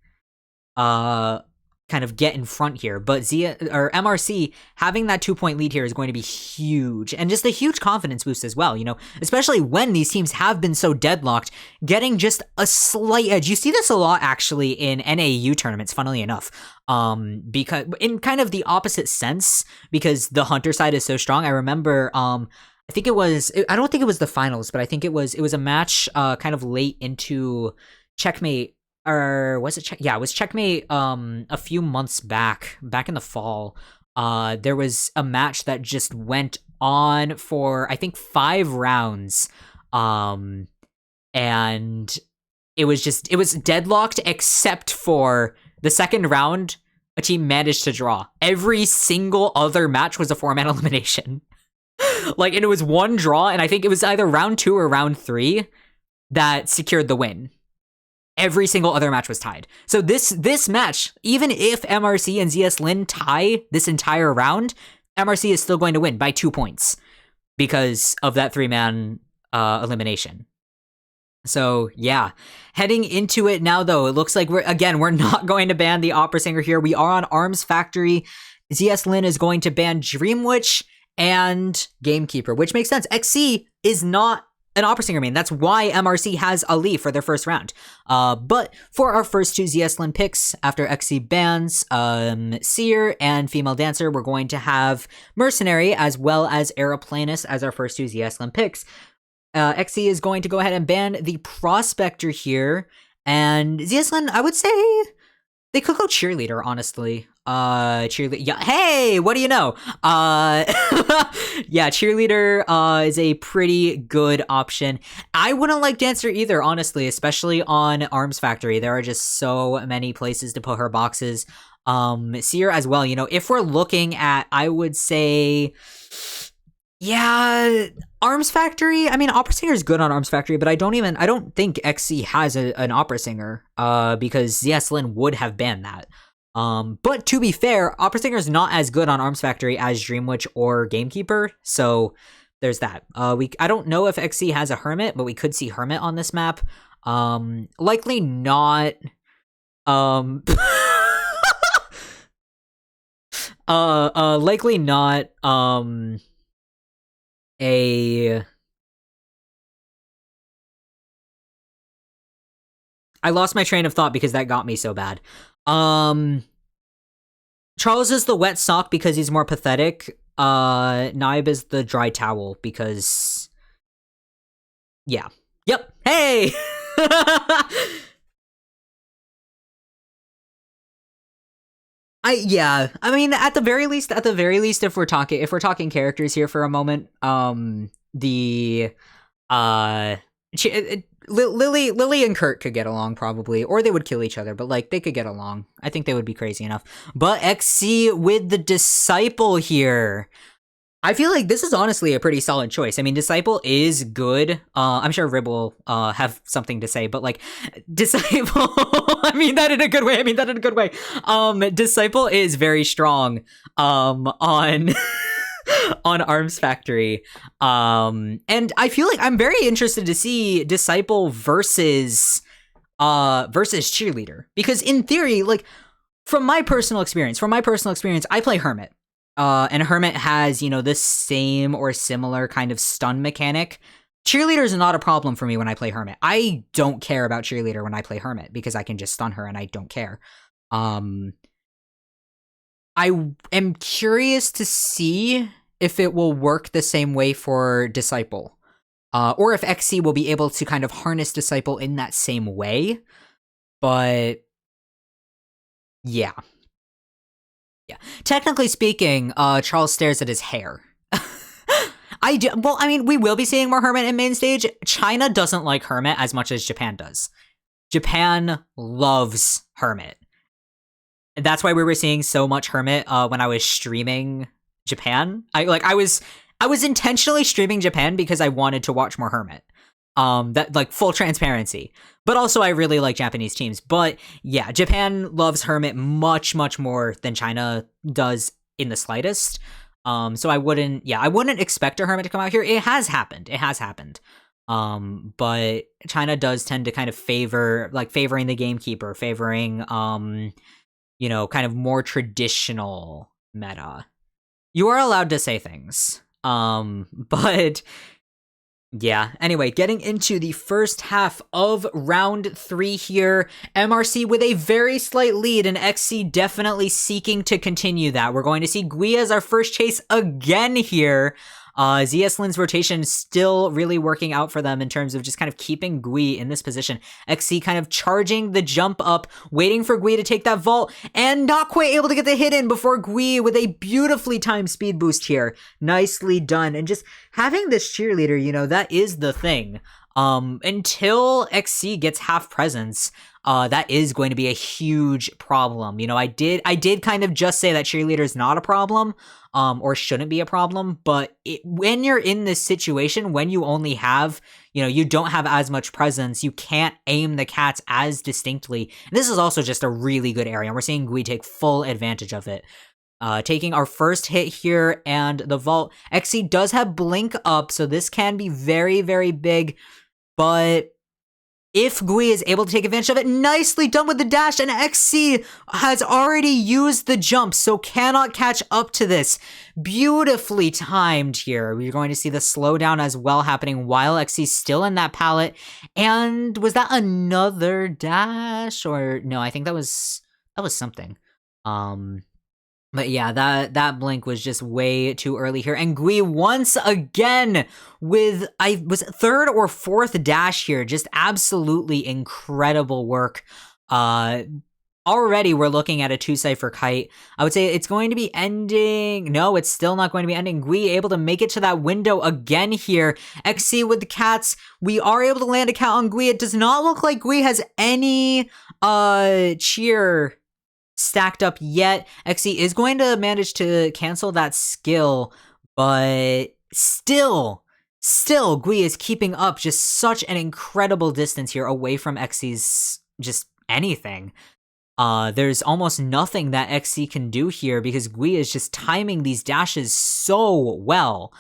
kind of get in front here. But MRC having that 2-point lead here is going to be huge, and just a huge confidence boost as well, you know, especially when these teams have been so deadlocked, getting just a slight edge. You see this a lot actually in NAU tournaments, funnily enough, because in kind of the opposite sense, because the Hunter side is so strong. I remember, I think it was, I don't think it was the finals, but I think it was a match kind of late into Checkmate, or was it yeah, it was Checkmate a few months back in the fall. There was a match that just went on for I think 5 rounds. And it was deadlocked except for the second round. A team managed to draw. Every single other match was a 4-man elimination. Like, and it was one draw, and I think it was either round 2 or round 3 that secured the win. Every single other match was tied. So this match, even if MRC and ZS.Lin tie this entire round, MRC is still going to win by 2 points because of that 3-man elimination. So yeah, heading into it now though, it looks like we're not going to ban the opera singer here. We are on Arms Factory. ZS.Lin is going to ban Dreamwitch and Gamekeeper, which makes sense. XC is not an opera singer main. That's why MRC has Ali for their first round. But for our first 2 ZS.Lin picks, after XC bans Seer and Female Dancer, we're going to have Mercenary as well as Aeroplanist as our first 2 ZS.Lin picks. XC is going to go ahead and ban the Prospector here, and ZS.Lin, I would say they could go Cheerleader, honestly. Cheerleader. Yeah. Hey, what do you know? Yeah, Cheerleader is a pretty good option. I wouldn't like Dancer either, honestly, especially on Arms Factory. There are just so many places to put her boxes. Seer as well. You know, if we're looking at, I would say, yeah, Arms Factory. I mean, Opera Singer is good on Arms Factory, but I don't think XC has an Opera Singer, because ZS.Lin would have banned that. But to be fair, Opera Singer is not as good on Arms Factory as Dreamwitch or Gamekeeper, so there's that. I don't know if XC has a Hermit, but we could see Hermit on this map. Likely not. Likely not. I lost my train of thought because that got me so bad. Charles is the wet sock because he's more pathetic. Naib is the dry towel because, yeah. Yep. Hey. I mean, at the very least, if we're talking characters here for a moment, Lily and Kurt could get along probably, or they would kill each other, but like they could get along. I think they would be crazy enough. But XC with the Disciple here. I feel like this is honestly a pretty solid choice. I mean, Disciple is good. I'm sure Rib will have something to say, but like Disciple, I mean that in a good way. Disciple is very strong on on Arms Factory. And I feel like I'm very interested to see Disciple versus Cheerleader, because in theory, like from my personal experience, I play Hermit. And Hermit has, you know, this same or similar kind of stun mechanic. Cheerleader is not a problem for me when I play Hermit. I don't care about Cheerleader when I play Hermit because I can just stun her and I don't care. I am curious to see if it will work the same way for Disciple. Or if XC will be able to kind of harness Disciple in that same way. But yeah. Yeah. Technically speaking, Charles stares at his hair. We will be seeing more Hermit in main stage. China doesn't like Hermit as much as Japan does. Japan loves Hermit. That's why we were seeing so much Hermit when I was streaming Japan. I was intentionally streaming Japan because I wanted to watch more Hermit. That, like, full transparency. But also I really like Japanese teams. But yeah, Japan loves Hermit much, much more than China does in the slightest. So I wouldn't expect a Hermit to come out here. It has happened. But China does tend to kind of favoring the Gamekeeper, favoring, you know, kind of more traditional meta. You are allowed to say things. But yeah, anyway, getting into the first half of round 3 here. MRC with a very slight lead, and XC definitely seeking to continue that. We're going to see Gui as our first chase again here. ZS.Lin's rotation still really working out for them in terms of just kind of keeping Gui in this position. XC kind of charging the jump up, waiting for Gui to take that vault, and not quite able to get the hit in before Gui with a beautifully timed speed boost here. Nicely done. And just having this Cheerleader, you know, that is the thing. Until XC gets half presence, that is going to be a huge problem. You know, I did kind of just say that Cheerleader is not a problem, or shouldn't be a problem, but when you're in this situation, when you only have, you know, you don't have as much presence, you can't aim the cats as distinctly. And this is also just a really good area, and we're seeing Gui take full advantage of it. Taking our first hit here, and the vault. XC does have blink up, so this can be very, very big, but if Gui is able to take advantage of it, nicely done with the dash, and XC has already used the jump, so cannot catch up to this. Beautifully timed here. We're going to see the slowdown as well happening while XC's still in that pallet. And was that another dash? Or no, I think that was something. But yeah, that blink was just way too early here. And Gui once again with, was it third or fourth dash here. Just absolutely incredible work. Already we're looking at a 2-cipher kite. I would say it's going to be ending. No, it's still not going to be ending. Gui able to make it to that window again here. XC with the cats. We are able to land a cat on Gui. It does not look like Gui has any cheer stacked up yet. XC is going to manage to cancel that skill, but still Gui is keeping up just such an incredible distance here away from XC's just anything. There's almost nothing that XC can do here because Gui is just timing these dashes so well.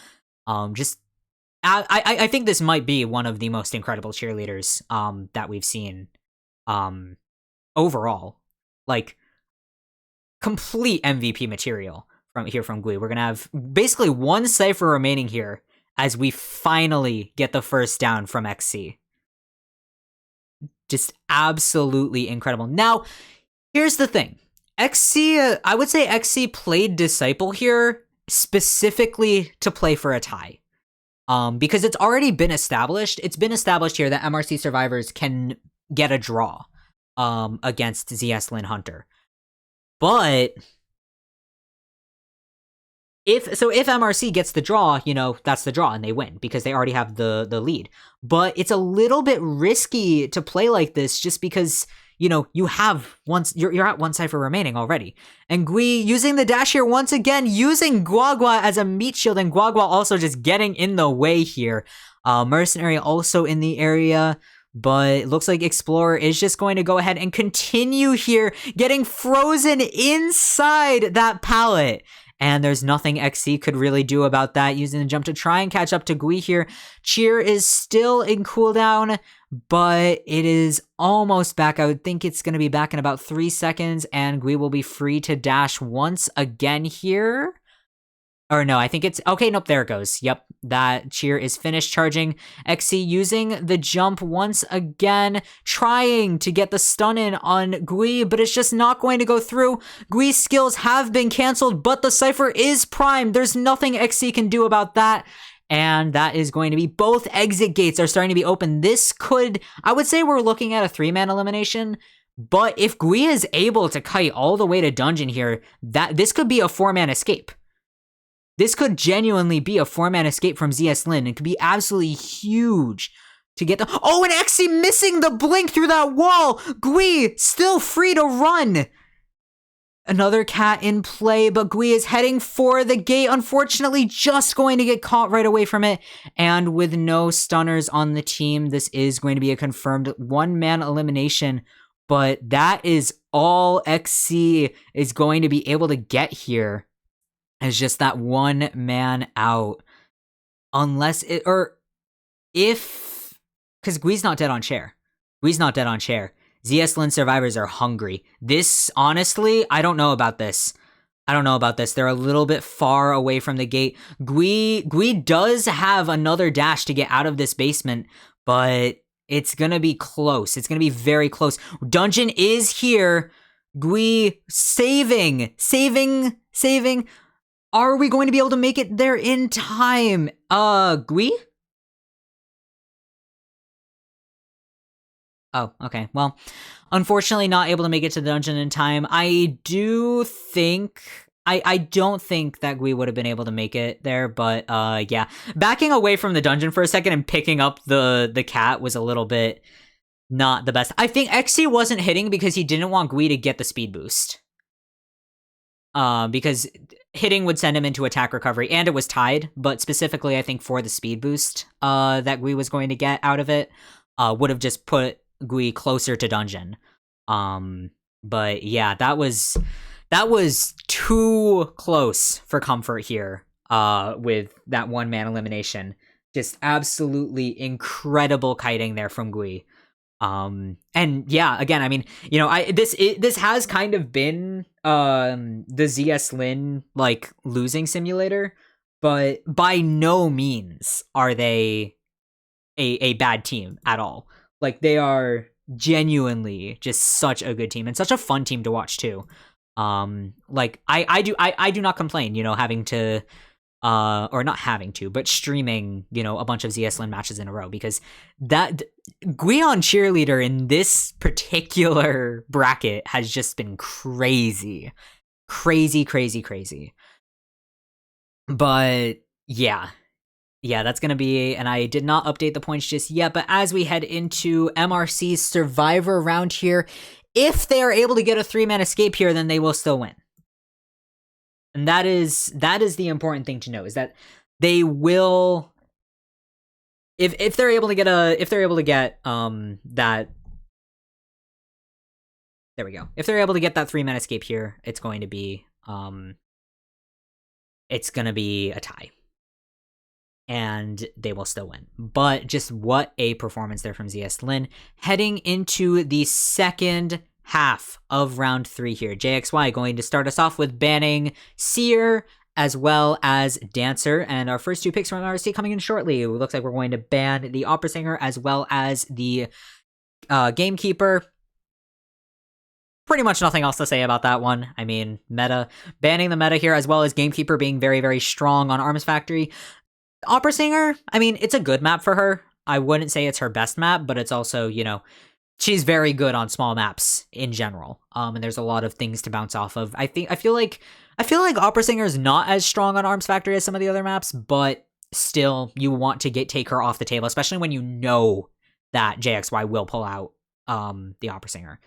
I think this might be one of the most incredible cheerleaders that we've seen overall. Like, complete MVP material from Gui. We're gonna have basically one cipher remaining here as we finally get the first down from XC. Just absolutely incredible. Now, here's the thing. XC, I would say XC played Disciple here specifically to play for a tie. Because it's already been established. It's been established here that MRC survivors can get a draw against ZS.Lin Hunter. But if MRC gets the draw, you know, that's the draw and they win because they already have the lead. But it's a little bit risky to play like this just because, you know, you have once you're at one cipher remaining already. And Gui using the dash here once again, using Guagua as a meat shield, and Guagua also just getting in the way here. Mercenary also in the area, but it looks like Explorer is just going to go ahead and continue here, getting frozen inside that pallet. And there's nothing XC could really do about that, using the jump to try and catch up to Gui here. Cheer is still in cooldown, but it is almost back. I would think it's going to be back in about 3 seconds, and Gui will be free to dash once again here. Or no, I think it's... Okay, nope, there it goes. Yep, that Cheer is finished charging. XC using the jump once again, trying to get the stun in on Gui, but it's just not going to go through. Gui's skills have been canceled, but the Cypher is primed. There's nothing XC can do about that. And that is going to be... Both exit gates are starting to be open. This could... I would say we're looking at a 3-man elimination, but if Gui is able to kite all the way to dungeon here, this could be a 4-man escape. This could genuinely be a 4-man escape from ZS.Lin. It could be absolutely huge to get the... Oh, and XC missing the blink through that wall! Gui still free to run! Another cat in play, but Gui is heading for the gate. Unfortunately, just going to get caught right away from it. And with no stunners on the team, this is going to be a confirmed 1-man elimination. But that is all XC is going to be able to get here. It's just that 1 man out. Unless it, or if, because Gui's not dead on chair. Gui's not dead on chair. ZS.Lin survivors are hungry. This, honestly, I don't know about this. I don't know about this. They're a little bit far away from the gate. Gui does have another dash to get out of this basement, but it's going to be close. It's going to be very close. Dungeon is here. Gui saving. Are we going to be able to make it there in time? Gui? Oh, okay. Well, unfortunately not able to make it to the dungeon in time. I do think... I don't think that Gui would have been able to make it there, but yeah. Backing away from the dungeon for a second and picking up the cat was a little bit not the best. I think XC wasn't hitting because he didn't want Gui to get the speed boost. Because hitting would send him into attack recovery, and it was tied, but specifically I think for the speed boost that Gui was going to get out of it, would have just put Gui closer to dungeon. But yeah, that was too close for comfort here with that 1-man elimination. Just absolutely incredible kiting there from Gui. And yeah, again, I mean, you know, this has kind of been the ZS.Lin like losing simulator, but by no means are they a bad team at all. Like, they are genuinely just such a good team and such a fun team to watch too. Like I do not complain, you know, having to or not having to, but streaming, you know, a bunch of ZS.Lin matches in a row, because that Guion cheerleader in this particular bracket has just been crazy. But yeah, that's going to be, and I did not update the points just yet, but as we head into MRC's Survivor round here, if they are able to get a 3-man escape here, then they will still win. And that is the important thing to know, is that they will, if they're able to get that, there we go. If they're able to get that 3-man escape here, it's going to be a tie. And they will still win. But just what a performance there from ZS.Lin. Heading into the second half of round 3 here. JXY going to start us off with banning Seer as well as Dancer. And our first 2 picks from MRC coming in shortly. It looks like we're going to ban the Opera Singer as well as the Gamekeeper. Pretty much nothing else to say about that one. I mean, meta. Banning the meta here as well as Gamekeeper being very, very strong on Arms Factory. Opera Singer, I mean, it's a good map for her. I wouldn't say it's her best map, but it's also, you know, she's very good on small maps in general. And there's a lot of things to bounce off of. I feel like Opera Singer is not as strong on Arms Factory as some of the other maps, but still, you want to take her off the table, especially when you know that JXY will pull out the Opera Singer.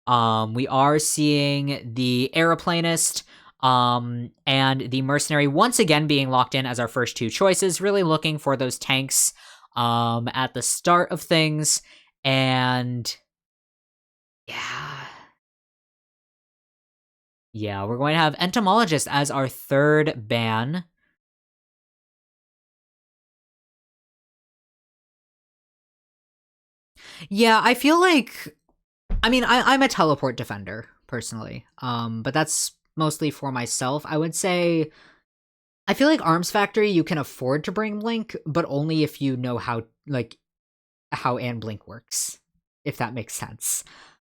We are seeing the Aeroplanist and the Mercenary once again being locked in as our first two choices, really looking for those tanks at the start of things. And yeah. Yeah, we're going to have Entomologist as our third ban. Yeah, I feel like, I mean, I'm a teleport defender personally, but that's mostly for myself. I would say I feel like Arms Factory you can afford to bring Blink, but only if you know how and Blink works, if that makes sense.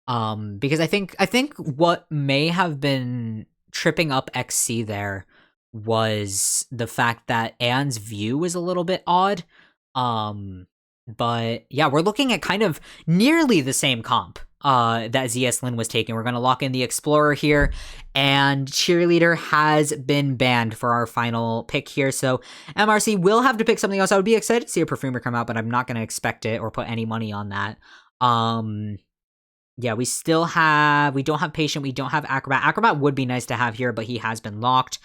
Because I think what may have been tripping up XC there was the fact that Anne's view was a little bit odd. But yeah, we're looking at kind of nearly the same comp that ZS.Lin was taking. We're going to lock in the Explorer here, and Cheerleader has been banned for our final pick here. So MRC will have to pick something else. I would be excited to see a Perfumer come out, but I'm not going to expect it or put any money on that. Yeah, we don't have Patient, we don't have Acrobat. Acrobat would be nice to have here, but he has been locked.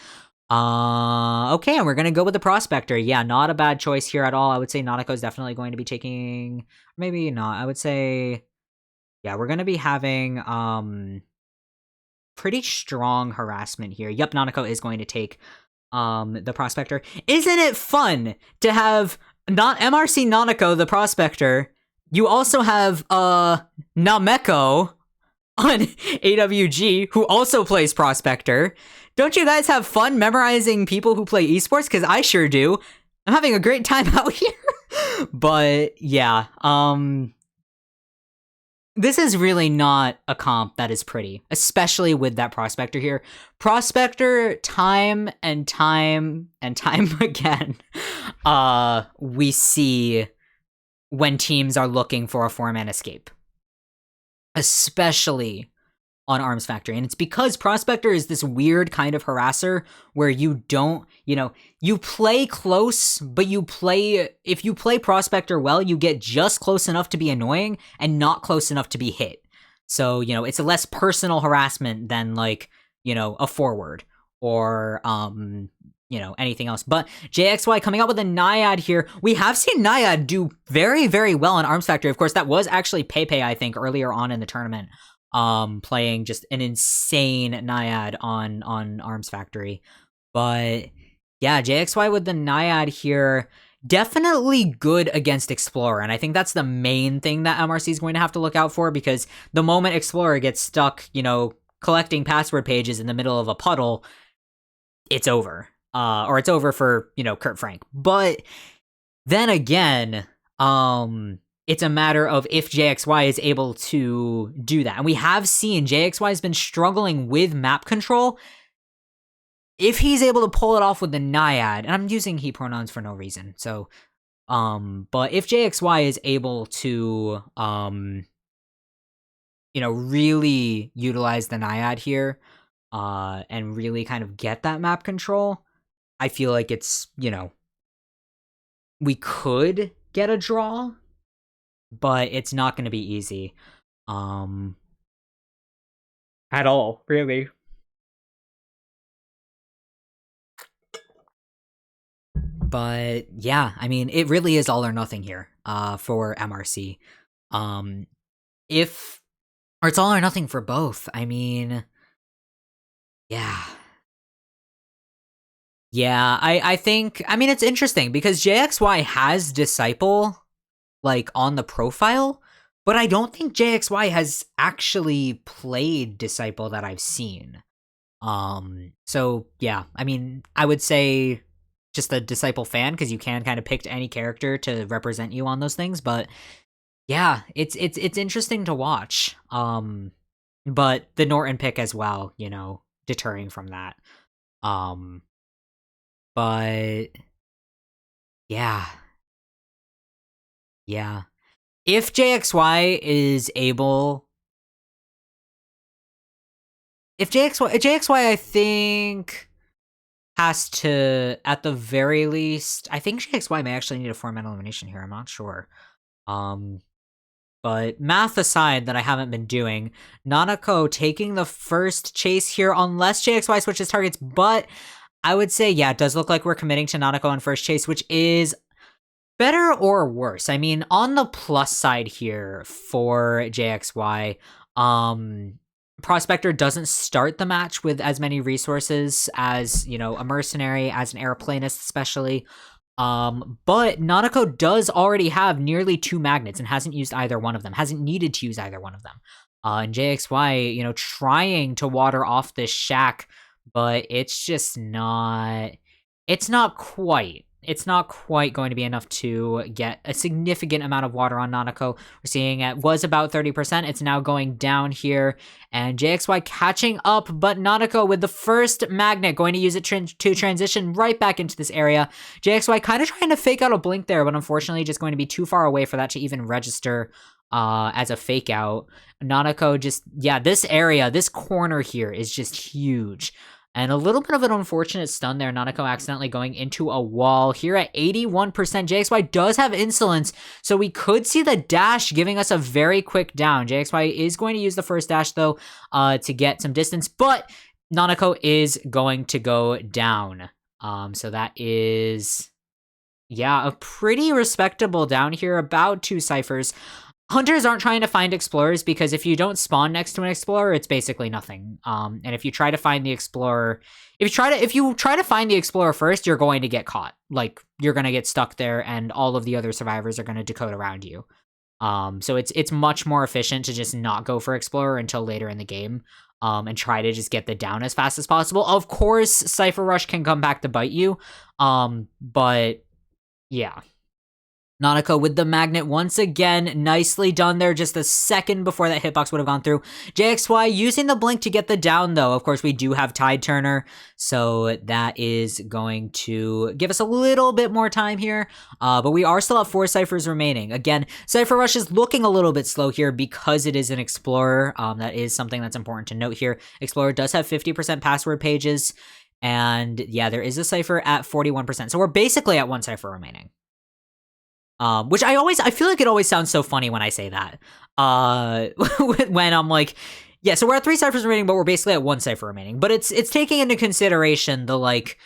Okay, and we're gonna go with the Prospector. Yeah, not a bad choice here at all. I would say Nanako is definitely going to be taking, maybe not. I would say, yeah, we're gonna be having pretty strong harassment here. Yep, Nanako is going to take the Prospector. Isn't it fun to have not MRC Nanako the Prospector? You also have Nameko on AWG, who also plays Prospector. Don't you guys have fun memorizing people who play esports? Because I sure do. I'm having a great time out here. But yeah, this is really not a comp that is pretty, especially with that Prospector here. Prospector, time and time and time again, we see when teams are looking for a 4-man escape, especially on Arms Factory. And it's because Prospector is this weird kind of harasser where you don't, you play close, but if you play Prospector well, you get just close enough to be annoying and not close enough to be hit. So, it's a less personal harassment than a forward or, anything else. But JXY coming out with a Naiad here. We have seen Naiad do very, very well on Arms Factory. Of course, that was actually Pepe, I think, earlier on in the tournament, playing just an insane Naiad on Arms Factory. But yeah, JXY with the Naiad here, definitely good against Explorer. And I think that's the main thing that MRC is going to have to look out for, because the moment Explorer gets stuck, collecting password pages in the middle of a puddle, it's over. Or it's over for, Kurt Frank. But then again, it's a matter of if JXY is able to do that. And we have seen JXY has been struggling with map control. If he's able to pull it off with the Naiad, and I'm using he pronouns for no reason, so, but if JXY is able to, really utilize the Naiad here, and really kind of get that map control, I feel like it's, we could get a draw, but it's not going to be easy. At all, really. But yeah, I mean, it really is all or nothing here, for MRC. Or it's all or nothing for both. I mean, yeah. Yeah, I think, I mean, it's interesting because JXY has Disciple, on the profile, but I don't think JXY has actually played Disciple that I've seen. So yeah, I mean, I would say just a Disciple fan, because you can kind of pick any character to represent you on those things, but yeah, it's interesting to watch. But the Norton pick as well, deterring from that. But yeah. Yeah. If JXY is able, JXY I think has to, at the very least, I think JXY may actually need a 4-man elimination here. I'm not sure. But math aside that I haven't been doing, Nanako taking the first chase here unless JXY switches targets, but I would say, yeah, it does look like we're committing to Nanako on first chase, which is better or worse. I mean, on the plus side here for JXY, Prospector doesn't start the match with as many resources as, you know, a mercenary, as an airplanist especially. But Nanako does already have nearly 2 magnets and hasn't used either one of them, hasn't needed to use either one of them. And JXY, you know, trying to water off this shack, but it's just not, it's not quite going to be enough to get a significant amount of water on Nanako. We're seeing it was about 30%. It's now going down here, and JXY catching up, but Nanako with the first magnet going to use it to transition right back into this area. JXY kind of trying to fake out a blink there, but unfortunately just going to be too far away for that to even register as a fake out. Nanako just, yeah, this area, this corner here is just huge. And a little bit of an unfortunate stun there. Nanako accidentally going into a wall. Here at 81%, JXY does have insolence, so we could see the dash giving us a very quick down. JXY is going to use the first dash, though, to get some distance, but Nanako is going to go down. So that is, yeah, a pretty respectable down here, about 2 ciphers. Hunters aren't trying to find explorers because if you don't spawn next to an explorer, it's basically nothing. And if you try to find the explorer, if you try to find the explorer first, you're going to get caught. Like, you're going to get stuck there and all of the other survivors are going to decode around you. So it's much more efficient to just not go for explorer until later in the game. And try to just get the down as fast as possible. Of course, Cypher Rush can come back to bite you. But yeah. Nanako with the magnet once again, nicely done there, just a second before that hitbox would have gone through. JXY using the blink to get the down, though. Of course, we do have Tide Turner, so that is going to give us a little bit more time here, but we are still at 4 ciphers remaining. Again, Cypher Rush is looking a little bit slow here because it is an Explorer. That is something that's important to note here. Explorer does have 50% password pages, and yeah, there is a cipher at 41%, so we're basically at 1 cipher remaining. Which I feel like it always sounds so funny when I say that. When I'm like, yeah, so we're at 3 ciphers remaining, but we're basically at 1 cipher remaining. But it's taking into consideration the, like,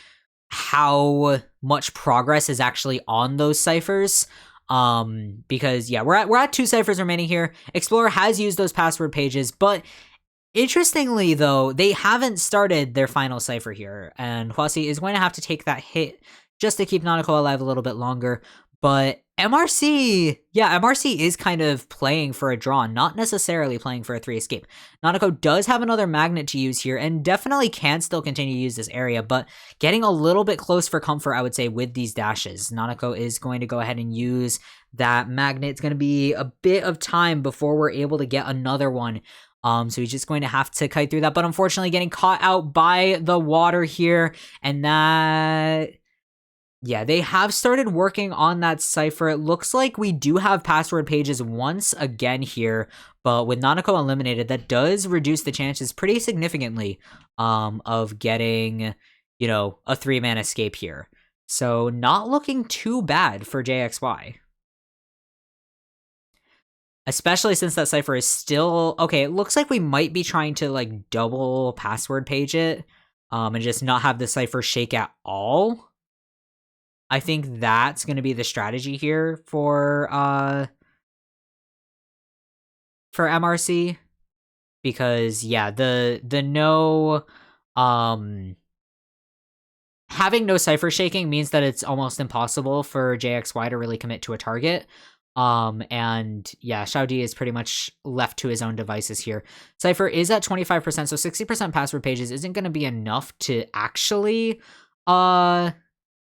how much progress is actually on those ciphers. Because yeah, we're at 2 ciphers remaining here. Explorer has used those password pages, but interestingly though, they haven't started their final cipher here, and Huasi is going to have to take that hit just to keep Nanako alive a little bit longer. But MRC is kind of playing for a draw, not necessarily playing for a 3 escape. Nanako does have another magnet to use here and definitely can still continue to use this area, but getting a little bit close for comfort, I would say, with these dashes. Nanako is going to go ahead and use that magnet. It's going to be a bit of time before we're able to get another one. So he's just going to have to kite through that, but unfortunately getting caught out by the water here, and that... yeah, they have started working on that cipher. It looks like we do have password pages once again here, but with Nanako eliminated, that does reduce the chances pretty significantly of getting, you know, a 3-man escape here. So not looking too bad for JXY. Especially since that cipher is still... okay, it looks like we might be trying to, like, double password page it and just not have the cipher shake at all. I think that's going to be the strategy here for MRC, because yeah, the no having no cipher shaking means that it's almost impossible for JXY to really commit to a target. And yeah, Xiaodi is pretty much left to his own devices here. Cipher is at 25%, so 60% password pages isn't going to be enough to actually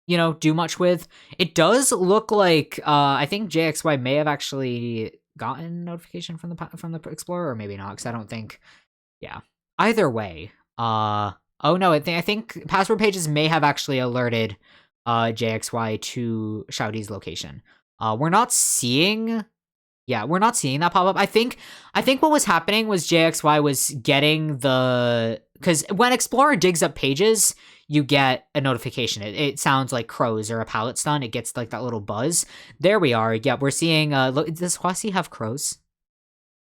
you know, do much with. It does look like I think JXY may have actually gotten notification from the Explorer, or maybe not, because I don't think... yeah. Either way, oh no, I think password pages may have actually alerted JXY to Xiaodi's location. We're not seeing... yeah, we're not seeing that pop up. I think what was happening was JXY was getting the... because when Explorer digs up pages, you get a notification. It sounds like crows or a pallet stun. It gets like that little buzz. There we are. Yeah, we're seeing... look, does Huasi have crows?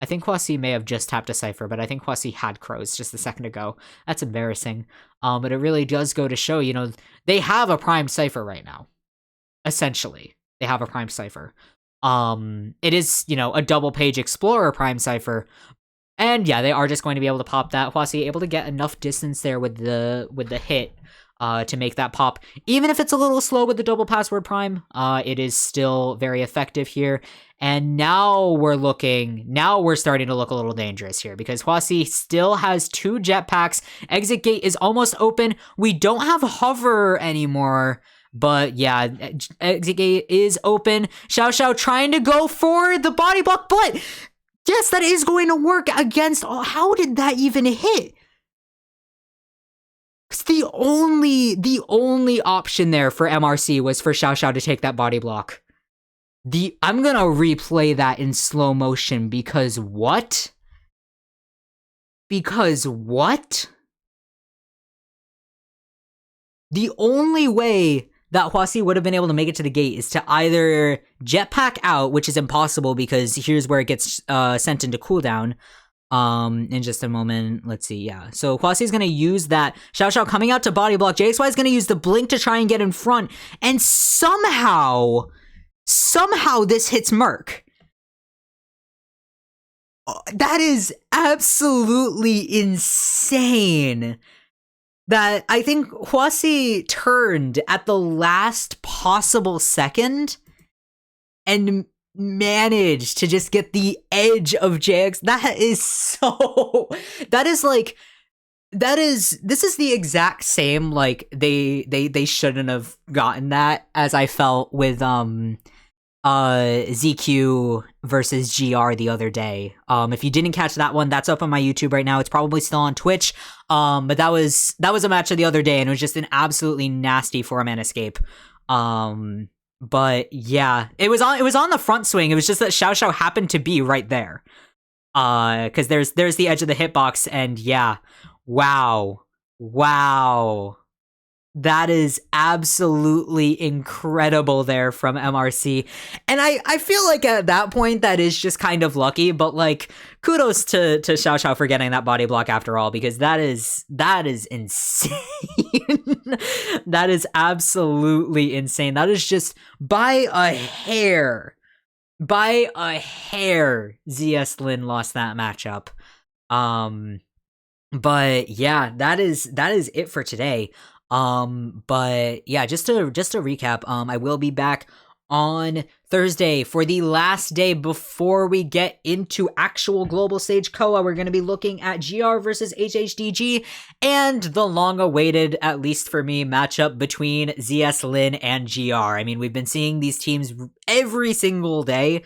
I think Kwasi may have just tapped a Cypher, but I think Kwasi had Crows just a second ago. That's embarrassing. But it really does go to show, they have a Prime Cypher right now. Essentially, they have a Prime Cypher. It is, a double page Explorer Prime Cypher. And yeah, they are just going to be able to pop that. Kwasi able to get enough distance there with the hit to make that pop. Even if it's a little slow with the double password Prime, it is still very effective here. And now we're starting to look a little dangerous here because Kwasi still has 2 jetpacks. Exit gate is almost open. We don't have hover anymore. But yeah, exit gate is open. Xiao trying to go for the body block, but yes, that is going to work against. Oh, how did that even hit? Because the only option there for MRC was for Xiao to take that body block. I'm gonna replay that in slow motion because what? Because what? The only way that Kwasi would have been able to make it to the gate is to either jetpack out, which is impossible because here's where it gets sent into cooldown. In just a moment, let's see, yeah. So Kwasi's gonna use that. Xiao coming out to body block. JXY is gonna use the blink to try and get in front, and somehow this hits Merc. That is absolutely insane. That I think Kwasi turned at the last possible second and managed to just get the edge of JX. This is the exact same, like, they shouldn't have gotten that, as I felt with ZQ versus GR the other day. If you didn't catch that one, that's up on my YouTube right now. It's probably still on Twitch. But that was a match of the other day, and it was just an absolutely nasty 4-man escape. But yeah, it was on the front swing. It was just that Xiao happened to be right there. Because there's the edge of the hitbox, and yeah, wow. That is absolutely incredible there from MRC. And I feel like at that point that is just kind of lucky, but like kudos to Xiao for getting that body block after all, because that is insane. That is absolutely insane. That is just by a hair ZS.Lin lost that matchup. But yeah, that is it for today. But yeah, just to recap, I will be back on Thursday for the last day before we get into actual global stage COA. We're going to be looking at GR versus HHDG and the long-awaited, at least for me, matchup between ZS.Lin and GR. I mean, we've been seeing these teams every single day,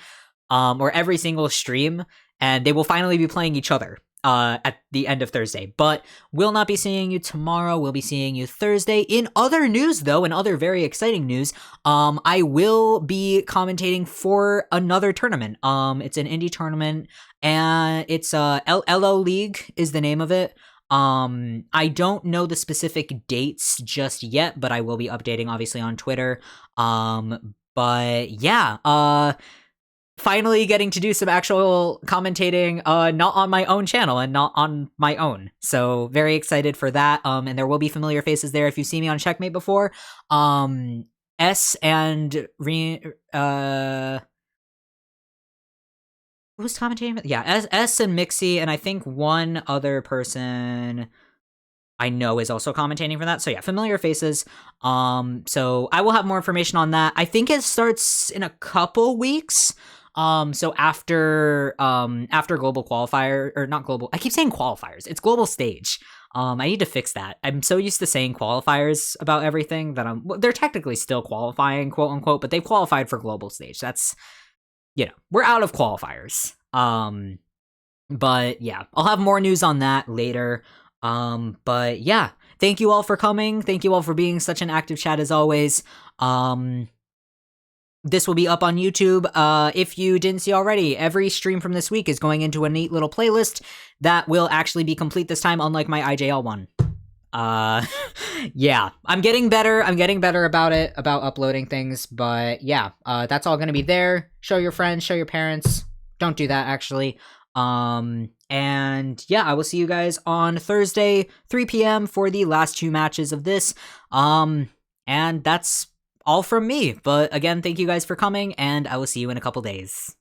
or every single stream, and they will finally be playing each other at the end of Thursday. But we'll not be seeing you tomorrow. We'll be seeing you Thursday. In other news, though, in other very exciting news, I will be commentating for another tournament. It's an indie tournament, and it's LO League is the name of it. I don't know the specific dates just yet, but I will be updating obviously on Twitter. But yeah, finally getting to do some actual commentating, not on my own channel and not on my own. So very excited for that. And there will be familiar faces there if you see me on Checkmate before. S and who's commentating? Yeah, S and Mixie, and I think one other person I know is also commentating for that. So yeah, familiar faces. So I will have more information on that. I think it starts in a couple weeks. So after global qualifier, or not global, I keep saying qualifiers. It's global stage. I need to fix that. I'm so used to saying qualifiers about everything that they're technically still qualifying, quote unquote, but they've qualified for global stage. That's, we're out of qualifiers. But yeah, I'll have more news on that later. But yeah, thank you all for coming. Thank you all for being such an active chat as always. This will be up on YouTube. If you didn't see already, every stream from this week is going into a neat little playlist that will actually be complete this time, unlike my IJL one. Yeah, I'm getting better. I'm getting better about uploading things, but yeah, that's all going to be there. Show your friends, show your parents. Don't do that, actually. And yeah, I will see you guys on Thursday, 3 p.m. for the last 2 matches of this. And that's all from me. But again, thank you guys for coming, and I will see you in a couple days.